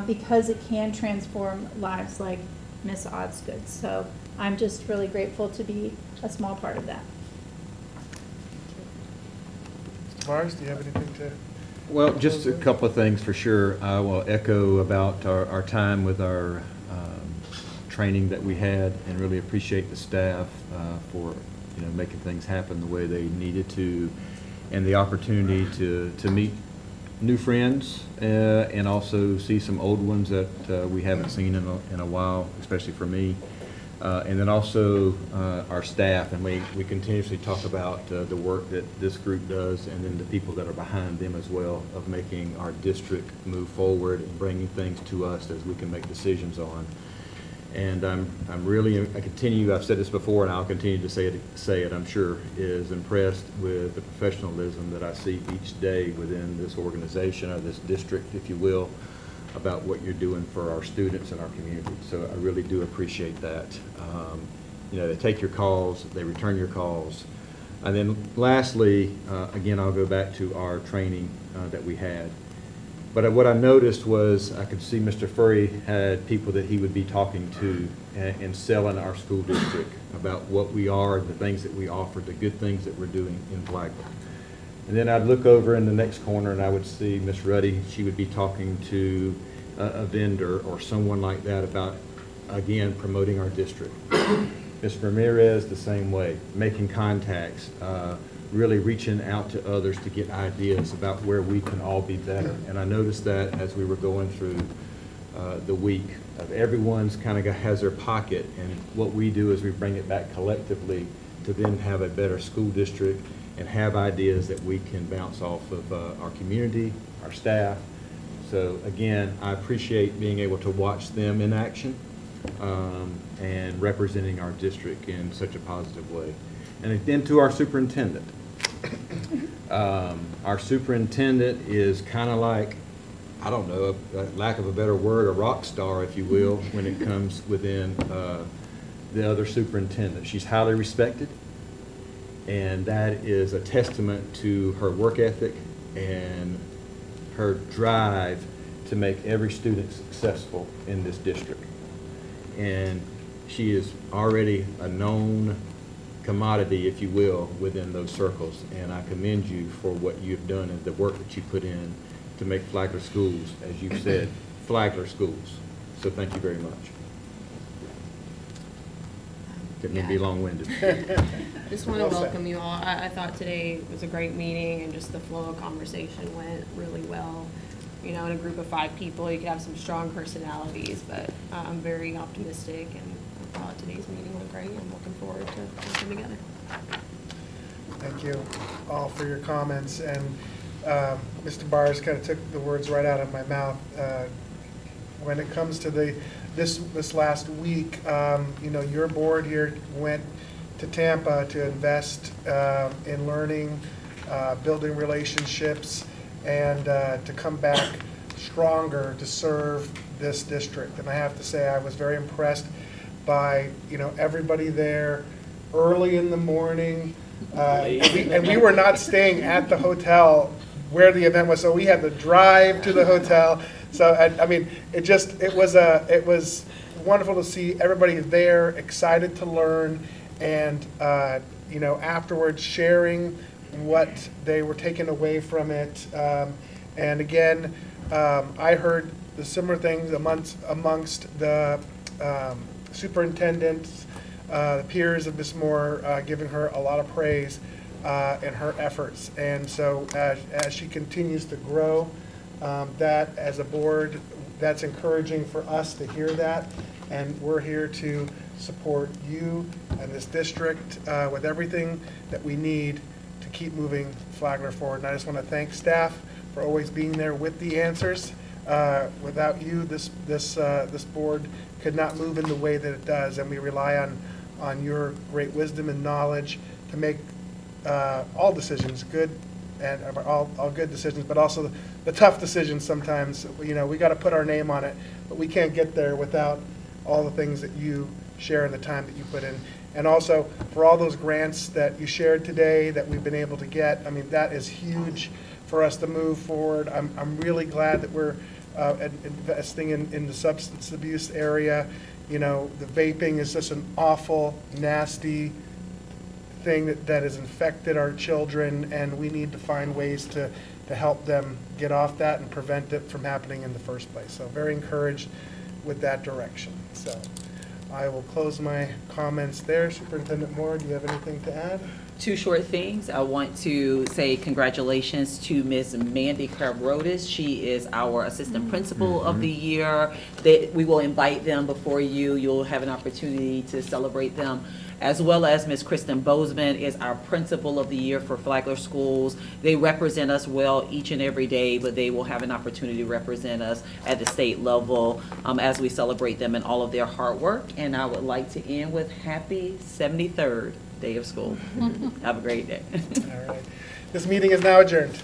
because it can transform lives like Miss Osgood. So I'm just really grateful to be a small part of that. Mr. Bars, do you have anything to? Well, just a couple of things for sure. I will echo about our time with our training that we had, and really appreciate the staff for making things happen the way they needed to, and the opportunity to meet new friends and also see some old ones that we haven't seen in a while, especially for me. And then also our staff, and we continuously talk about the work that this group does, and then the people that are behind them as well, of making our district move forward and bringing things to us that we can make decisions on. And I continue, I've said this before and I'll continue to say it, I'm sure, is impressed with the professionalism that I see each day within this organization, or this district, if you will, about what you're doing for our students and our community. So I really do appreciate that. They take your calls, they return your calls. And then lastly, again, I'll go back to our training that we had. But what I noticed was I could see Mr. Furry had people that he would be talking to and selling our school district about what we are, the things that we offer, the good things that we're doing in Flagler. And then I'd look over in the next corner and I would see Miss Ruddy. She would be talking to a vendor or someone like that about, again, promoting our district. Ms. Ramirez, the same way, making contacts, really reaching out to others to get ideas about where we can all be better. And I noticed that as we were going through the week, everyone's kind of has their pocket, and what we do is we bring it back collectively to then have a better school district and have ideas that we can bounce off of our community, our staff. So again, I appreciate being able to watch them in action and representing our district in such a positive way. And then to our superintendent. Our superintendent is kind of like, I don't know, lack of a better word, a rock star, if you will, when it comes within the other superintendent. She's highly respected, and that is a testament to her work ethic and her drive to make every student successful in this district. And she is already a known commodity, if you will, within those circles. And I commend you for what you've done and the work that you put in to make Flagler Schools, as you've said, Flagler Schools. So thank you very much. Didn't mean to be long-winded. Just want to welcome you all. I thought today was a great meeting, and just the flow of conversation went really well. In a group of 5 people, you could have some strong personalities, but I'm very optimistic, and I thought today's meeting went great. I'm looking forward to working together. Thank you all for your comments. And Mr. Bars kind of took the words right out of my mouth. When it comes to this last week, your board here went to Tampa to invest in learning, building relationships, and to come back stronger to serve this district. And I have to say, I was very impressed by everybody there early in the morning. And we were not staying at the hotel where the event was, so we had to drive to the hotel. So I mean, it was wonderful to see everybody there, excited to learn, and afterwards sharing what they were taking away from it. And again, I heard the similar things amongst the superintendents, the peers of Ms. Moore, giving her a lot of praise in her efforts. And so as she continues to grow, that as a board, that's encouraging for us to hear that. And we're here to support you and this district with everything that we need to keep moving Flagler forward. And I just want to thank staff for always being there with the answers. Without you, this board could not move in the way that it does, and we rely on your great wisdom and knowledge to make all decisions good, and all good decisions, but also the tough decisions sometimes. We got to put our name on it, but we can't get there without all the things that you share and the time that you put in. And also for all those grants that you shared today that we've been able to get, I mean, that is huge for us to move forward. I'm really glad that we're investing in the substance abuse area. The vaping is just an awful, nasty thing that has infected our children, and we need to find ways to help them get off that and prevent it from happening in the first place. So very encouraged with that direction. So I will close my comments there. Superintendent Moore, do you have anything to add? Two short things. I want to say congratulations to Ms. Mandy Carabrotis. She is our assistant principal of the year. We will invite them before you. You'll have an opportunity to celebrate them. As well as Ms. Kristen Bozeman is our principal of the year for Flagler Schools. They represent us well each and every day, but they will have an opportunity to represent us at the state level as we celebrate them and all of their hard work. And I would like to end with happy 73rd day of school. Have a great day. All right. This meeting is now adjourned.